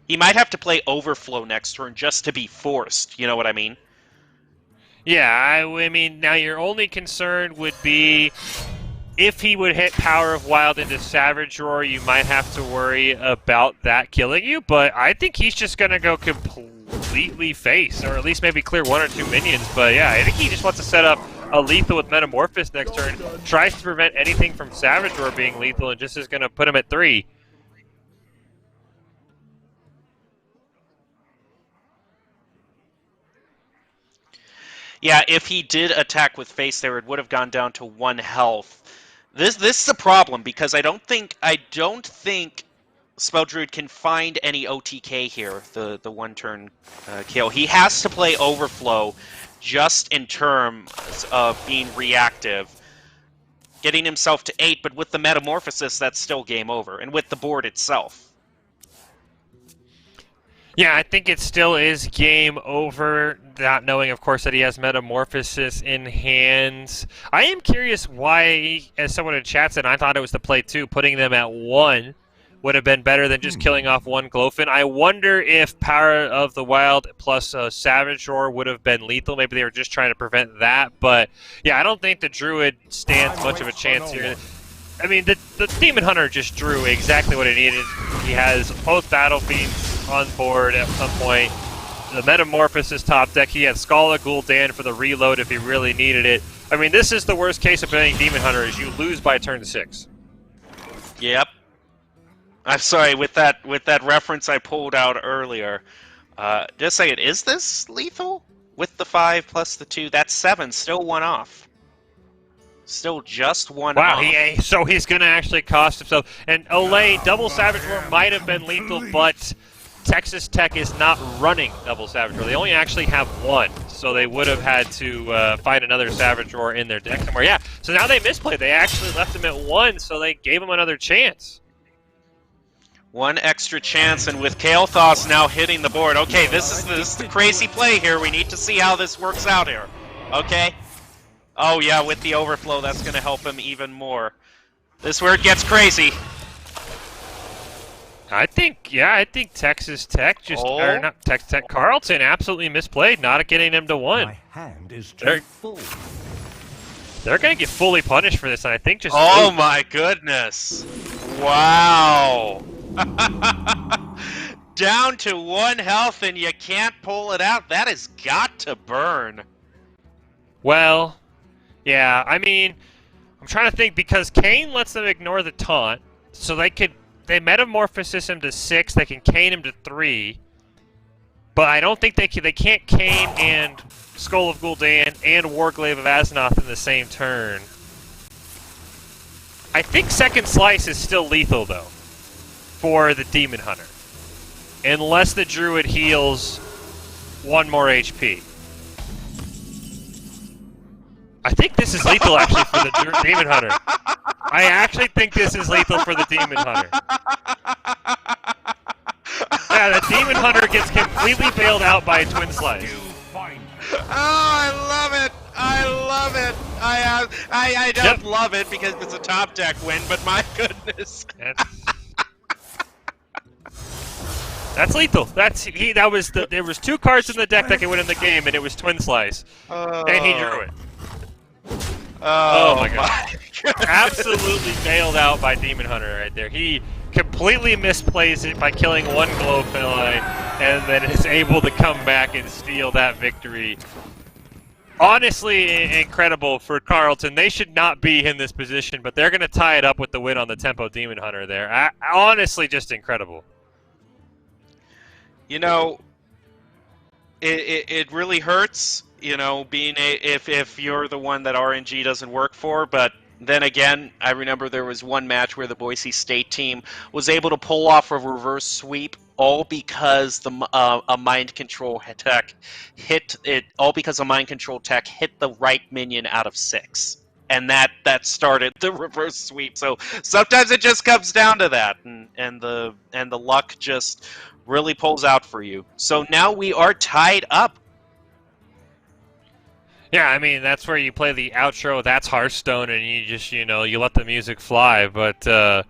He might have to play Overflow next turn just to be forced. You know what I mean? Yeah, I mean, now your only concern would be if he would hit Power of Wild into Savage Roar, you might have to worry about that killing you, but I think he's just going to go completely face, or at least maybe clear 1 or 2 minions, but yeah, I think he just wants to set up a lethal with Metamorphosis next turn, tries to prevent anything from Savage Roar being lethal, and just is going to put him at 3. Yeah, if he did attack with face there, it would have gone down to 1 health. This is a problem because I don't think Spell Druid can find any OTK here. The 1-turn kill. He has to play Overflow, just in terms of being reactive, getting himself to 8. But with the Metamorphosis, that's still game over, and with the board itself. Yeah, I think it still is game over, not knowing, of course, that he has Metamorphosis in hand. I am curious why, as someone in chat said, I thought it was the play 2, putting them at 1 would have been better than just killing off 1 Glowfin. I wonder if Power of the Wild plus Savage Roar would have been lethal. Maybe they were just trying to prevent that. But, yeah, I don't think the Druid stands much of a chance here. I mean, the Demon Hunter just drew exactly what he needed. He has both Battle Fiends on board at some point. The Metamorphosis top deck. He had Scala Gul'dan for the reload if he really needed it. I mean, this is the worst case of playing Demon Hunter, is you lose by turn 6. Yep. I'm sorry, with that reference I pulled out earlier. Just saying, is this lethal? With the 5 plus the 2, that's 7, still 1 off. Still just 1 off. Wow, so he's going to actually cost himself. And Olay, double Savage Roar might have been lethal, but Texas Tech is not running double Savage Roar. They only actually have 1, so they would have had to find another Savage Roar in their deck somewhere. Yeah, so now they misplayed. They actually left him at 1, so they gave him another chance. 1 extra chance, and with Kael'thas now hitting the board. Okay, this is the crazy play here. We need to see how this works out here. Okay? Oh yeah, with the Overflow, that's going to help him even more. This is where it gets crazy. I think Texas Tech or not Texas Tech, Carleton absolutely misplayed, not getting them to one. My hand is They're- too full. They're going to get fully punished for this, and I think just Oh lose. my goodness. Wow. Down to 1 health and you can't pull it out. That has got to burn. Well, yeah, I mean, I'm trying to think because Kane lets them ignore the taunt, so they metamorphosis him to 6, they can cane him to 3, but I don't think they can't cane and Skull of Gul'dan and Warglaive of Azzinoth in the same turn. I think Second Slice is still lethal though for the Demon Hunter, unless the Druid heals 1 more HP. I think this is lethal actually for the Demon Hunter. I actually think this is lethal for the Demon Hunter. Yeah, the Demon Hunter gets completely bailed out by a Twin Slice. Oh, I love it! I love it! I don't love it because it's a top deck win, but my goodness. That's lethal. There was 2 cards in the deck that could win in the game, and it was Twin Slice. And he drew it. Oh my god. Absolutely bailed out by Demon Hunter right there. He completely misplays it by killing 1 Glowfly, and then is able to come back and steal that victory. Honestly, incredible for Carleton. They should not be in this position, but they're going to tie it up with the win on the Tempo Demon Hunter there. Honestly, just incredible. You know, it really hurts, you know, being if you're the one that RNG doesn't work for, but then again, I remember there was one match where the Boise State team was able to pull off a reverse sweep, all because a mind control tech hit it. All because a mind control tech hit the right minion out of 6, and that started the reverse sweep. So sometimes it just comes down to that, and the luck just really pulls out for you. So now we are tied up. Yeah, I mean, that's where you play the outro, that's Hearthstone, and you just, you let the music fly. But, yeah,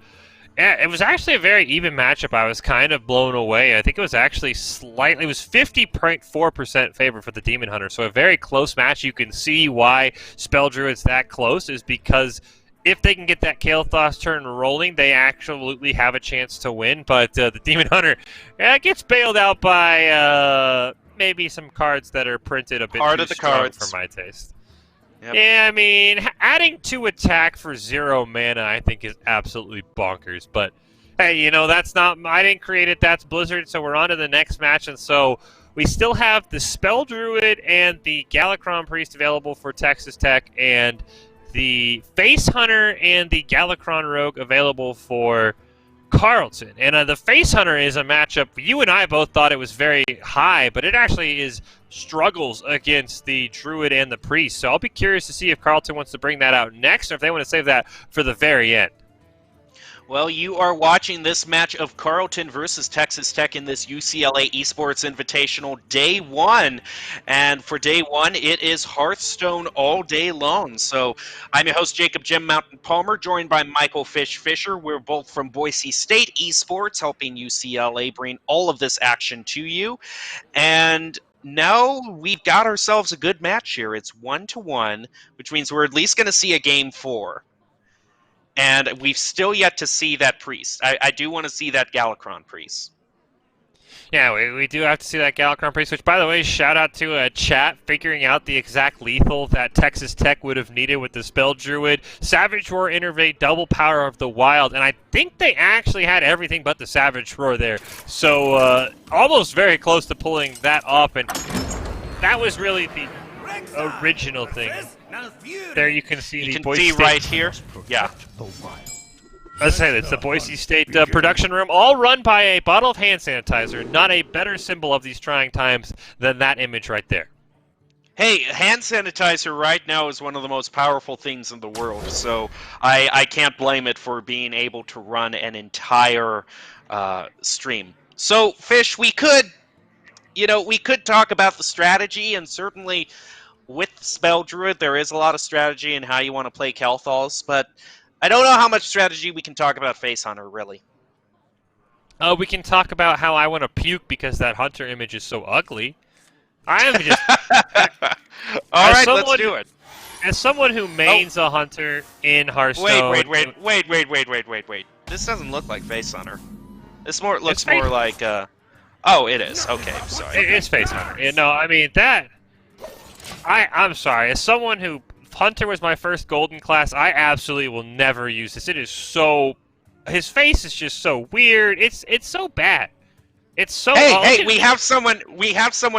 it was actually a very even matchup. I was kind of blown away. I think it was actually it was 50.4% favor for the Demon Hunter, so a very close match. You can see why Spell Druid's that close is because if they can get that Kael'thas turn rolling, they absolutely have a chance to win. But the Demon Hunter gets bailed out by maybe some cards that are printed a bit too strong for my taste. Yep. Yeah, I mean, adding 2 attack for 0 mana I think is absolutely bonkers. But hey, that's not... I didn't create it, that's Blizzard, so we're on to the next match. And so we still have the Spell Druid and the Galakron Priest available for Texas Tech, and the Face Hunter and the Galakron Rogue available for Carleton. And the Face Hunter is a matchup you and I both thought it was very high, but it actually struggles against the Druid and the Priest. So I'll be curious to see if Carleton wants to bring that out next, or if they want to save that for the very end. Well, you are watching this match of Carleton versus Texas Tech in this UCLA Esports Invitational Day 1. And for Day 1, it is Hearthstone all day long. So I'm your host, Jacob Jim Mountain Palmer, joined by Michael Fish Fisher. We're both from Boise State Esports, helping UCLA bring all of this action to you. And now we've got ourselves a good match here. It's 1-1, which means we're at least going to see a Game 4. And we've still yet to see that Priest. I do want to see that Galakron Priest. Yeah, we do have to see that Galakron Priest, which, by the way, shout out to chat figuring out the exact lethal that Texas Tech would have needed with the Spell Druid. Savage Roar, Innervate, double power of the wild, and I think they actually had everything but the Savage Roar there. So, almost very close to pulling that off, and that was really the original thing. There you can see the Boise State right here. Yeah. Let's say it's the Boise State production room, all run by a bottle of hand sanitizer. Not a better symbol of these trying times than that image right there. Hey, hand sanitizer right now is one of the most powerful things in the world, so I can't blame it for being able to run an entire stream. So, Fish, we could talk about the strategy, and certainly with Spell Druid, there is a lot of strategy in how you want to play Kael'thas, but I don't know how much strategy we can talk about Face Hunter, really. We can talk about how I want to puke because that Hunter image is so ugly. I am just... All right, someone, let's do it. As someone who mains a Hunter in Hearthstone... Wait. This doesn't look like Face Hunter. This looks Face more like, Oh, it is. Okay, sorry. It's Face Hunter. You know, I mean, that... I'm sorry. As someone who... Hunter was my first golden class, I absolutely will never use this. It is so... His face is just so weird. It's so bad. It's so... Hey, we have someone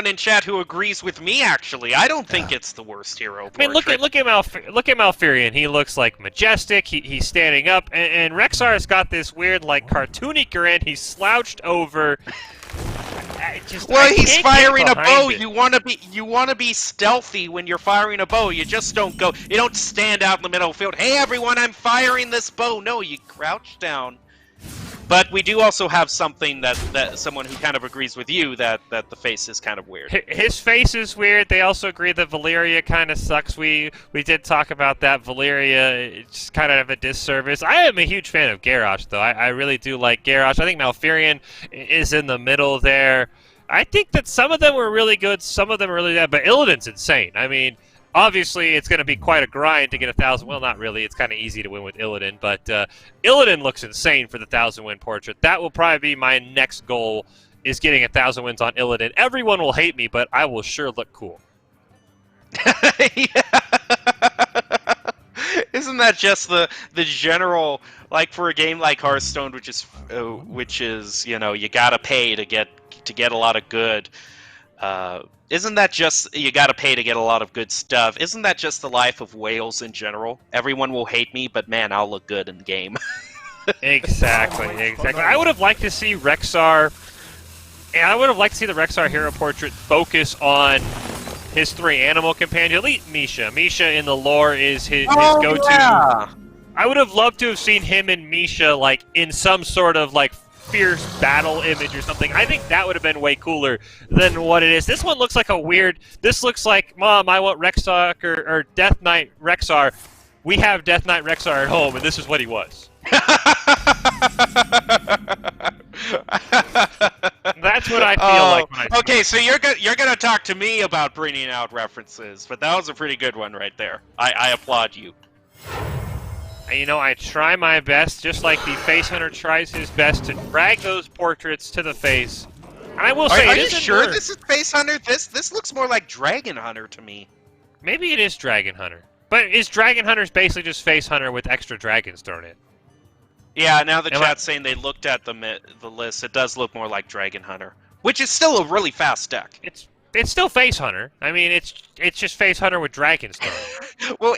in chat who agrees with me, actually. I don't think it's the worst hero portrait. I mean, look at Malfurion. He looks like majestic. He's standing up, and Rexar's got this weird, like, cartoony grin. He's slouched over. He's firing a bow. You want to be stealthy when you're firing a bow. You just don't go. You don't stand out in the middle of the field. Hey, everyone, I'm firing this bow. No, you crouch down. But we do also have something that someone who kind of agrees with you that the face is kind of weird. His face is weird. They also agree that Valeria kind of sucks. We did talk about that. Valeria just kind of a disservice. I am a huge fan of Garrosh, though. I really do like Garrosh. I think Malfurion is in the middle there. I think that some of them were really good, some of them are really bad, but Illidan's insane. I mean, obviously, it's going to be quite a grind to get 1,000. Well, not really. It's kind of easy to win with Illidan, but Illidan looks insane for the 1,000-win portrait. That will probably be my next goal, is getting 1,000 wins on Illidan. Everyone will hate me, but I will sure look cool. Isn't that just the general, like, for a game like Hearthstone, which is you gotta pay to get a lot of good. Isn't that just you gotta pay to get a lot of good stuff? Isn't that just the life of whales in general? Everyone will hate me, but man, I'll look good in the game. Exactly. I would have liked to see Rexar, and I would have liked to see the Rexar hero portrait focus on his 3 animal companions. Elite Misha. Misha in the lore is his go-to. Yeah. I would have loved to have seen him and Misha like in some sort of like fierce battle image or something. I think that would have been way cooler than what it is. This one looks like a weird... This looks like, Mom, I want Rexar or Death Knight Rexar. We have Death Knight Rexar at home, and this is what he was. That's what I feel like when I... Okay, so you're gonna talk to me about bringing out references, but that was a pretty good one right there. I applaud you. You know, I try my best, just like the Face Hunter tries his best to drag those portraits to the face. And I will say, are you sure this is Face Hunter? This looks more like Dragon Hunter to me. Maybe it is Dragon Hunter. But is Dragon Hunter's basically just Face Hunter with extra dragons thrown in? Yeah, now the chat's saying they looked at the list. It does look more like Dragon Hunter, which is still a really fast deck. It's still Face Hunter. I mean, it's just Face Hunter with dragons thrown in. Well,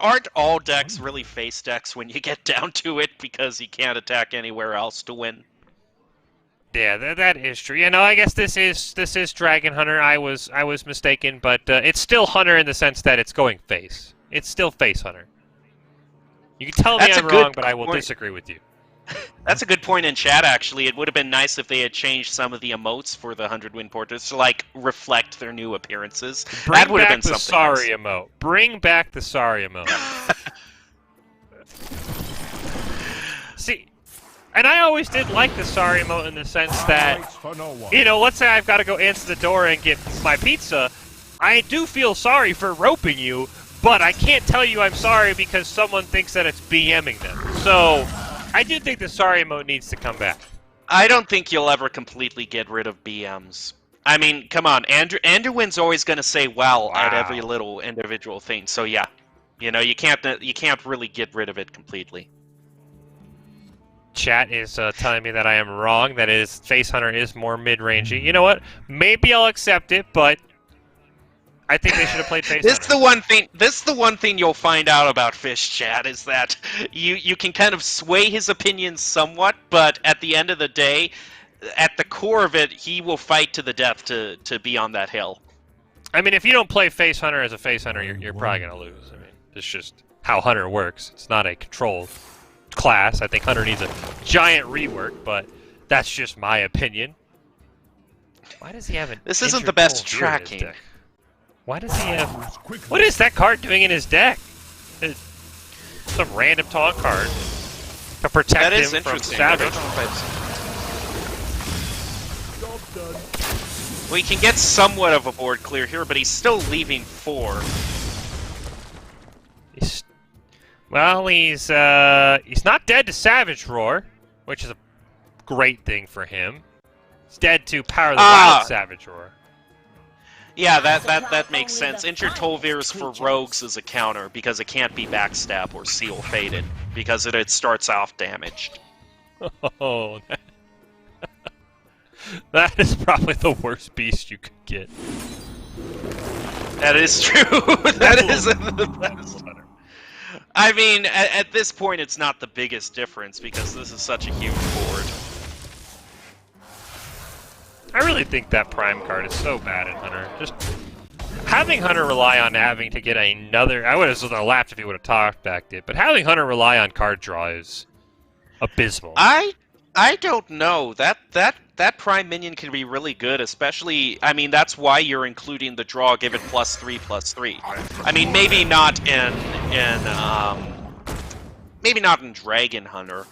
aren't all decks really face decks when you get down to it because you can't attack anywhere else to win? Yeah, that is true. You know, I guess this is Dragon Hunter. I was mistaken, but it's still Hunter in the sense that it's going face. It's still Face Hunter. You can tell me I'm wrong, but I will disagree with you. That's a good point in chat, actually. It would have been nice if they had changed some of the emotes for the 100-win portraits to, like, reflect their new appearances. That would have been something. Sorry emote. Bring back the sorry emote. See, and I always did like the sorry emote in the sense that, you know, let's say I've got to go answer the door and get my pizza. I do feel sorry for roping you, but I can't tell you I'm sorry because someone thinks that it's BMing them. So, I do think the sorry emote needs to come back. I don't think you'll ever completely get rid of BMs. I mean, come on, Anduin's always going to say wow at every little individual thing. So yeah, you know, you can't really get rid of it completely. Chat is telling me that I am wrong. That is, Face Hunter is more mid-rangey. You know what? Maybe I'll accept it, but I think they should have played Face Hunter. This is the one thing you'll find out about Fish, Chat, is that you can kind of sway his opinions somewhat, but at the end of the day, at the core of it, he will fight to the death to be on that hill. I mean, if you don't play Face Hunter as a Face Hunter, you're probably going to lose. I mean, it's just how Hunter works. It's not a controlled class. I think Hunter needs a giant rework, but that's just my opinion. Why does he have an... This isn't the best tracking. Why does he have... What is that card doing in his deck? Some random taunt card. to protect That is him from interesting. I don't Savage. know if Well, he can get somewhat of a board clear here, but he's still leaving 4. He's not dead to Savage Roar, which is a great thing for him. He's dead to Power of the Wild Savage Roar. Yeah, that makes sense. Injured Tolvirs for rogues is a counter because it can't be backstab or seal faded because it starts off damaged. Oh, that is probably the worst beast you could get. That is true. that is I mean, at this point, it's not the biggest difference because this is such a huge board. I really think that Prime card is so bad in Hunter. Just having Hunter rely on having to get another... I would have laughed if he would have talked back it, but having Hunter rely on card draw is abysmal. I don't know. That Prime minion can be really good, especially... I mean, that's why you're including the draw, give it +3/+3. I mean, maybe not in Dragon Hunter,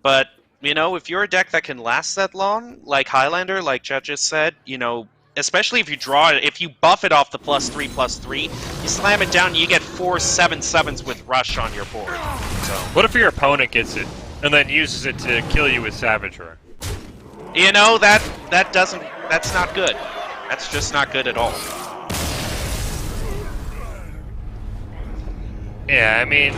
but... You know, if you're a deck that can last that long, like Highlander, like Chet just said, you know, especially if you draw it, if you buff it off the +3/+3, you slam it down, you get 4 7/7s with Rush on your board. So, what if your opponent gets it and then uses it to kill you with Savage Roar? you know, that's not good. That's just not good at all. Yeah, I mean,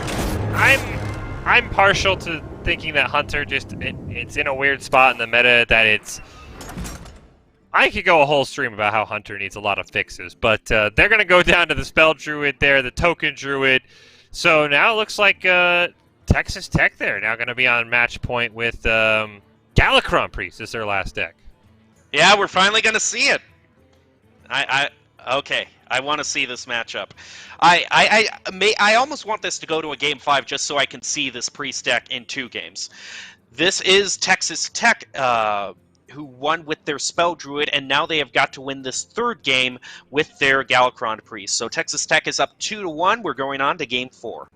I'm partial to thinking that Hunter it's in a weird spot in the meta that it's... I could go a whole stream about how Hunter needs a lot of fixes, but they're going to go down to the Spell Druid there, the Token Druid. So now it looks like Texas Tech there now going to be on match point with Galakron Priest is their last deck. Yeah, we're finally going to see it. Okay, I want to see this matchup. I almost want this to go to a Game 5 just so I can see this Priest deck in 2 games. This is Texas Tech, who won with their Spell Druid, and now they have got to win this 3rd game with their Galakron Priest. So Texas Tech is up 2-1. We're going on to Game 4.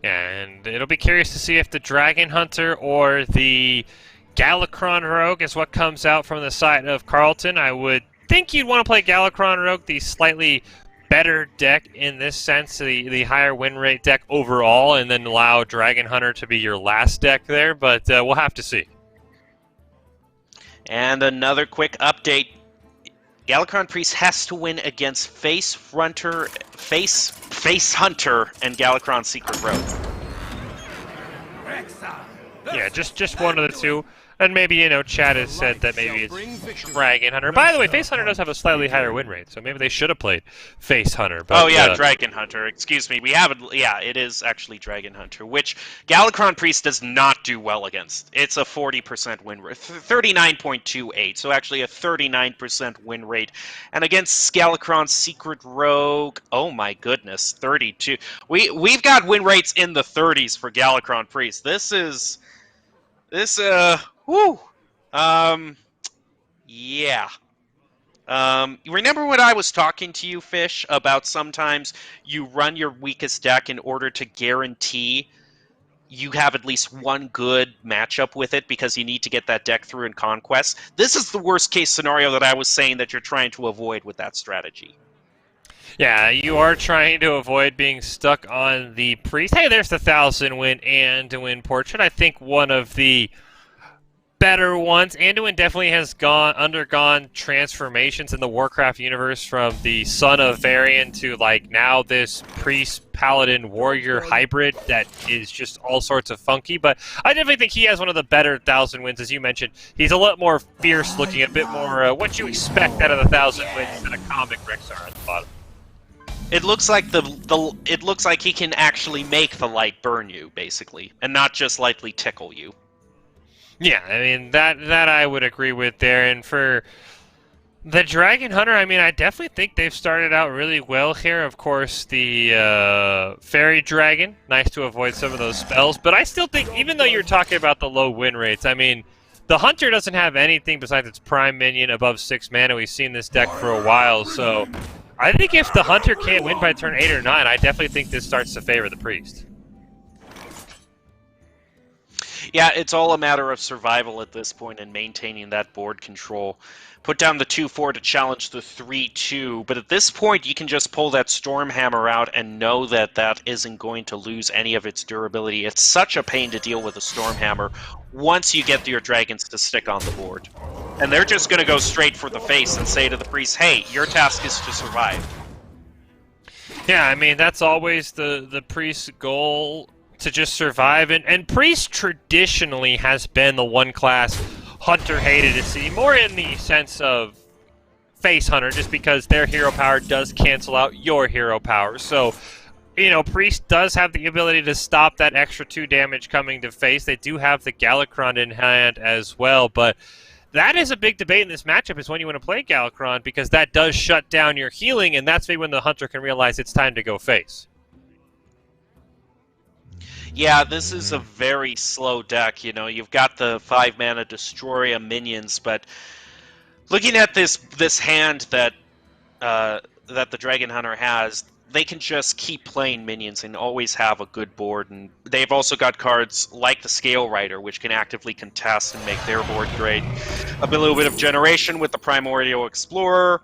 And it'll be curious to see if the Dragon Hunter or the Galakron Rogue is what comes out from the side of Carlton. I would think you'd want to play Galakron Rogue, the slightly better deck in this sense, the higher win rate deck overall, and then allow Dragon Hunter to be your last deck there, but we'll have to see. And another quick update. Galakron Priest has to win against Face Hunter, and Galakron Secret Rogue. Yeah, just one of the two. And maybe, you know, Chad has said that maybe it's Dragon Hunter. By the way, Face Hunter does have a slightly higher win rate, so maybe they should have played Face Hunter. But, oh, yeah, Dragon Hunter. Excuse me. We haven't... Yeah, it is actually Dragon Hunter, which Galakron Priest does not do well against. It's a 40% win rate. 39.28, so actually a 39% win rate. And against Galakron Secret Rogue, oh my goodness, 32. We've got win rates in the 30s for Galakron Priest. Whew. Yeah. Remember when I was talking to you, Fish, about sometimes you run your weakest deck in order to guarantee you have at least one good matchup with it because you need to get that deck through in Conquest? This is the worst case scenario that I was saying that you're trying to avoid with that strategy. Yeah, you are trying to avoid being stuck on the Priest. Hey, there's the 1,000 win Anduin portrait. I think one of the better ones. Anduin definitely has undergone transformations in the Warcraft universe from the Son of Varian to like now this Priest Paladin Warrior hybrid that is just all sorts of funky. But I definitely think he has one of the better 1,000 wins, as you mentioned. He's a lot more fierce looking, a bit more what you expect out of the 1,000 wins than a comic Rexar at the bottom. It looks like it looks like he can actually make the light burn you, basically, and not just lightly tickle you. Yeah, I mean, that I would agree with there. And for the Dragon Hunter, I mean, I definitely think they've started out really well here. Of course, the Fairy Dragon, nice to avoid some of those spells. But I still think, even though you're talking about the low win rates, I mean, the Hunter doesn't have anything besides its Prime Minion above 6 mana. We've seen this deck for a while, so I think if the Hunter can't win by turn 8 or 9, I definitely think this starts to favor the Priest. Yeah, it's all a matter of survival at this point and maintaining that board control. Put down the 2-4 to challenge the 3-2, but at this point you can just pull that Stormhammer out and know that that isn't going to lose any of its durability. It's such a pain to deal with a Stormhammer once you get your dragons to stick on the board. And they're just going to go straight for the face and say to the priest, hey, your task is to survive. Yeah, I mean, that's always the priest's goal, to just survive. And priest traditionally has been the one class Hunter hated to see, more in the sense of face Hunter, just because their hero power does cancel out your hero power. So, you know, priest does have the ability to stop that extra 2 damage coming to face. They do have the Galakron in hand as well, but that is a big debate in this matchup, is when you want to play Galakron, because that does shut down your healing, and that's maybe when the Hunter can realize it's time to go face. Yeah, this is a very slow deck. You know, you've got the 5-mana Destroya minions, but looking at this hand that that the Dragon Hunter has, they can just keep playing minions and always have a good board. And they've also got cards like the Scale Rider, which can actively contest and make their board great. A little bit of generation with the Primordial Explorer.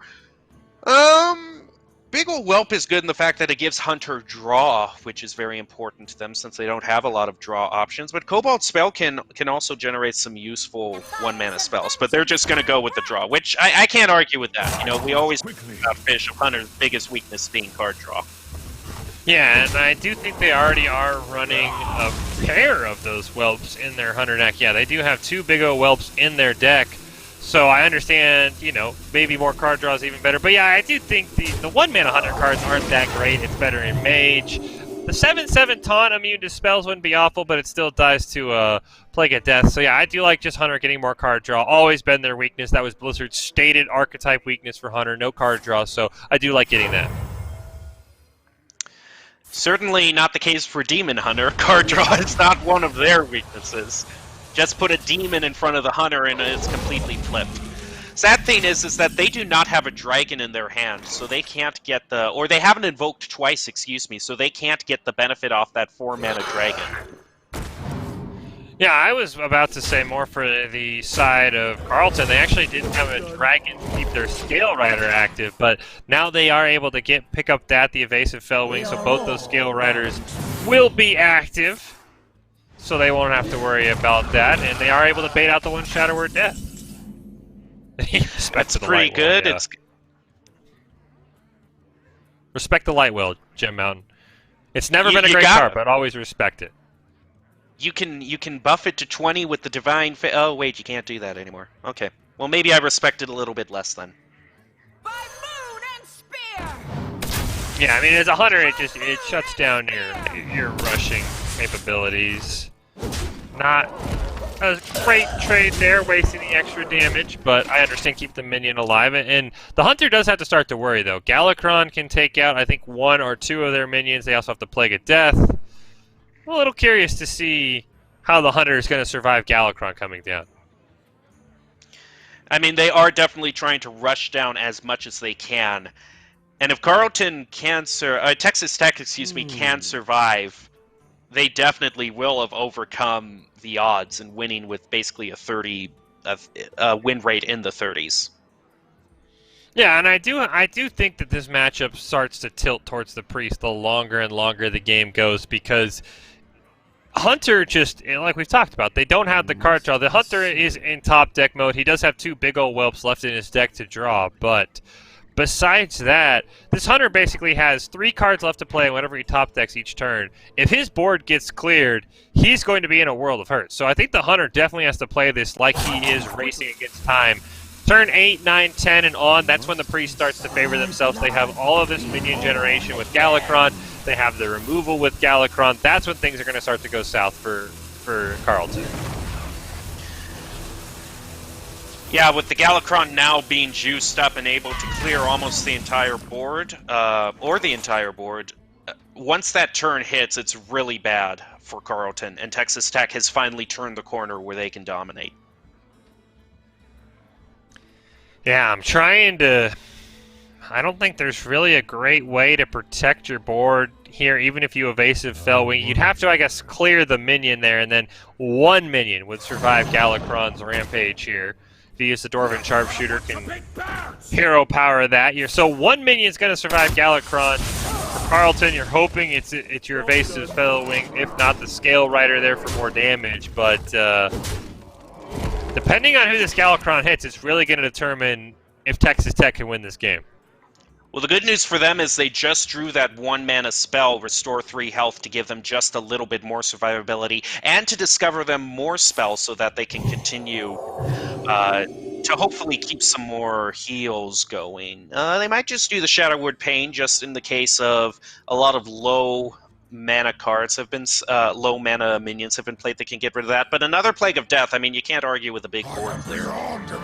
Big ol' Whelp is good in the fact that it gives Hunter draw, which is very important to them since they don't have a lot of draw options. But Cobalt Spell can also generate some useful 1-mana spells, but they're just going to go with the draw, which I can't argue with that. You know, we always talk about Fish of Hunter's biggest weakness being card draw. Yeah, and I do think they already are running a pair of those Whelps in their Hunter deck. Yeah, they do have 2 big O Whelps in their deck. So I understand, you know, maybe more card draws even better. But yeah, I do think the 1-mana Hunter cards aren't that great. It's better in Mage. The 7/7 Taunt immune to spells wouldn't be awful, but it still dies to Plague of Death. So yeah, I do like just Hunter getting more card draw. Always been their weakness. That was Blizzard's stated archetype weakness for Hunter, no card draw. So I do like getting that. Certainly not the case for Demon Hunter. Card draw is not one of their weaknesses. Just put a demon in front of the hunter and it's completely flipped. Sad thing is that they do not have a dragon in their hand, so they can't get the... Or they haven't invoked twice, excuse me, so they can't get the benefit off that 4-mana dragon. Yeah, I was about to say more for the side of Carlton. They actually didn't have a dragon to keep their Scale Rider active, but now they are able to pick up the Evasive Fellwing, so both those Scale Riders will be active. So they won't have to worry about that, and they are able to bait out the 1 Shadow Word Death. That's pretty good. Yeah. Respect the Light Will, Gem Mountain. It's never been a great card, but always respect it. You can buff it to 20 with the Divine... Oh, wait, you can't do that anymore. Okay. Well, maybe I respect it a little bit less then. By moon and spear! Yeah, I mean, as a hunter, it shuts down your rushing capabilities. Not a great trade there, wasting the extra damage, but I understand keep the minion alive. And the hunter does have to start to worry, though. Galakron can take out, I think, 1 or 2 of their minions. They also have the Plague of Death. I'm a little curious to see how the hunter is going to survive Galakron coming down. I mean, they are definitely trying to rush down as much as they can. And if Carlton can Texas Tech, excuse me, can survive, they definitely will have overcome the odds and winning with basically a 30 win rate in the 30s. Yeah, and I do think that this matchup starts to tilt towards the priest the longer and longer the game goes, because Hunter just, like we've talked about, they don't have the card draw. The Hunter is in top deck mode. He does have 2 big old whelps left in his deck to draw, but besides that, this Hunter basically has 3 cards left to play whenever he top decks each turn. If his board gets cleared, he's going to be in a world of hurt. So I think the Hunter definitely has to play this like he is racing against time. Turn 8, 9, 10, and on, that's when the priest starts to favor themselves. They have all of this minion generation with Galakron. They have the removal with Galakron. That's when things are going to start to go south for Carlton. Yeah, with the Galakron now being juiced up and able to clear almost the entire board, once that turn hits, it's really bad for Carlton, and Texas Tech has finally turned the corner where they can dominate. Yeah, I'm trying to... I don't think there's really a great way to protect your board here, even if you evasive Fell Wing, you'd have to, I guess, clear the minion there, and then one minion would survive Galakrond's rampage here. If you use the Dwarven Sharpshooter, can hero power that. So one minion's going to survive Galakrond. For Carlton, you're hoping it's your evasive Fell Wing, if not the Scale Rider there for more damage, but depending on who this Galakrond hits, it's really going to determine if Texas Tech can win this game. Well, the good news for them is they just drew that 1-mana spell, Restore 3 health, to give them just a little bit more survivability, and to discover them more spells so that they can continue to hopefully keep some more heals going. They might just do the Shadowwood Pain, just in the case of a lot of low mana cards have been low mana minions have been played that can get rid of that. But another Plague of Death, I mean, you can't argue with a big board clear.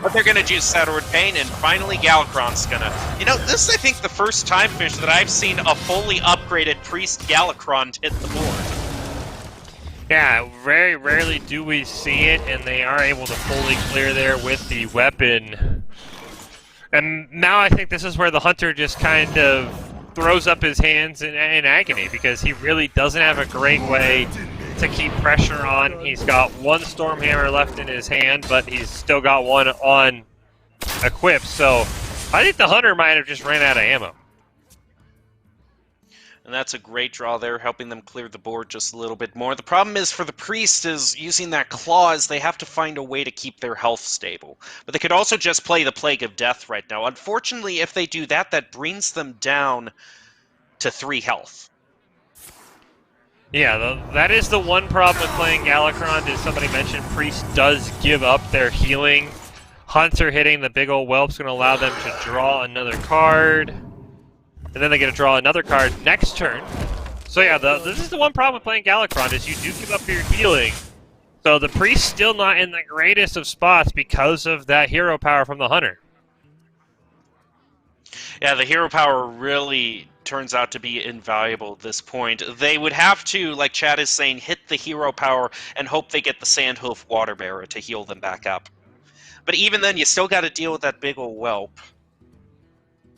But they're going to do Shadowwood Pain, and finally Galakrond's going to... You know, this is, I think, the first time, Fish, that I've seen a fully upgraded Priest Galakrond hit the board. Yeah, very rarely do we see it, and they are able to fully clear there with the weapon. And now I think this is where the Hunter just kind of throws up his hands in agony, because he really doesn't have a great way to keep pressure on. He's got one Stormhammer left in his hand, but he's still got one on equipped, so I think the Hunter might have just ran out of ammo. And that's a great draw there, helping them clear the board just a little bit more. The problem is for the Priest is using that clause, they have to find a way to keep their health stable. But they could also just play the Plague of Death right now. Unfortunately, if they do that, that brings them down to 3 health. Yeah, that is the one problem with playing Galakrond, as somebody mentioned, Priest does give up their healing. Hunter hitting the big old whelp's going to allow them to draw another card. And then they get to draw another card next turn. So yeah, this is the one problem with playing Galakrond, is you do give up your healing. So the Priest's still not in the greatest of spots because of that hero power from the Hunter. Yeah, the hero power really turns out to be invaluable at this point. They would have to, like Chad is saying, hit the hero power and hope they get the Sandhoof Waterbearer to heal them back up. But even then, you still got to deal with that big old whelp.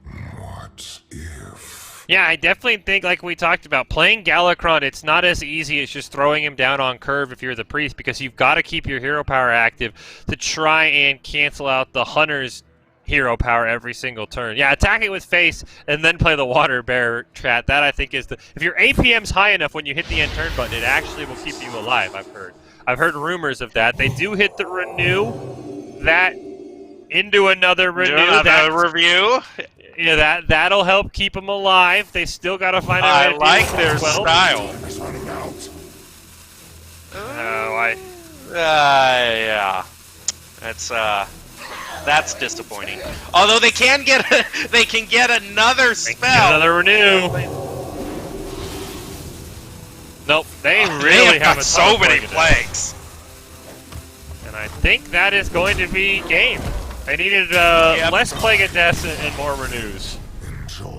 What if? Yeah, I definitely think, like we talked about, playing Galakrond, it's not as easy as just throwing him down on curve if you're the Priest, because you've got to keep your hero power active to try and cancel out the Hunter's hero power every single turn. Yeah, attack it with face and then play the Water Bearer Chat. That, I think, is the... If your APM's high enough when you hit the end turn button, it actually will keep you alive, I've heard. I've heard rumors of that. They do hit the renew. That into another renew. Another review. Yeah, that'll help keep them alive. They still got to find a way to I like their well. style. Yeah. That's disappointing. Although they can get another spell. Another renew. Nope, they really have got so many plagues. And I think that is going to be game. They needed less Plague of Death and more renews.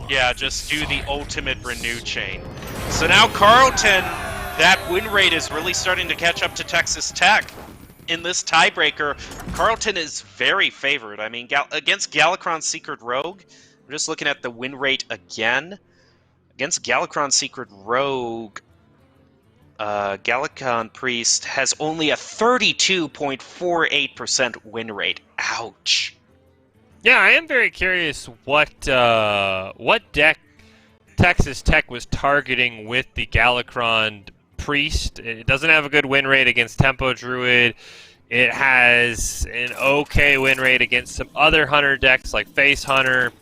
Yeah, just do the ultimate renew chain. So now Carlton, that win rate is really starting to catch up to Texas Tech. In this tiebreaker, Carlton is very favored. I mean, against Galakrond's Secret Rogue, I'm just looking at the win rate again. Against Galakrond's Secret Rogue, Galakrond Priest has only a 32.48% win rate. Ouch. Yeah, I am very curious what deck Texas Tech was targeting with the Galakrond Priest. It doesn't have a good win rate against Tempo Druid. It has an okay win rate against some other Hunter decks like Face Hunter.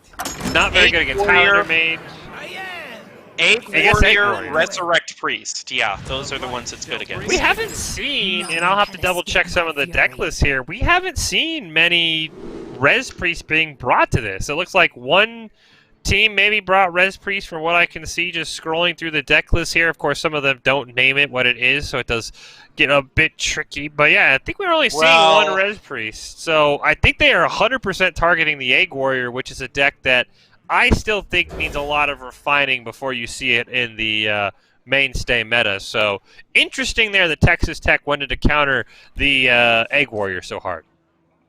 Not very good against Highlander Mage. Egg Warrior, Resurrect Priest. Yeah, those are the ones it's good against. We haven't seen, and I'll have to double check some of the deck lists here, we haven't seen many Res Priests being brought to this. It looks like one team maybe brought Res Priest from what I can see just scrolling through the deck list here. Of course, some of them don't name it what it is, so it does get a bit tricky. But yeah, I think we're only seeing one Res Priest. So I think they are 100% targeting the Egg Warrior, which is a deck that I still think needs a lot of refining before you see it in the mainstay meta. So interesting there that Texas Tech wanted to counter the Egg Warrior so hard.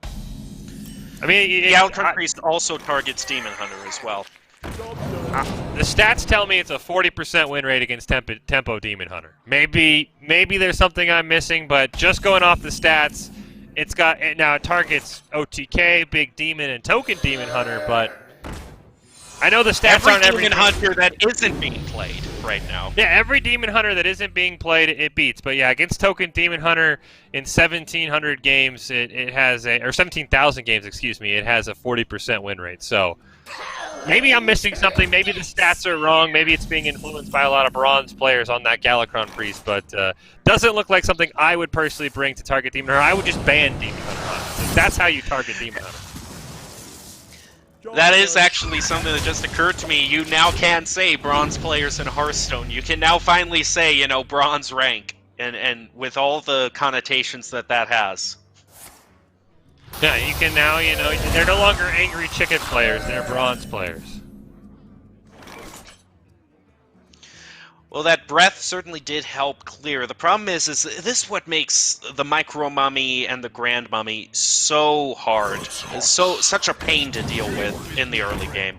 I mean, Galakrond Priest also targets Demon Hunter as well. The stats tell me it's a 40% win rate against Tempo Demon Hunter. Maybe there's something I'm missing, but just going off the stats, now it targets OTK, Big Demon, and Token Demon Hunter, but I know the stats aren't every Demon Hunter that isn't being played right now. Yeah, every Demon Hunter that isn't being played, it beats. But yeah, against Token Demon Hunter in 1,700 games, it has or 17,000 games, excuse me, it has a 40% win rate. So maybe I'm missing something. Maybe the stats are wrong. Maybe it's being influenced by a lot of bronze players on that Galakron Priest. But doesn't look like something I would personally bring to target Demon Hunter. I would just ban Demon Hunter. That's how you target Demon Hunter. That is actually something that just occurred to me. You now can say bronze players in Hearthstone. You can now finally say, you know, bronze rank, and with all the connotations that has. Yeah, you can now, you know, they're no longer angry chicken players, they're bronze players. Well, that breath certainly did help clear. The problem is this what makes the Micro Mummy and the Grand Mummy so hard. It's such a pain to deal with in the early game.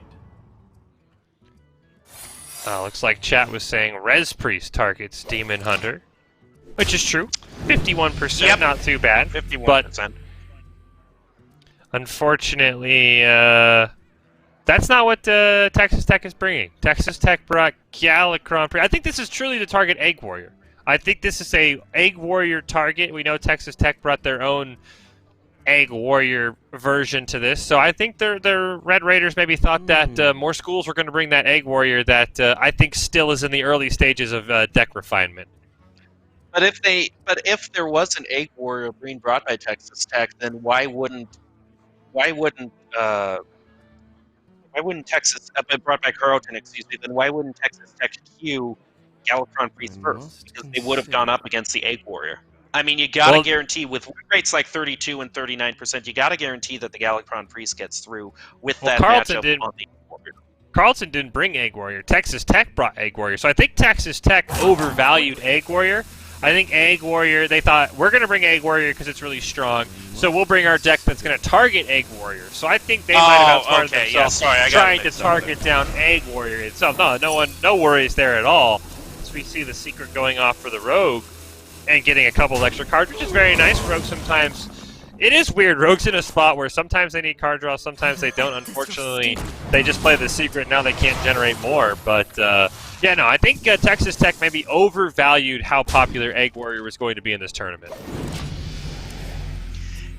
Looks like chat was saying Res Priest targets Demon Hunter, which is true. 51%, yep. Not too bad. 51%. But unfortunately, that's not what Texas Tech is bringing. Texas Tech brought Galakron. I think this is truly to target Egg Warrior. I think this is a Egg Warrior target. We know Texas Tech brought their own Egg Warrior version to this, so I think their Red Raiders maybe thought that more schools were going to bring that Egg Warrior that I think still is in the early stages of deck refinement. But if there was an Egg Warrior being brought by Texas Tech, then why wouldn't Texas brought by Carlton, excuse me, then why wouldn't Texas Tech queue Galakron Priest first? Because they would have gone up against the Egg Warrior. I mean, you gotta guarantee, with win rates like 32 and 39%, you gotta guarantee that the Galakron Priest gets through with that matchup on the Egg Warrior. Carlton didn't bring Egg Warrior. Texas Tech brought Egg Warrior. So I think Texas Tech overvalued Egg Warrior. I think Egg Warrior, they thought, we're going to bring Egg Warrior because it's really strong, so we'll bring our deck that's going to target Egg Warrior. So I think they might have outsmarted themselves trying to target down Egg Warrior itself. No worries there at all. So we see the secret going off for the Rogue and getting a couple of extra cards, which is very nice. Rogue sometimes, it is weird. Rogue's in a spot where sometimes they need card draw, sometimes they don't. Unfortunately, they just play the secret, now they can't generate more. But yeah, no, I think Texas Tech maybe overvalued how popular Egg Warrior was going to be in this tournament.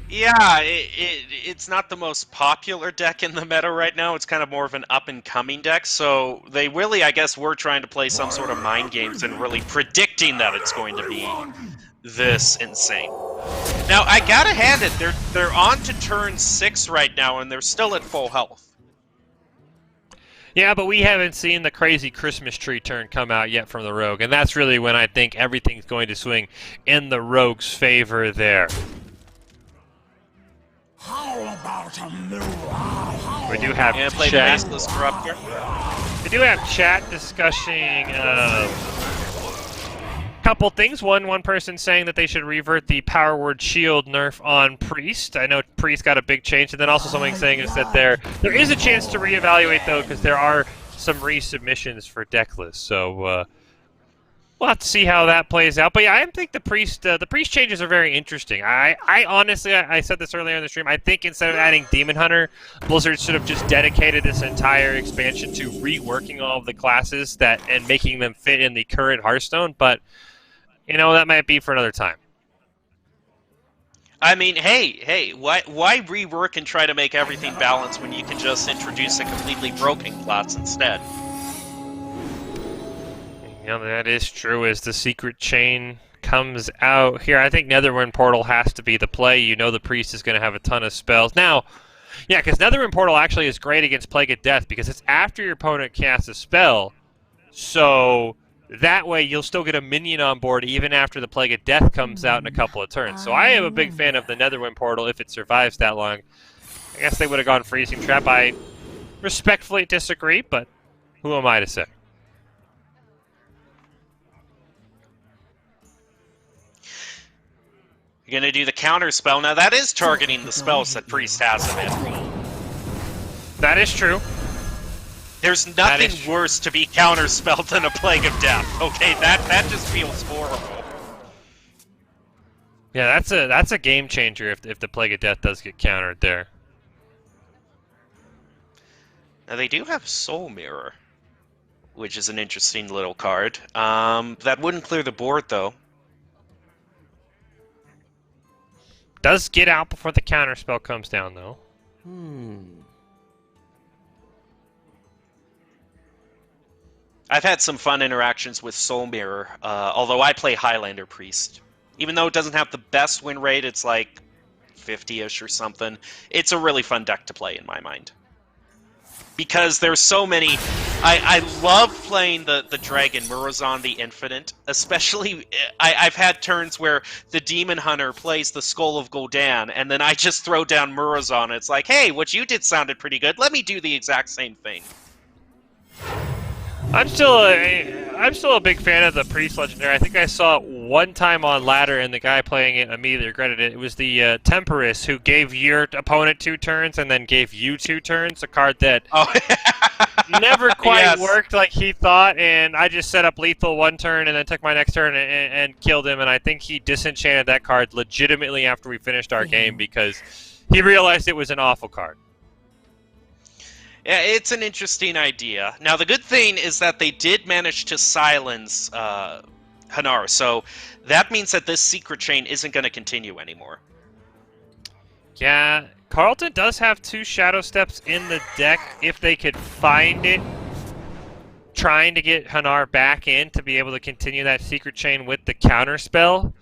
Yeah, it's not the most popular deck in the meta right now. It's kind of more of an up-and-coming deck, so they really, I guess, were trying to play some sort of mind games and really predicting that it's going to be this insane. Now, I gotta hand it, they're on to turn 6 right now, and they're still at full health. Yeah, but we haven't seen the crazy Christmas tree turn come out yet from the Rogue, and that's really when I think everything's going to swing in the Rogue's favor there. We do have chat. We do have chat discussing couple things. One person saying that they should revert the Power Word Shield nerf on Priest. I know Priest got a big change, and then also something saying is that there is a chance to reevaluate though, because there are some resubmissions for deck lists. So we'll have to see how that plays out. But yeah, I think the Priest changes are very interesting. I honestly, I said this earlier in the stream, I think instead of adding Demon Hunter, Blizzard should have just dedicated this entire expansion to reworking all of the classes and making them fit in the current Hearthstone. But you know, that might be for another time. I mean, hey, why rework and try to make everything balanced when you can just introduce a completely broken class instead? You know, that is true as the secret chain comes out here. I think Netherwind Portal has to be the play. You know the Priest is going to have a ton of spells. Now, yeah, because Netherwind Portal actually is great against Plague of Death because it's after your opponent casts a spell. So that way, you'll still get a minion on board even after the Plague of Death comes out in a couple of turns. So I am a big fan of the Netherwind Portal if it survives that long. I guess they would have gone Freezing Trap. I respectfully disagree, but who am I to say? You're going to do the counter spell. Now, that is targeting the spells that Priest has in it. That is true. There's nothing worse to be counterspelled than a Plague of Death. Okay, that just feels horrible. Yeah, that's a game changer if the Plague of Death does get countered there. Now they do have Soul Mirror, which is an interesting little card. That wouldn't clear the board though. Does get out before the counterspell comes down though. I've had some fun interactions with Soul Mirror, although I play Highlander Priest. Even though it doesn't have the best win rate, it's like 50-ish or something. It's a really fun deck to play in my mind. Because there's so many... I love playing the Dragon, Murazan the Infinite. Especially, I've had turns where the Demon Hunter plays the Skull of Gul'dan, and then I just throw down Murazan. It's like, hey, what you did sounded pretty good. Let me do the exact same thing. I'm still a big fan of the Priest Legendary. I think I saw it one time on ladder, and the guy playing it immediately regretted it. It was the Temporous who gave your opponent 2 turns and then gave you 2 turns. A card that never quite worked like he thought, and I just set up lethal 1 turn and then took my next turn and killed him. And I think he disenchanted that card legitimately after we finished our game because he realized it was an awful card. Yeah, it's an interesting idea. Now, the good thing is that they did manage to silence Hanar, so that means that this secret chain isn't going to continue anymore. Yeah, Carlton does have 2 Shadow Steps in the deck if they could find it, trying to get Hanar back in to be able to continue that secret chain with the counterspell,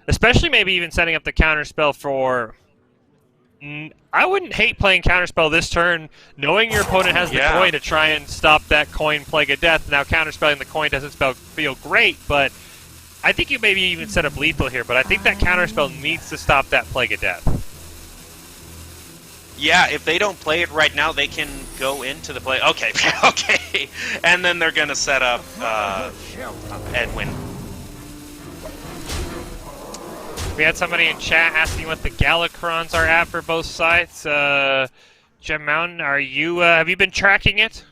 especially maybe even setting up the counterspell for... I wouldn't hate playing counterspell this turn, knowing your opponent has the coin to try and stop that coin Plague of Death. Now counterspelling the coin doesn't feel great, but I think you maybe even set up lethal here. But I think that counterspell needs to stop that Plague of Death. Yeah, if they don't play it right now, they can go into the play. Okay, okay, and then they're gonna set up Edwin. We had somebody in chat asking what the Galacrons are at for both sides. Gem Mountain, are you? Have you been tracking it?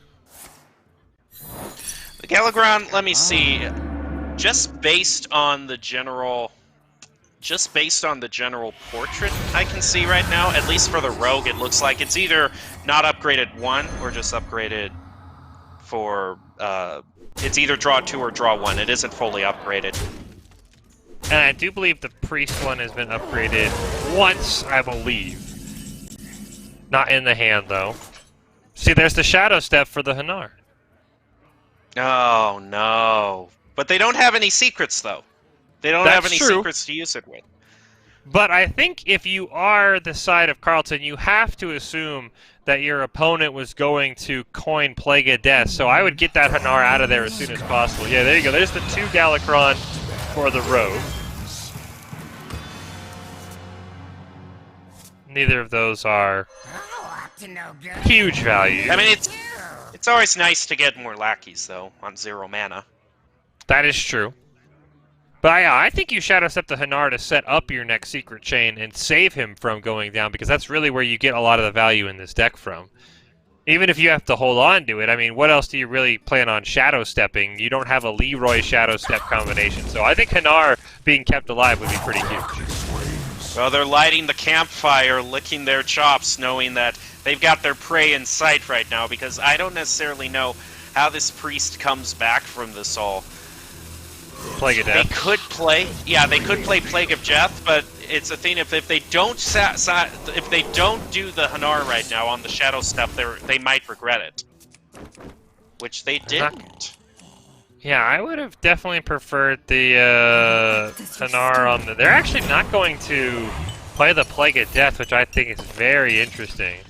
The Galacron, let me see. Just based on the general portrait I can see right now, at least for the Rogue, it looks like it's either not upgraded 1 or just upgraded for. It's either draw 2 or draw 1. It isn't fully upgraded. And I do believe the Priest one has been upgraded once, I believe. Not in the hand, though. See, there's the Shadow Step for the Hanar. Oh, no. But they don't have any secrets, though. They don't have any secrets to use it with. But I think if you are the side of Carlton, you have to assume that your opponent was going to coin Plague of Death. So I would get that Hanar out of there as soon as possible. Yeah, there you go. There's the 2 Galacron for the Rogue. Neither of those are huge value. I mean, it's always nice to get more lackeys, though, on 0 mana. That is true. But I think you Shadow Step the Hanar to set up your next secret chain and save him from going down, because that's really where you get a lot of the value in this deck from. Even if you have to hold on to it, I mean, what else do you really plan on Shadow Stepping? You don't have a Leroy Shadow Step combination, so I think Hanar being kept alive would be pretty huge. Well, they're lighting the campfire, licking their chops, knowing that they've got their prey in sight right now, because I don't necessarily know how this priest comes back from this all. Plague of Death. They could play Plague of Death, but it's a thing if they don't do the Hanar right now on the Shadow Step, they might regret it, which they didn't. Yeah, I would have definitely preferred the Hanar on the... They're actually not going to play the Plague of Death, which I think is very interesting.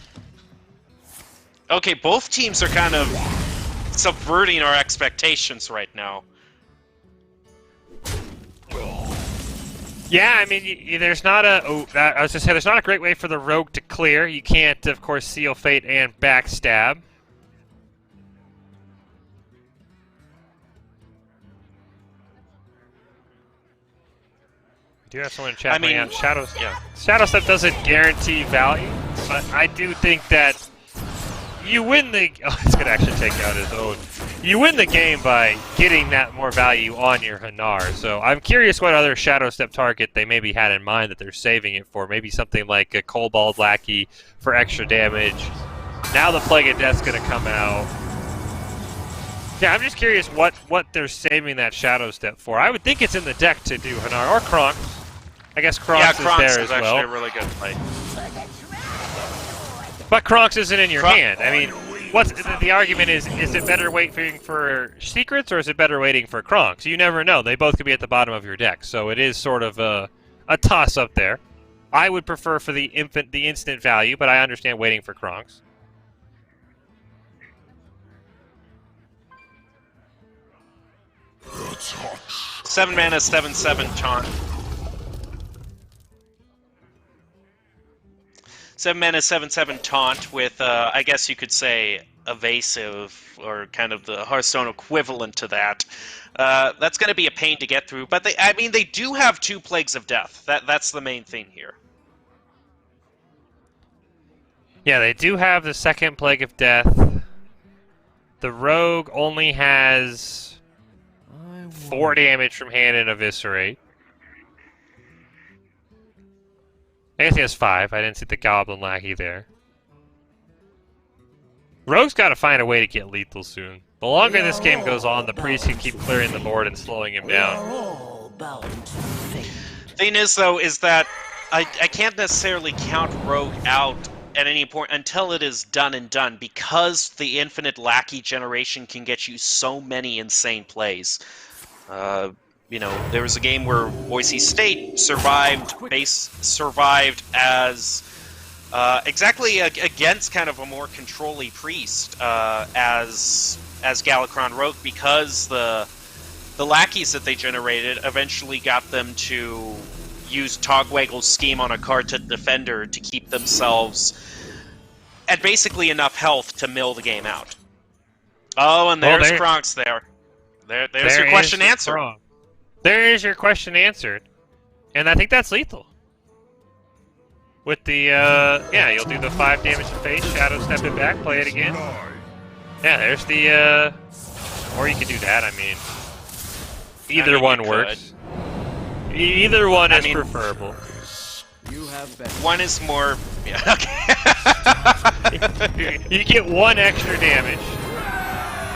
Okay, both teams are kind of subverting our expectations right now. Yeah, I mean, there's not a... I was going to say, there's not a great way for the Rogue to clear. You can't, of course, Seal Fate and Backstab. I do have someone in chat pointing out Shadow Step doesn't guarantee value, but I do think that you win the. Oh, it's gonna actually take out his own. You win the game by getting that more value on your Hanar. So I'm curious what other Shadow Step target they maybe had in mind that they're saving it for. Maybe something like a Kobold Lackey for extra damage. Now the Plague of Death's gonna come out. Yeah, I'm just curious what they're saving that Shadow Step for. I would think it's in the deck to do Hanar or Kronk. I guess Kronk's is there as well. Actually a really good play. But Kronk's isn't in your hand. I mean, what's the argument is it better waiting for secrets or is it better waiting for Kronk's? You never know. They both could be at the bottom of your deck, so it is sort of a toss up there. I would prefer for the instant value, but I understand waiting for Kronk's. Seven mana, 7/7 taunt. 7 mana, 7/7 taunt with, I guess you could say, evasive, or kind of the Hearthstone equivalent to that. That's going to be a pain to get through, but they do have 2 Plagues of Death. That's the main thing here. Yeah, they do have the second Plague of Death. The Rogue only has 4 damage from hand and Eviscerate. I guess he has 5. I didn't see the Goblin Lackey there. Rogue's got to find a way to get lethal soon. The longer this game goes on, the Priest can keep clearing the board and slowing him down. Thing is, though, is that I can't necessarily count Rogue out at any point until it is done and done, because the infinite Lackey generation can get you so many insane plays. You know, there was a game where Boise State survived as exactly against kind of a more control-y Priest as Galakron Rogue, because the lackeys that they generated eventually got them to use Togwaggle's scheme on a Kartut defender to keep themselves at basically enough health to mill the game out. Oh, and there's Kronk's there. There's your question answered. There is your question answered. And I think that's lethal. With the, yeah, you'll do the 5 damage to face, Shadow Step it back, play it again. Yeah, there's the, or you could do that, I mean. Either one works. Either one is preferable. One is more, yeah, okay. You get 1 extra damage.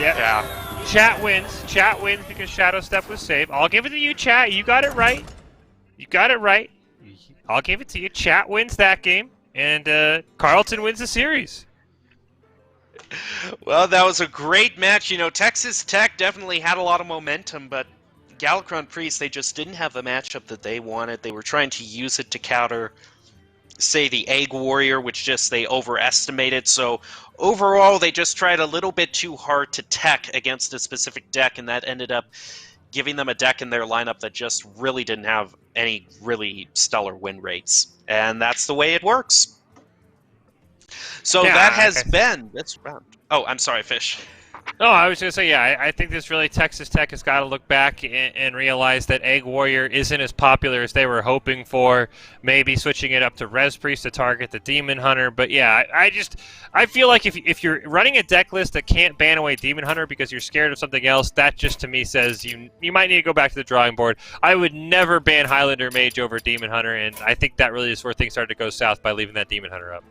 Yep. Yeah. Chat wins. Chat wins because Shadow Step was saved. I'll give it to you, chat. You got it right. You got it right. I'll give it to you. Chat wins that game, and Carlton wins the series. Well, that was a great match. You know, Texas Tech definitely had a lot of momentum, but Galakron Priest, they just didn't have the matchup that they wanted. They were trying to use it to counter, say, the Egg Warrior, which just they overestimated. So overall, they just tried a little bit too hard to tech against a specific deck, and that ended up giving them a deck in their lineup that just really didn't have any really stellar win rates. And that's the way it works. So yeah, that has been this round. Oh, I'm sorry, Fish. No, I was going to say, yeah, I think this really, Texas Tech has got to look back and realize that Egg Warrior isn't as popular as they were hoping for. Maybe switching it up to Res Priest to target the Demon Hunter. But yeah, I feel like if you're running a deck list that can't ban away Demon Hunter because you're scared of something else, that just to me says you might need to go back to the drawing board. I would never ban Highlander Mage over Demon Hunter, and I think that really is where things started to go south by leaving that Demon Hunter up.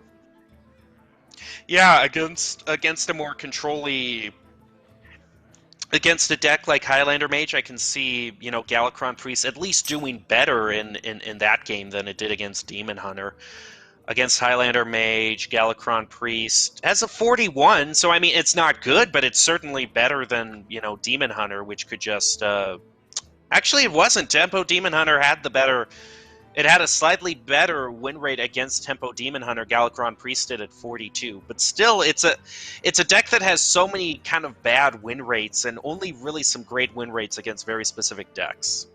Yeah, against a more control-y, against a deck like Highlander Mage, I can see, you know, Galakron Priest at least doing better in that game than it did against Demon Hunter. Against Highlander Mage, Galakron Priest has a 41, so I mean, it's not good, but it's certainly better than, you know, Demon Hunter, which could just, actually it wasn't. Tempo Demon Hunter had the better, it had a slightly better win rate against Tempo Demon Hunter. Galakron Priest did at 42, but still, it's a deck that has so many kind of bad win rates and only really some great win rates against very specific decks.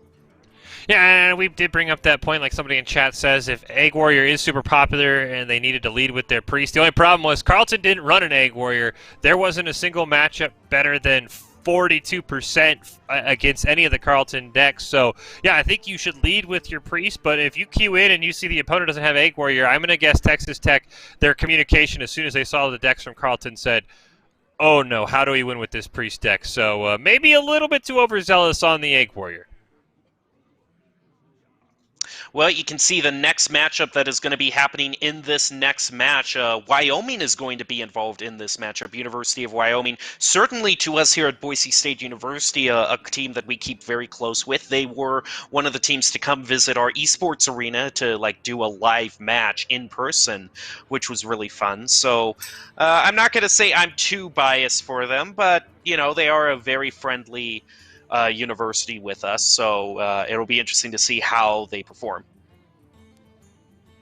Yeah, and we did bring up that point, like somebody in chat says, if Egg Warrior is super popular and they needed to lead with their Priest, the only problem was Carlton didn't run an Egg Warrior. There wasn't a single matchup better than 42% against any of the Carlton decks. So, yeah, I think you should lead with your Priest, but if you queue in and you see the opponent doesn't have Egg Warrior, I'm going to guess Texas Tech, their communication as soon as they saw the decks from Carlton said, oh no, how do we win with this Priest deck? So maybe a little bit too overzealous on the Egg Warrior. Well, you can see the next matchup that is going to be happening in this next match. Wyoming is going to be involved in this matchup. University of Wyoming, certainly to us here at Boise State University, a team that we keep very close with. They were one of the teams to come visit our esports arena to do a live match in person, which was really fun. So I'm not going to say I'm too biased for them, but they are a very friendly university with us, so it'll be interesting to see how they perform.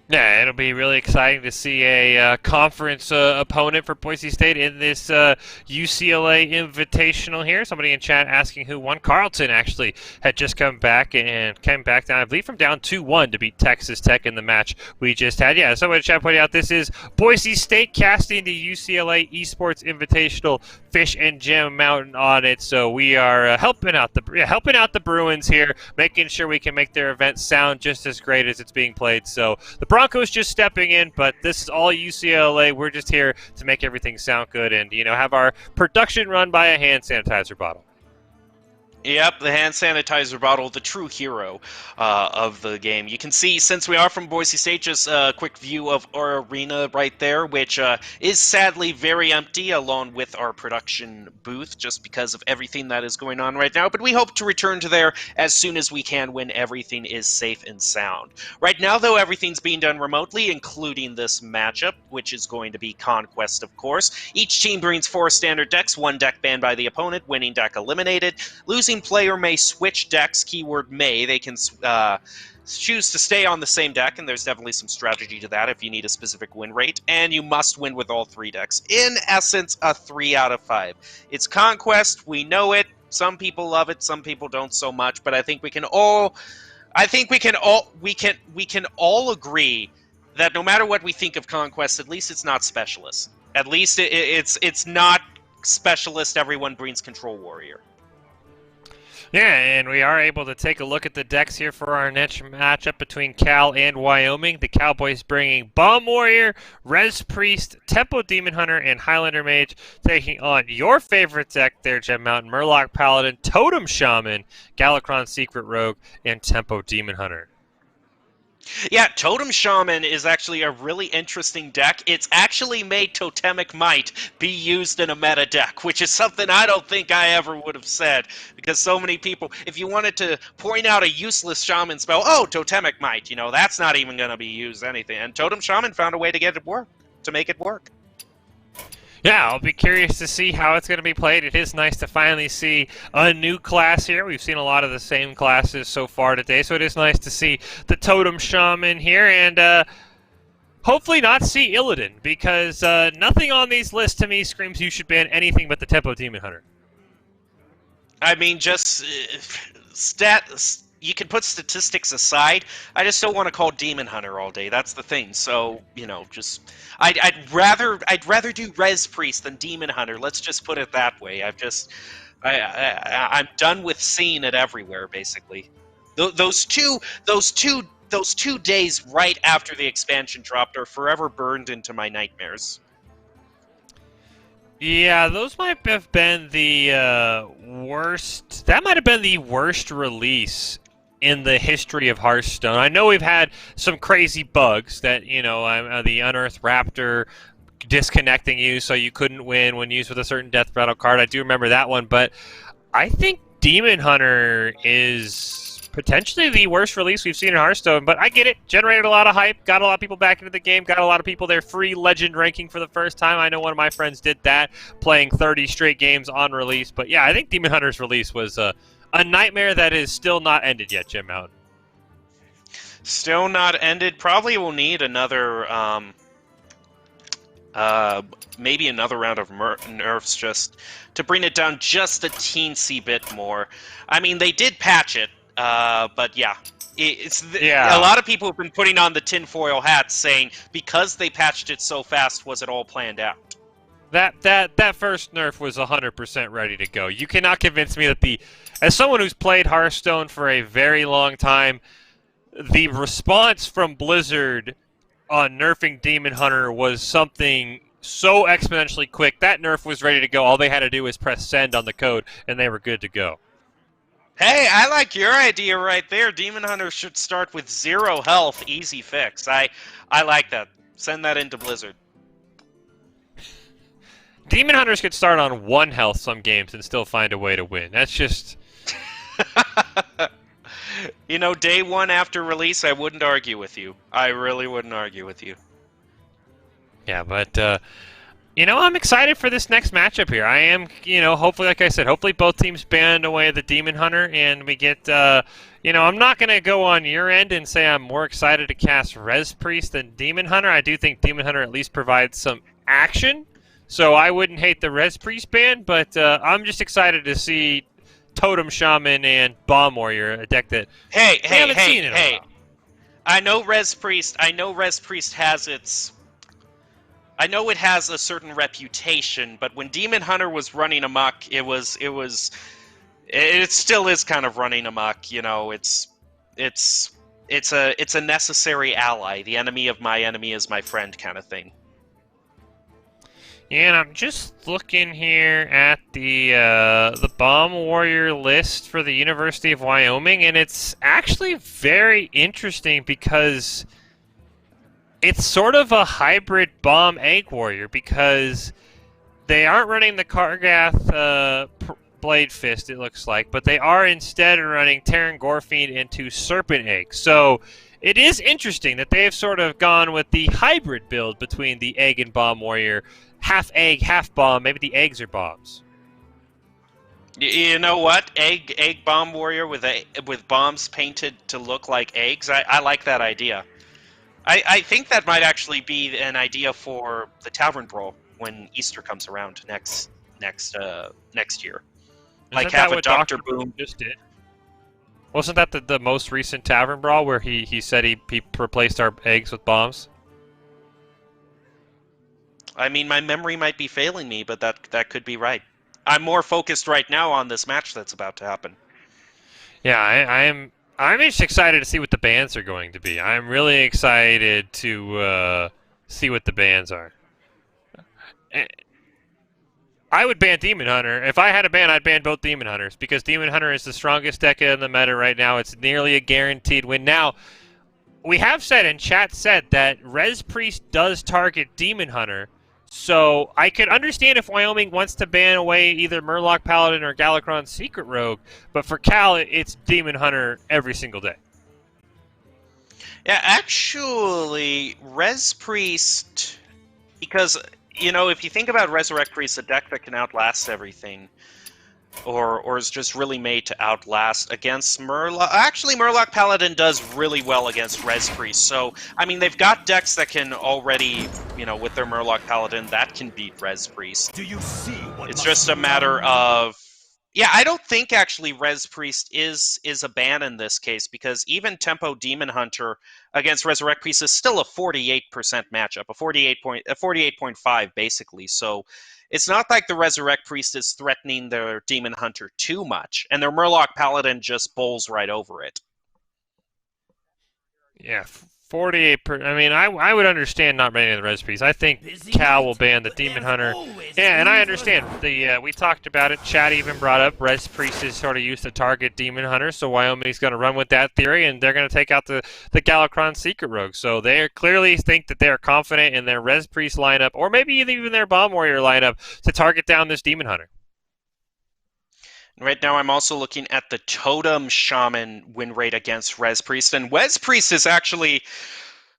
Yeah, it'll be really exciting to see a conference opponent for Boise State in this UCLA Invitational here. Somebody in chat asking who won. Carlton actually had just come back and came back down, I believe, from down 2-1 to beat Texas Tech in the match we just had. Yeah, somebody in chat pointed out this is Boise State casting the UCLA Esports Invitational Fish and Gem Mountain on it. So we are helping out the Bruins here, making sure we can make their event sound just as great as it's being played. So the Broncos just stepping in, but this is all UCLA. We're just here to make everything sound good and have our production run by a hand sanitizer bottle. Yep, the hand sanitizer bottle, the true hero of the game. You can see, since we are from Boise State, just a quick view of our arena right there, which is sadly very empty, along with our production booth, just because of everything that is going on right now. But we hope to return to there as soon as we can when everything is safe and sound. Right now, though, everything's being done remotely, including this matchup, which is going to be Conquest, of course. Each team brings 4 standard decks, 1 deck banned by the opponent, winning deck eliminated. Losing player may switch decks, keyword may. They can choose to stay on the same deck, and there's definitely some strategy to that if you need a specific win rate, and you must win with all 3 decks. In essence, a 3 out of 5. It's Conquest, we know it. Some people love it, some people don't so much, but I think we can all agree that no matter what we think of Conquest, at least it's not Specialist. At least it's not Specialist, everyone brings Control Warrior. Yeah, and we are able to take a look at the decks here for our next matchup between Cal and Wyoming. The Cowboys bringing Bomb Warrior, Res Priest, Tempo Demon Hunter, and Highlander Mage, taking on your favorite deck there, Gem Mountain, Murloc Paladin, Totem Shaman, Galakron Secret Rogue, and Tempo Demon Hunter. Yeah, Totem Shaman is actually a really interesting deck. It's actually made Totemic Might be used in a meta deck, which is something I don't think I ever would have said, because so many people, if you wanted to point out a useless Shaman spell, oh, Totemic Might, that's not even going to be used anything. And Totem Shaman found a way to make it work. Yeah, I'll be curious to see how it's going to be played. It is nice to finally see a new class here. We've seen a lot of the same classes so far today, so it is nice to see the Totem Shaman here, and hopefully not see Illidan, because nothing on these lists to me screams you should ban anything but the Tempo Demon Hunter. I mean, just you can put statistics aside. I just don't want to call Demon Hunter all day. That's the thing. So I'd rather do Res Priest than Demon Hunter. Let's just put it that way. I'm done with seeing it everywhere. Basically, those two days right after the expansion dropped are forever burned into my nightmares. Yeah, those might have been the worst. That might have been the worst release in the history of Hearthstone. I know we've had some crazy bugs that, the Unearthed Raptor disconnecting you so you couldn't win when used with a certain death rattle card. I do remember that one, but I think Demon Hunter is potentially the worst release we've seen in Hearthstone, but I get it. Generated a lot of hype, got a lot of people back into the game, got a lot of people their free legend ranking for the first time. I know one of my friends did that, playing 30 straight games on release, but yeah, I think Demon Hunter's release was a nightmare that is still not ended yet, Gem Mountain. Still not ended. Probably will need another, maybe another round of nerfs just to bring it down just a teensy bit more. I mean, they did patch it, but yeah. A lot of people have been putting on the tinfoil hats saying, because they patched it so fast, was it all planned out? That first nerf was 100% ready to go. You cannot convince me that as someone who's played Hearthstone for a very long time, the response from Blizzard on nerfing Demon Hunter was something so exponentially quick. That nerf was ready to go. All they had to do was press send on the code, and they were good to go. Hey, I like your idea right there. Demon Hunter should start with 0 health, easy fix. I like that. Send that into Blizzard. Demon Hunters could start on 1 health some games and still find a way to win. That's just... You know, day 1 after release, I wouldn't argue with you. I really wouldn't argue with you. Yeah, but, I'm excited for this next matchup here. I am, hopefully, like I said, hopefully both teams ban away the Demon Hunter, and we get, I'm not going to go on your end and say I'm more excited to cast Res Priest than Demon Hunter. I do think Demon Hunter at least provides some action, so I wouldn't hate the Res Priest ban, but I'm just excited to see Totem Shaman and Bomb Warrior, a deck that we haven't seen in a while. I know Res Priest has its... I know it has a certain reputation, but when Demon Hunter was running amok, it still is kind of running amok. It's a necessary ally. The enemy of my enemy is my friend, kind of thing. Yeah, and I'm just looking here at the Bomb Warrior list for the University of Wyoming, and it's actually very interesting because it's sort of a hybrid Bomb Egg Warrior, because they aren't running the Kargath Blade Fist, it looks like, but they are instead running Terran Gorefiend into Serpent Egg. So it is interesting that they have sort of gone with the hybrid build between the Egg and Bomb Warrior. Half egg, half bomb. Maybe the eggs are bombs. You know what? Egg Bomb Warrior with bombs painted to look like eggs. I like that idea. I think that might actually be an idea for the Tavern Brawl when Easter comes around next year. Like have a Dr. Boom just did. Wasn't that the most recent Tavern Brawl where he said he replaced our eggs with bombs? I mean, my memory might be failing me, but that could be right. I'm more focused right now on this match that's about to happen. Yeah, I'm just excited to see what the bans are going to be. I'm really excited to see what the bans are. I would ban Demon Hunter. If I had a ban, I'd ban both Demon Hunters, because Demon Hunter is the strongest deck in the meta right now. It's nearly a guaranteed win. Now, we have said, and chat said, that Res Priest does target Demon Hunter, so I could understand if Wyoming wants to ban away either Murloc Paladin or Galakron Secret Rogue, but for Cal, it's Demon Hunter every single day. Yeah, actually, Res Priest, because, if you think about Resurrect Priest, a deck that can outlast everything, or is just really made to outlast against Murloc. Actually, Murloc Paladin does really well against Res Priest. So, I mean, they've got decks that can already, with their Murloc Paladin, that can beat Res Priest. Do you see what It's just a matter of... Yeah, I don't think, actually, Res Priest is a ban in this case, because even Tempo Demon Hunter against Resurrect Priest is still a 48% matchup, a 48.5, basically. So it's not like the Resurrect Priest is threatening their Demon Hunter too much, and their Murloc Paladin just bowls right over it. Yeah, 48%. I mean, I would understand not banning the Res Priest. I think Cal will ban the Demon Hunter. Yeah, and I understand. We talked about it. Chad even brought up Res Priest is sort of used to target Demon Hunter, so Wyoming's going to run with that theory, and they're going to take out the Galakron Secret Rogue. So they clearly think that they're confident in their Res Priest lineup, or maybe even their Bomb Warrior lineup, to target down this Demon Hunter. Right now, I'm also looking at the Totem Shaman win rate against Res Priest, and Res Priest is actually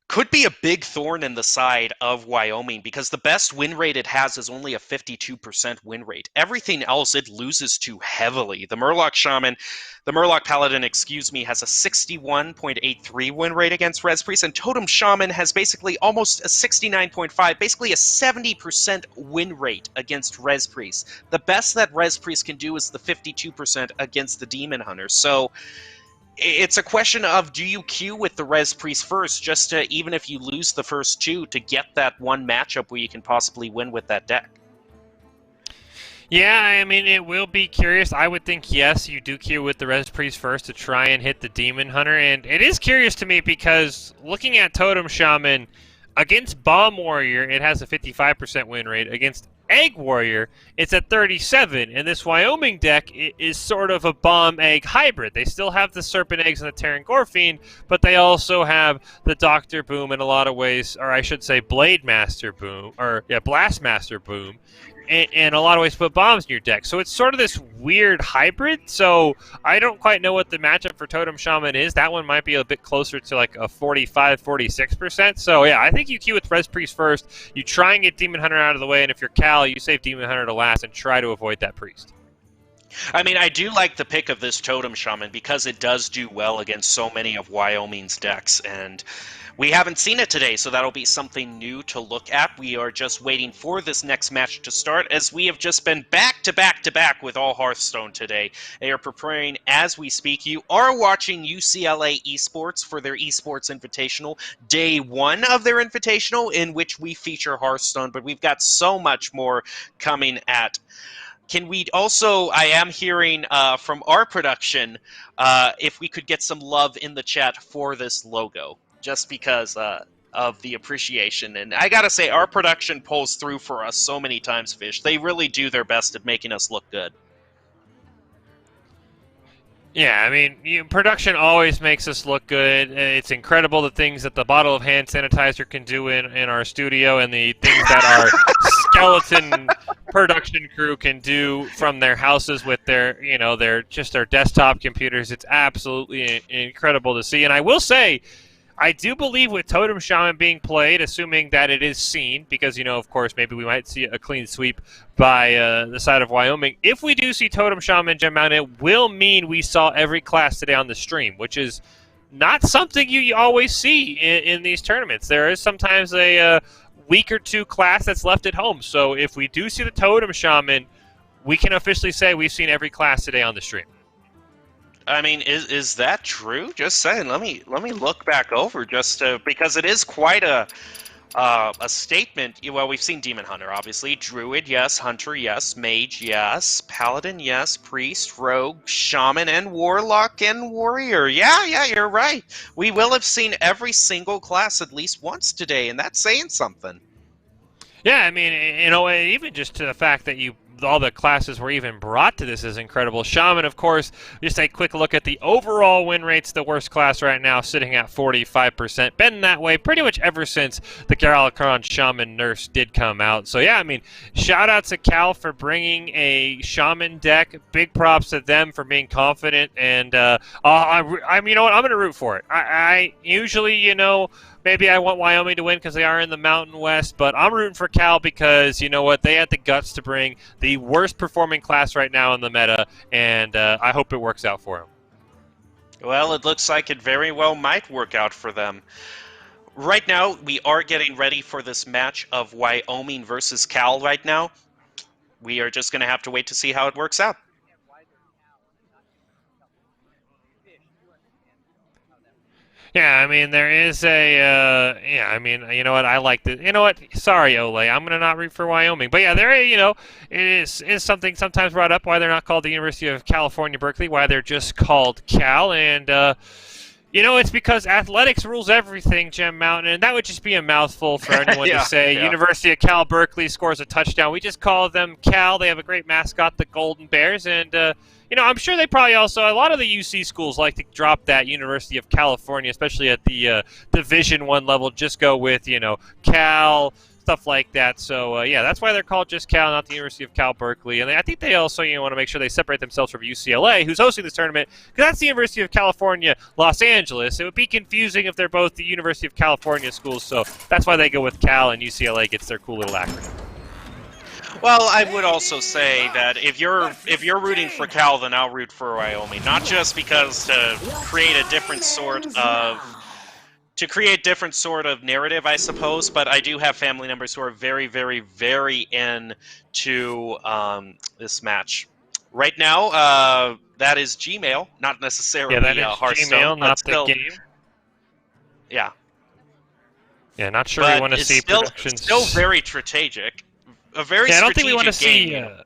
could be a big thorn in the side of Wyoming, because the best win rate it has is only a 52% win rate. Everything else it loses to heavily. The Murloc Paladin, has a 61.83 win rate against Res Priest, and Totem Shaman has basically almost a 69.5, basically a 70% win rate against Res Priest. The best that Res Priest can do is the 52% against the Demon Hunter. So it's a question of, do you queue with the Res Priest first, just to, even if you lose the first two, to get that one matchup where you can possibly win with that deck? Yeah, I mean, it will be curious. I would think, yes, you do queue with the Res Priest first to try and hit the Demon Hunter. And it is curious to me because looking at Totem Shaman, against Bomb Warrior, it has a 55% win rate. Against Egg Warrior, it's at 37. And this Wyoming deck is sort of a Bomb Egg hybrid. They still have the Serpent Eggs and the Terran Gorfiend, but they also have the Doctor Boom in a lot of ways, or I should say Blade Master Boom, or yeah, Blast Master Boom. In a lot of ways put bombs in your deck. So it's sort of this weird hybrid. So I don't quite know what the matchup for Totem Shaman is. That one might be a bit closer to like a 45, 46%. So yeah, I think you queue with Res Priest first. You try and get Demon Hunter out of the way. And if you're Cal, you save Demon Hunter to last and try to avoid that Priest. I mean, I do like the pick of this Totem Shaman because it does do well against so many of Wyoming's decks, and we haven't seen it today, so that'll be something new to look at. We are just waiting for this next match to start, as we have just been back-to-back with all Hearthstone today. They are preparing as we speak. You are watching UCLA Esports for their Esports Invitational, day one of their Invitational, in which we feature Hearthstone, but we've got so much more coming at. Can we also, I am hearing from our production, if we could get some love in the chat for this logo, just because of the appreciation. And I gotta say, our production pulls through for us so many times, Fish. They really do their best at making us look good. Yeah, I mean, production always makes us look good. It's incredible the things that the bottle of hand sanitizer can do in our studio, and the things that our skeleton production crew can do from their houses with their, their desktop computers. It's absolutely incredible to see. And I will say, I do believe with Totem Shaman being played, assuming that it is seen, because, of course, maybe we might see a clean sweep by the side of Wyoming. If we do see Totem Shaman Gem Mountain, it will mean we saw every class today on the stream, which is not something you always see in these tournaments. There is sometimes a week or two class that's left at home. So if we do see the Totem Shaman, we can officially say we've seen every class today on the stream. I mean, is that true? Just saying. Let me look back over just because it is quite a statement. Well, we've seen Demon Hunter, obviously. Druid, yes. Hunter, yes. Mage, yes. Paladin, yes. Priest, Rogue, Shaman, and Warlock, and Warrior. Yeah, you're right. We will have seen every single class at least once today, and that's saying something. Yeah, I mean, even just to the fact that all the classes were even brought to this is incredible. Shaman, of course, just a quick look at the overall win rates. The worst class right now, sitting at 45%. Been that way pretty much ever since the Galakron Shaman nerfs did come out. So yeah, I mean, shout out to Cal for bringing a Shaman deck. Big props to them for being confident. And I'm, you know what? I'm gonna root for it. I usually, maybe I want Wyoming to win because they are in the Mountain West, but I'm rooting for Cal because, you know what, they had the guts to bring the worst performing class right now in the meta, and I hope it works out for them. Well, it looks like it very well might work out for them. Right now, we are getting ready for this match of Wyoming versus Cal right now. We are just going to have to wait to see how it works out. Yeah, I mean, there is I mean, you know what, I like the, sorry, Ole, I'm going to not root for Wyoming. But yeah, it is something sometimes brought up why they're not called the University of California, Berkeley, why they're just called Cal, and, it's because athletics rules everything, Gem Mountain, and that would just be a mouthful for anyone to say. Yeah. University of Cal Berkeley scores a touchdown. We just call them Cal. They have a great mascot, the Golden Bears, and, I'm sure they probably also, a lot of the UC schools like to drop that University of California, especially at the Division I level, just go with, Cal, stuff like that. So, yeah, that's why they're called just Cal, not the University of Cal Berkeley. And I think they also, want to make sure they separate themselves from UCLA, who's hosting this tournament, because that's the University of California, Los Angeles. It would be confusing if they're both the University of California schools, so that's why they go with Cal, and UCLA gets their cool little acronym. Well, I would also say that if you're rooting for Cal, then I'll root for Wyoming. Not just because to create a different sort of narrative, I suppose, but I do have family members who are very, very, very into this match. Right now, that is Gmail, not necessarily that is Hearthstone, Gmail, not still, the game. Yeah. Yeah, not sure we want to see productions. Still very strategic. A very I don't strategic think we want to game. see.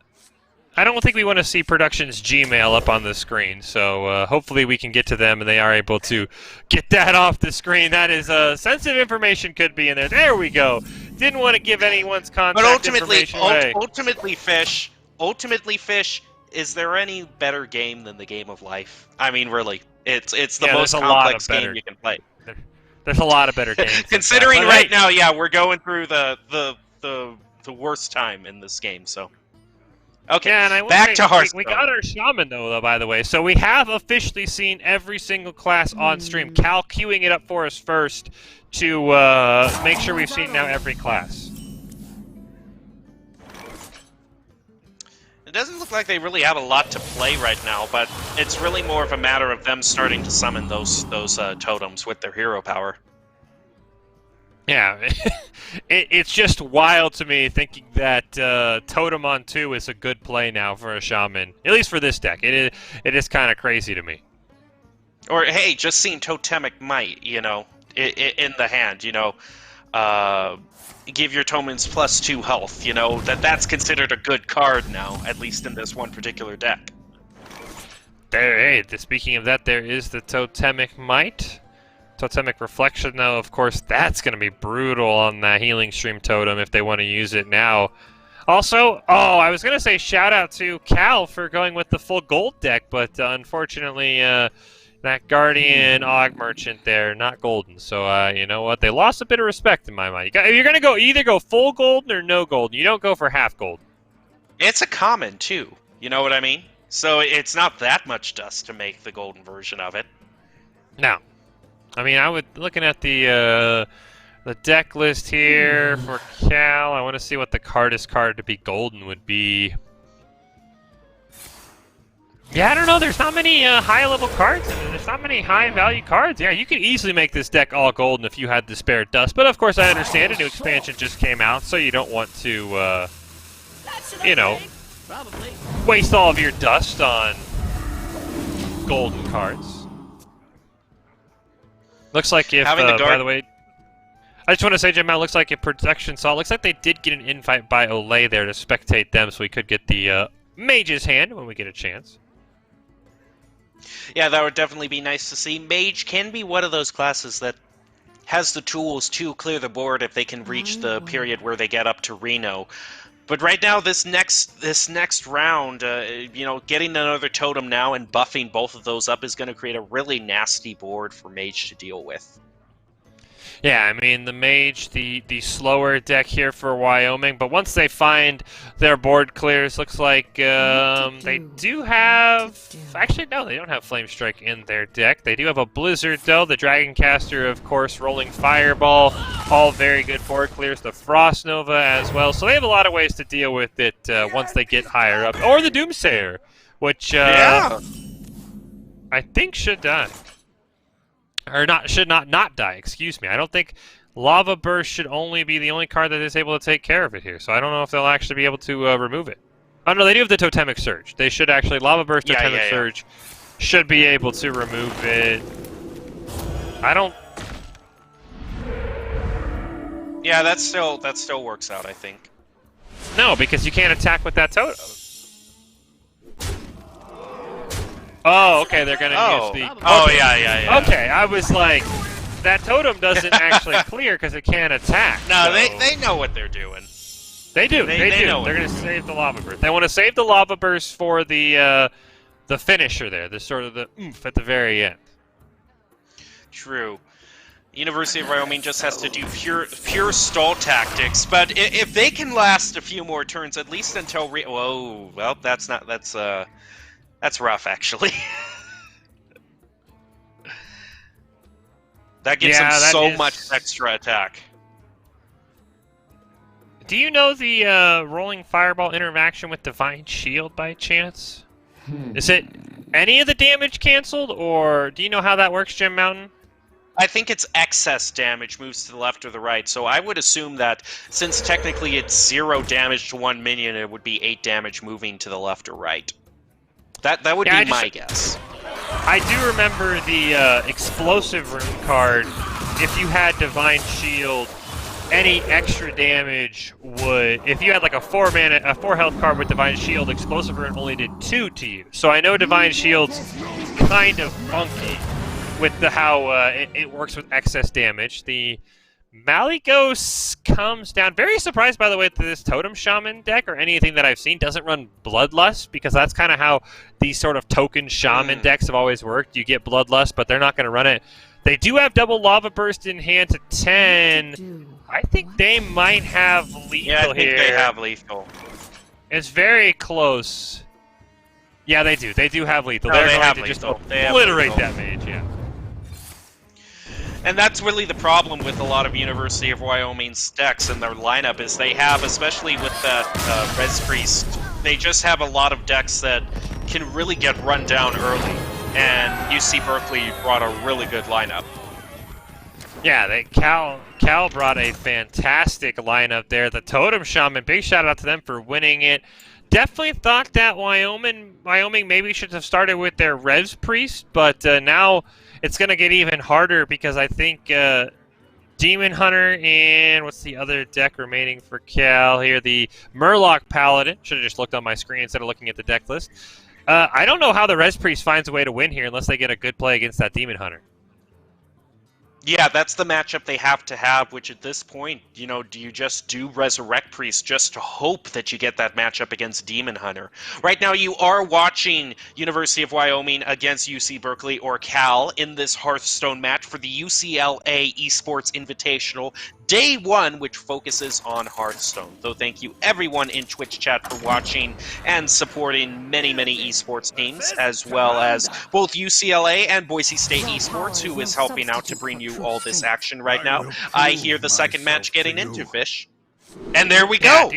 I don't think we want to see Production's Gmail up on the screen, so hopefully we can get to them and they are able to get that off the screen. That is sensitive information could be in there. There we go. Didn't want to give anyone's contact information away. Ultimately, Fish, is there any better game than the game of life? I mean, really, it's the most complex game you can play. There's a lot of better games. Considering right now, yeah, we're going through the worst time in this game, so. Okay, yeah, and back to Hearthstone. We got our Shaman, though, by the way. So we have officially seen every single class on stream. Cal queuing it up for us first to make sure we've seen now every class. It doesn't look like they really have a lot to play right now, but it's really more of a matter of them starting to summon those totems with their hero power. Yeah, it's just wild to me thinking that Totem on 2 is a good play now for a Shaman. At least for this deck. It is kind of crazy to me. Or, hey, just seeing Totemic Might, you know, in the hand, you know. Give your Tomans +2 health, you know. That's considered a good card now, at least in this one particular deck. Hey, speaking of that, there is the Totemic Might. Totemic Reflection, though, of course, that's going to be brutal on that Healing Stream Totem if they want to use it now. Also, I was going to say shout out to Cal for going with the full gold deck, but unfortunately, that Guardian Og Merchant there, not golden. So, you know what? They lost a bit of respect in my mind. You're going to go either go full golden or no golden. You don't go for half gold. It's a common, too. You know what I mean? So it's not that much dust to make the golden version of it. No. I mean, looking at the deck list here for Cal, I want to see what the hardest card to be golden would be. Yeah, I don't know. There's not many high-level cards, and there's not many high-value cards. Yeah, you could easily make this deck all golden if you had the spare dust. But, of course, I understand a new expansion just came out, so you don't want to, you know, waste all of your dust on golden cards. Looks like if, by the way, I just want to say, Jim, it looks like if Protection saw, looks like they did get an invite by Olay there to spectate them, so we could get the Mage's Hand when we get a chance. Yeah, that would definitely be nice to see. Mage can be one of those classes that has the tools to clear the board if they can reach the period where they get up to Reno. But right now, this next round, you know, getting another totem now and buffing both of those up is going to create a really nasty board for Mage to deal with. Yeah, I mean, the Mage, the slower deck here for Wyoming, but once they find their board clears, looks like they do have... Actually, no, they don't have Flame Strike in their deck. They do have a Blizzard, though, the Dragon Caster, of course, Rolling Fireball, all very good board clears, the Frost Nova as well, so they have a lot of ways to deal with it once they get higher up. Or the Doomsayer, which I think should die. Or should not die, excuse me. I don't think Lava Burst should only be the only card that is able to take care of it here. So I don't know if they'll actually be able to remove it. Oh, no, they do have the Totemic Surge. They should actually, Lava Burst, Totemic Surge should be able to remove it. I don't... Yeah, that still works out, I think. No, because you can't attack with that totem. Oh, okay, they're going to use the... Oh, yeah. Okay, I was like, that totem doesn't actually clear because it can't attack. No, so... they know what they're doing. They do. They do. They're going to save the Lava Burst. They want to save the Lava Burst for the finisher there, the sort of the oomph at the very end. True. University of Wyoming just has to do pure stall tactics, but if they can last a few more turns, at least until whoa, well, that's rough, actually. That gives them so much extra attack. Do you know the Rolling Fireball interaction with Divine Shield by chance? Is it any of the damage canceled, or do you know how that works, Jim Mountain? I think it's excess damage moves to the left or the right, so I would assume that since technically it's 0 damage to one minion, it would be 8 damage moving to the left or right. That would be my guess. I do remember the Explosive Rune card. If you had Divine Shield any extra damage would, if you had like a 4 health card with Divine Shield, Explosive Rune only did 2 to you. So I know Divine Shield's kind of funky with how it works with excess damage. The Malygos comes down. Very surprised, by the way, that this Totem Shaman deck or anything that I've seen doesn't run Bloodlust, because that's kind of how these sort of token Shaman decks have always worked. You get Bloodlust, but they're not going to run it. They do have double Lava Burst in hand to 10. I think they might have lethal here. Yeah, I think they have lethal. It's very close. Yeah, they do. They do have lethal. No, They're they going have to just lethal. They have obliterate lethal. that mage, yeah. And that's really the problem with a lot of University of Wyoming's decks in their lineup, is they have, especially with that Res Priest, they just have a lot of decks that can really get run down early. And UC Berkeley brought a really good lineup. Yeah, Cal brought a fantastic lineup there. The Totem Shaman, big shout out to them for winning it. Definitely thought that Wyoming maybe should have started with their Res Priest, but now it's going to get even harder, because I think Demon Hunter and what's the other deck remaining for Cal here? The Murloc Paladin. Should have just looked on my screen instead of looking at the deck list. I don't know how the Res Priest finds a way to win here unless they get a good play against that Demon Hunter. Yeah, that's the matchup they have to have, which at this point, you know, do you just do Resurrect Priest just to hope that you get that matchup against Demon Hunter? Right now, you are watching University of Wyoming against UC Berkeley or Cal in this Hearthstone match for the UCLA Esports Invitational Day 1, which focuses on Hearthstone. So thank you everyone in Twitch chat for watching and supporting many, many esports teams, as well as both UCLA and Boise State Esports, who is helping out to bring you all this action right now. I hear the second match getting into, Fish. And there we go!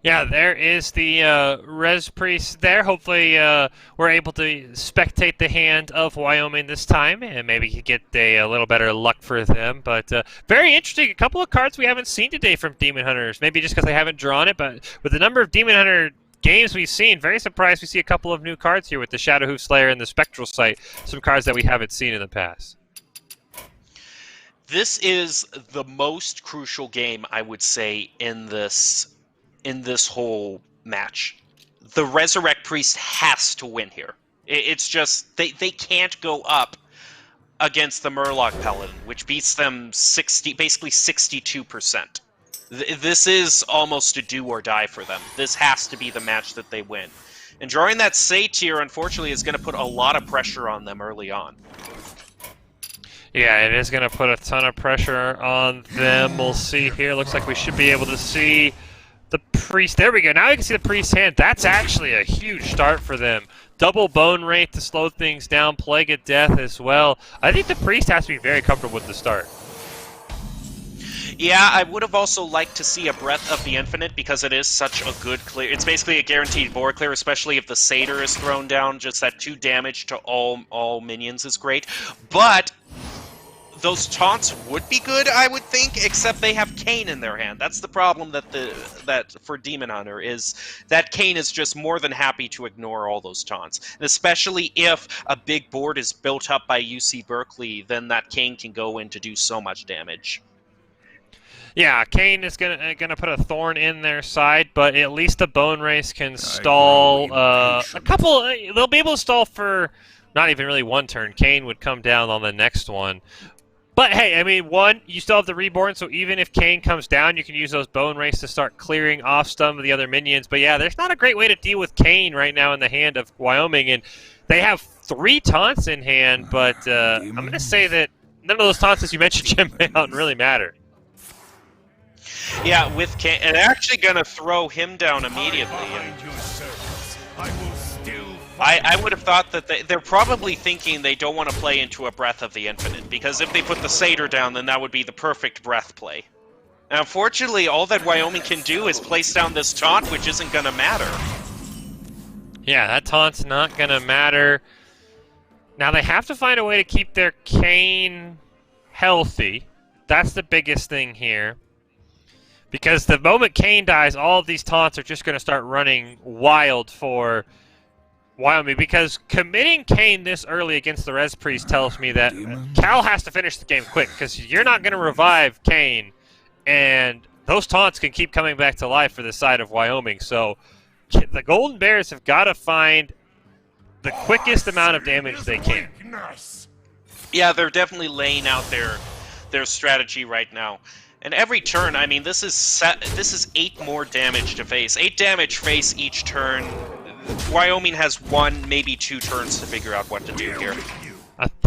Yeah, there is the Res Priest there. Hopefully we're able to spectate the hand of Wyoming this time, and maybe get a little better luck for them. But very interesting. A couple of cards we haven't seen today from Demon Hunters. Maybe just because they haven't drawn it, but with the number of Demon Hunter games we've seen, very surprised we see a couple of new cards here with the Shadowhoof Slayer and the Spectral Sight. Some cards that we haven't seen in the past. This is the most crucial game, I would say, in this whole match. The Resurrect Priest has to win here. It's just, they can't go up against the Murloc Paladin, which beats them basically 62%. This is almost a do or die for them. This has to be the match that they win. And drawing that Satyr, unfortunately, is going to put a lot of pressure on them early on. Yeah, it is going to put a ton of pressure on them. We'll see here. Looks like we should be able to see the Priest. There we go. Now you can see the Priest's hand. That's actually a huge start for them. Double Bone Rate to slow things down. Plague of Death as well. I think the Priest has to be very comfortable with the start. Yeah, I would have also liked to see a Breath of the Infinite, because it is such a good clear. It's basically a guaranteed board clear, especially if the Satyr is thrown down. Just that 2 damage to all minions is great. But those taunts would be good, I would think, except they have Kayn in their hand. That's the problem that for Demon Hunter, is that Kayn is just more than happy to ignore all those taunts. And especially if a big board is built up by UC Berkeley, then that Kayn can go in to do so much damage. Yeah, Kayn is gonna put a thorn in their side, but at least the Bone Race can stall a couple. They'll be able to stall for not even really one turn. Kayn would come down on the next one. But hey, I mean, you still have the Reborn, so even if Kayn comes down, you can use those Bone Race to start clearing off some of the other minions. But yeah, there's not a great way to deal with Kayn right now in the hand of Wyoming, and they have 3 taunts in hand, but I'm going to say that none of those taunts, as you mentioned, Jim, don't really matter. Yeah, with Kayn, and they're actually going to throw him down immediately. I would have thought that they're probably thinking they don't want to play into a Breath of the Infinite, because if they put the Satyr down, then that would be the perfect Breath play. And unfortunately, all that Wyoming can do is place down this taunt, which isn't going to matter. Yeah, that taunt's not going to matter. Now, they have to find a way to keep their Kayn healthy. That's the biggest thing here. Because the moment Kayn dies, all of these taunts are just going to start running wild for Wyoming, because committing Kayn this early against the Res Priest tells me that Cal has to finish the game quick, because you're not going to revive Kayn and those taunts can keep coming back to life for the side of Wyoming. So the Golden Bears have got to find the quickest amount of damage they can. Yeah, they're definitely laying out their strategy right now. And every turn, I mean, this is 8 more damage to face. 8 damage face each turn. Wyoming has 1, maybe 2 turns to figure out what to do here.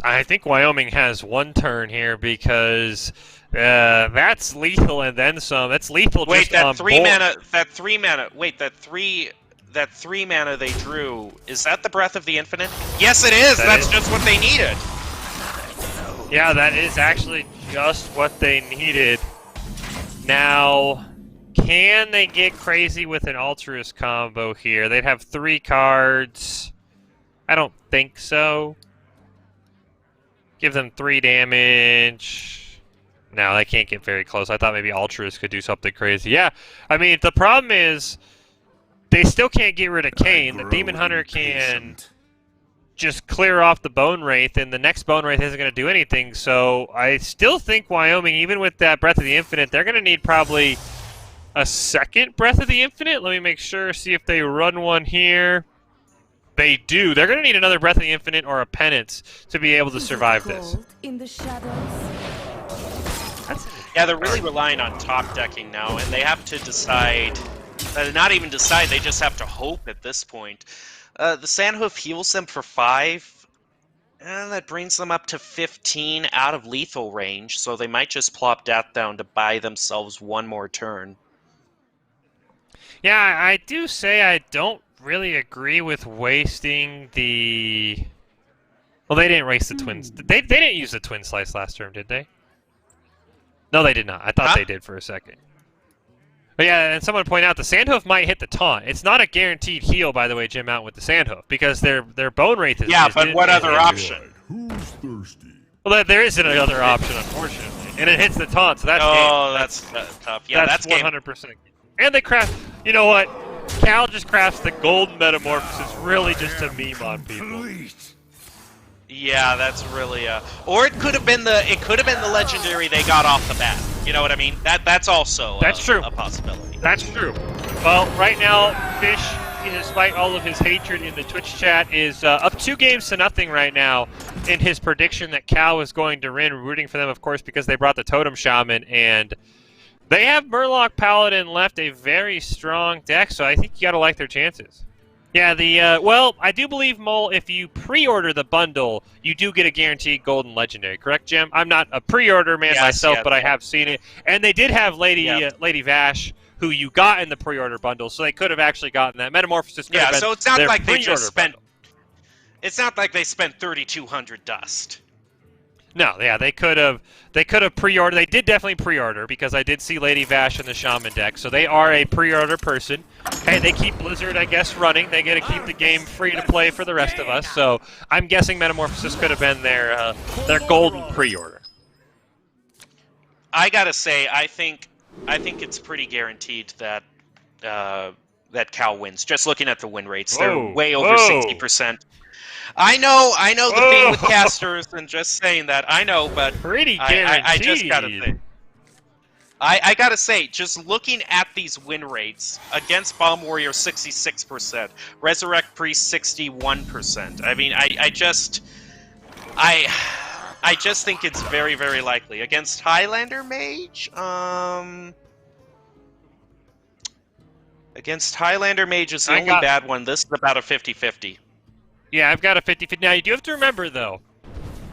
I think Wyoming has 1 turn here because that's lethal and then some. That's lethal. Wait, just that on 3 board. mana. That 3 mana. Wait, that 3 mana they drew. Is that the Breath of the Infinite? Yes, it is. That's just what they needed. Yeah, that is actually just what they needed. Now, can they get crazy with an Altruist combo here? They'd have 3 cards. I don't think so. Give them 3 damage. No, they can't get very close. I thought maybe Altruist could do something crazy. Yeah, I mean, the problem is they still can't get rid of Kane. The Demon Hunter can just clear off the Bone Wraith, and the next Bone Wraith isn't going to do anything. So I still think Wyoming, even with that Breath of the Infinite, they're going to need probably a second Breath of the Infinite. Let me make sure, see if they run one here. They do. They're going to need another Breath of the Infinite or a Penance to be able to survive this. In the shadows. Yeah, they're really relying on top decking now, and they have to decide. Not even decide, they just have to hope at this point. The Sandhoof heals them for 5, and that brings them up to 15 out of lethal range, so they might just plop that down to buy themselves 1 more turn. Yeah, I do say I don't really agree with wasting the... Well, they didn't waste the Twins. They didn't use the Twin Slice last turn, did they? No, they did not. I thought they did for a second. But yeah, and someone pointed out the Sandhoof might hit the taunt. It's not a guaranteed heal, by the way, Jim Mountain with the Sandhoof, because their Bone Wraith is... Yeah, but what other option? Who's thirsty? Well, there isn't another option, unfortunately. And it hits the taunt, so that's game. Oh, that's tough. Yeah, that's 100%. And they craft... You know what? Cal just crafts the Golden Metamorphosis really just to meme on people. Yeah, that's really or it could have been the legendary they got off the bat. You know what I mean? That's also true. A possibility. That's true. Well, right now, Fish, despite all of his hatred in the Twitch chat, is up 2-0 right now in his prediction that Cal is going to win. Rooting for them, of course, because they brought the Totem Shaman, and they have Murloc Paladin left, a very strong deck, so I think you gotta like their chances. Yeah, well, I do believe, Mole, if you pre-order the bundle, you do get a guaranteed Golden Legendary, correct, Jim? I'm not a pre-order man myself, but I have seen it. And they did have Lady Vash, who you got in the pre-order bundle, so they could have actually gotten that. Metamorphosis could have been so it's not their like they just spent... bundle. It's not like they spent 3,200 dust. No, yeah, they could have pre-ordered. They did definitely pre-order because I did see Lady Vash in the Shaman deck, so they are a pre-order person. Hey, they keep Blizzard, I guess, running. They get to keep the game free to play for the rest of us. So I'm guessing Metamorphosis could have been their golden pre-order. I gotta say, I think it's pretty guaranteed that that Cal wins. Just looking at the win rates, they're way over 60%. I know the thing with casters and just saying that. I know, but pretty guaranteed. I just gotta say. I gotta say, just looking at these win rates against Bomb Warrior, 66%, Resurrect Priest, 61%. I mean, I just think it's very, very likely against Highlander Mage. Against Highlander Mage is the only bad one. This is about a 50-50. Yeah, I've got a 50-50. Now, you do have to remember, though,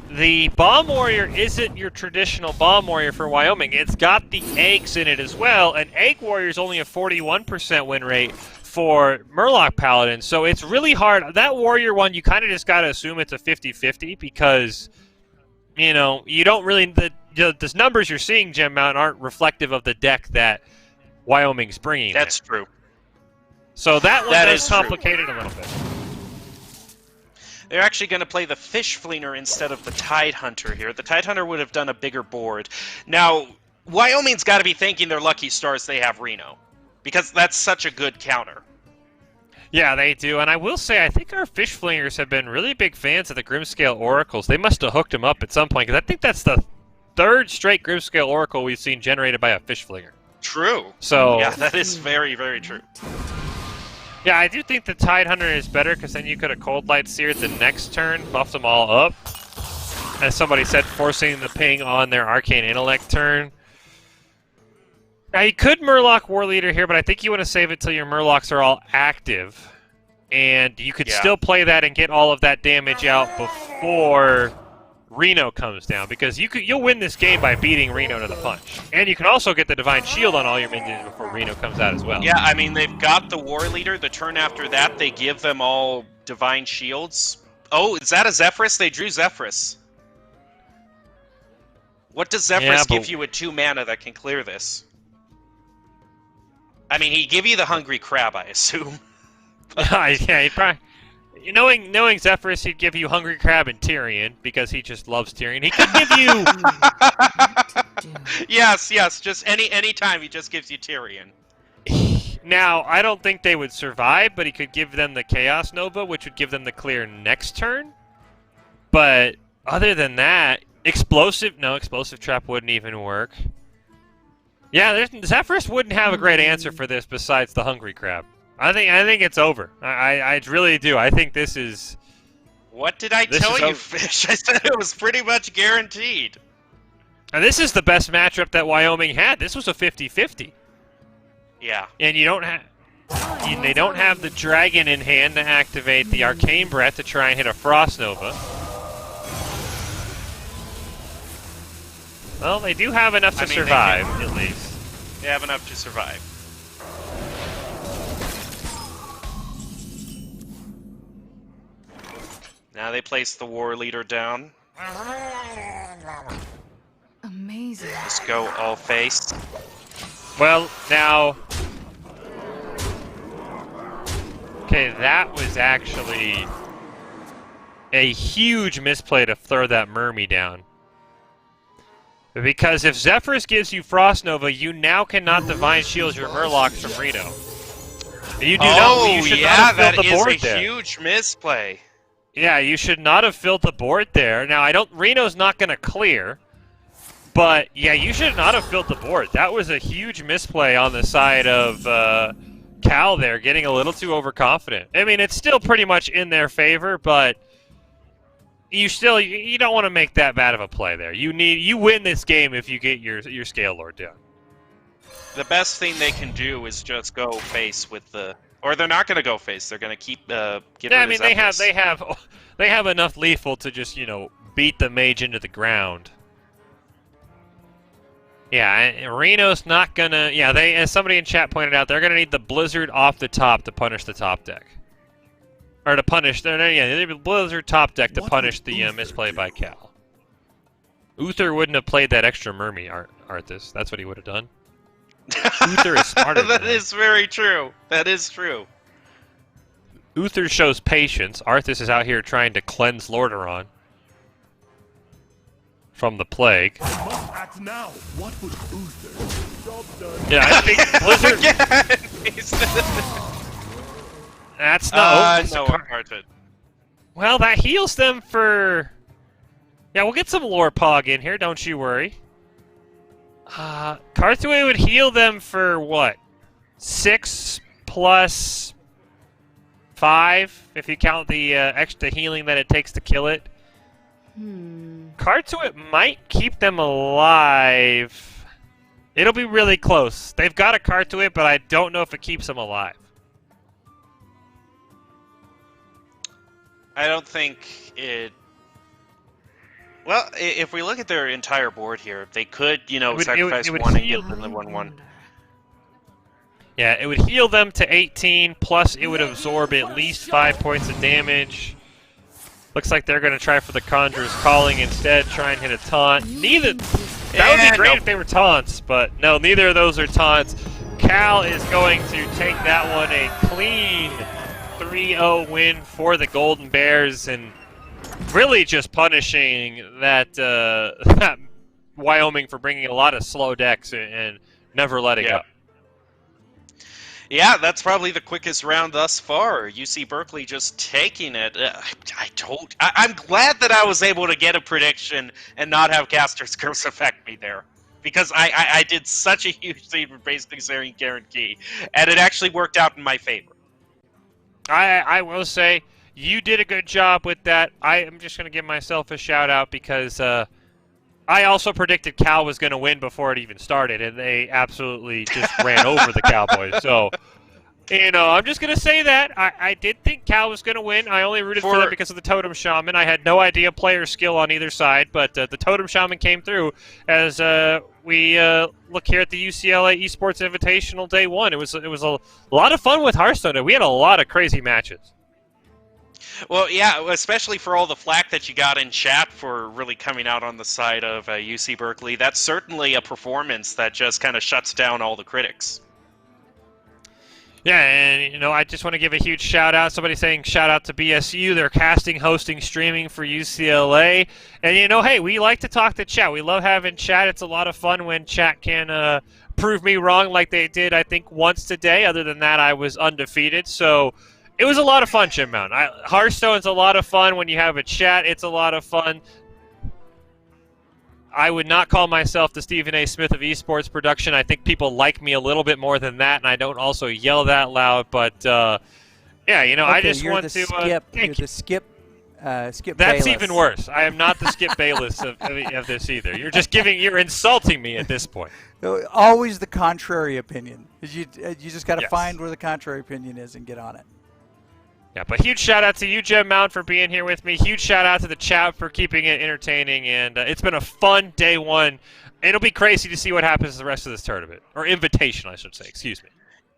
the Bomb Warrior isn't your traditional Bomb Warrior for Wyoming. It's got the eggs in it as well, and Egg Warrior is only a 41% win rate for Murloc Paladin, so it's really hard. That Warrior one, you kind of just got to assume it's a 50-50 because, you know, you don't really... The numbers you're seeing, Gem Mountain, aren't reflective of the deck that Wyoming's bringing. That's true. So that one does complicate it a little bit. They're actually going to play the Fish Fleener instead of the Tide Hunter here. The Tide Hunter would have done a bigger board. Now, Wyoming's got to be thanking their lucky stars they have Reno, because that's such a good counter. Yeah, they do. And I will say, I think our Fish Flingers have been really big fans of the Grimscale Oracles. They must have hooked them up at some point, because I think that's the third straight Grimscale Oracle we've seen generated by a Fish Flinger. True. So Yeah, that is very, very true. yeah, I do think the Tide Hunter is better because then you could have Cold Light Seared the next turn, buffed them all up. As somebody said, forcing the ping on their Arcane Intellect turn. Now you could Murloc War Leader here, but I think you want to save it till your Murlocs are all active. And you could still play that and get all of that damage out before Reno comes down, because you'll win this game by beating Reno to the punch. And you can also get the Divine Shield on all your minions before Reno comes out as well. Yeah, I mean, they've got the War Leader. The turn after that, they give them all Divine Shields. Oh, is that a Zephyrus? They drew Zephyrus. What does Zephyrus give you with 2 mana that can clear this? I mean, he'd give you the Hungry Crab, I assume. Yeah, he'd probably... Knowing Zephyrus, he'd give you Hungry Crab and Tyrion, because he just loves Tyrion. He could give you... Yes, just any time he just gives you Tyrion. Now, I don't think they would survive, but he could give them the Chaos Nova, which would give them the clear next turn. But other than that, Explosive Trap wouldn't even work. Yeah, Zephyrus wouldn't have a great answer for this besides the Hungry Crab. I think it's over. I really do. I think this is... What did I tell you, Fish? I said it was pretty much guaranteed. And this is the best matchup that Wyoming had. This was a 50-50. Yeah. And you don't have... They don't have the Dragon in hand to activate the Arcane Breath to try and hit a Frost Nova. Well, they do have enough to survive, at least. They have enough to survive. Now they place the War Leader down. Amazing. Just go all face. Well, now... Okay, that was actually a huge misplay to throw that Mermy down. Because if Zephyrus gives you Frost Nova, you now cannot Divine Shield your Murlocs from Reno. You do not. You should not have filled the board there. That is a huge misplay. Yeah, you should not have filled the board there. Now, Reno's not going to clear, but yeah, you should not have filled the board. That was a huge misplay on the side of Cal there, getting a little too overconfident. I mean, it's still pretty much in their favor, but you don't want to make that bad of a play there. You win this game if you get your Scale Lord down. The best thing they can do is just go face with the... Or they're not going to go face. They're going to keep get rid I mean, of they have enough lethal to just beat the mage into the ground. Yeah, and Reno's not gonna. Yeah, as somebody in chat pointed out, they're gonna need the Blizzard off the top to punish the top deck, or to punish. They need the Blizzard top deck to punish the misplay by Cal. Uther wouldn't have played that extra Mermy, Arthas. That's what he would have done. Uther is smarter. That is very true. That is true. Uther shows patience. Arthas is out here trying to cleanse Lordaeron from the plague. I must act now. What would Uther? Job done. Yeah, I think Blizzard. That's not. No, Arthas. Well, that heals them for. Yeah, we'll get some lore pog in here. Don't you worry. Karthue would heal them for what? 6 plus 5, if you count the extra healing that it takes to kill it. Karthue might keep them alive. It'll be really close. They've got a Karthue, but I don't know if it keeps them alive. I don't think it... Well, if we look at their entire board here, they could, sacrifice one and give them the 1/1. Yeah, it would heal them to 18, plus it would absorb at least 5 points of damage. Looks like they're going to try for the Conjurer's Calling instead, try and hit a taunt. That would be great if they were taunts, but no, neither of those are taunts. Cal is going to take that one a clean 3-0 win for the Golden Bears, and really just punishing that Wyoming for bringing a lot of slow decks and never letting up. Yeah, that's probably the quickest round thus far. UC Berkeley just taking it. I'm glad that I was able to get a prediction and not have Caster's Curse affect me there. Because I did such a huge thing for basically saying guarantee, and it actually worked out in my favor. I will say, you did a good job with that. I am just going to give myself a shout out because I also predicted Cal was going to win before it even started, and they absolutely just ran over the Cowboys. So, I'm just going to say that. I did think Cal was going to win. I only rooted for them because of the Totem Shaman. I had no idea player skill on either side, but the Totem Shaman came through as we look here at the UCLA Esports Invitational Day 1. It was a lot of fun with Hearthstone. We had a lot of crazy matches. Well, yeah, especially for all the flack that you got in chat for really coming out on the side of UC Berkeley. That's certainly a performance that just kind of shuts down all the critics. Yeah, and, I just want to give a huge shout-out. Somebody saying shout-out to BSU. They're casting, hosting, streaming for UCLA. And, hey, we like to talk to chat. We love having chat. It's a lot of fun when chat can prove me wrong like they did, I think, once today. Other than that, I was undefeated. So it was a lot of fun, Chim Mountain. Hearthstone's a lot of fun when you have a chat. It's a lot of fun. I would not call myself the Stephen A. Smith of esports production. I think people like me a little bit more than that, and I don't also yell that loud. But, yeah, okay, I just want to skip. thank You're the skip That's Bayless. even worse. I am not the Skip Bayless of this either. You're insulting me at this point. Always the contrary opinion. You just got to Yes. find where the contrary opinion is and get on it. Yeah, but huge shout out to you, Gem Mount, for being here with me. Huge shout out to the chat for keeping it entertaining, and it's been a fun day one. It'll be crazy to see what happens the rest of this tournament, or invitation, I should say. Excuse me.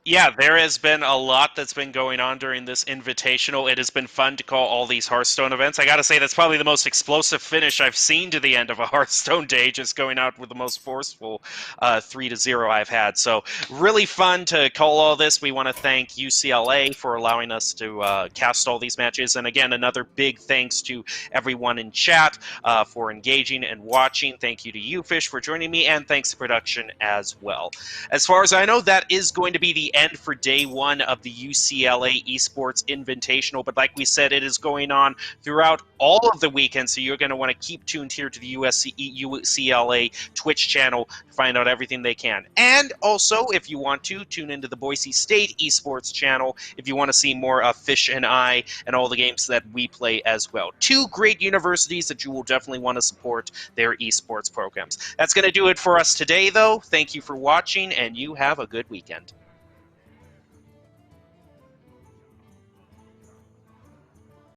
Yeah, there has been a lot that's been going on during this invitational. It has been fun to call all these Hearthstone events. I gotta say, that's probably the most explosive finish I've seen to the end of a Hearthstone day, just going out with the most forceful 3-0 I've had. So, really fun to call all this. We want to thank UCLA for allowing us to cast all these matches. And again, another big thanks to everyone in chat for engaging and watching. Thank you to you, Fish, for joining me, and thanks to production as well. As far as I know, that is going to be the end for day one of the UCLA Esports Invitational. But like we said, it is going on throughout all of the weekend, so you're going to want to keep tuned here to the UCLA Twitch channel to find out everything they can. And also, if you want to, tune into the Boise State Esports channel if you want to see more of Fish and I and all the games that we play as well. Two great universities that you will definitely want to support their esports programs. That's going to do it for us today, though. Thank you for watching, and you have a good weekend.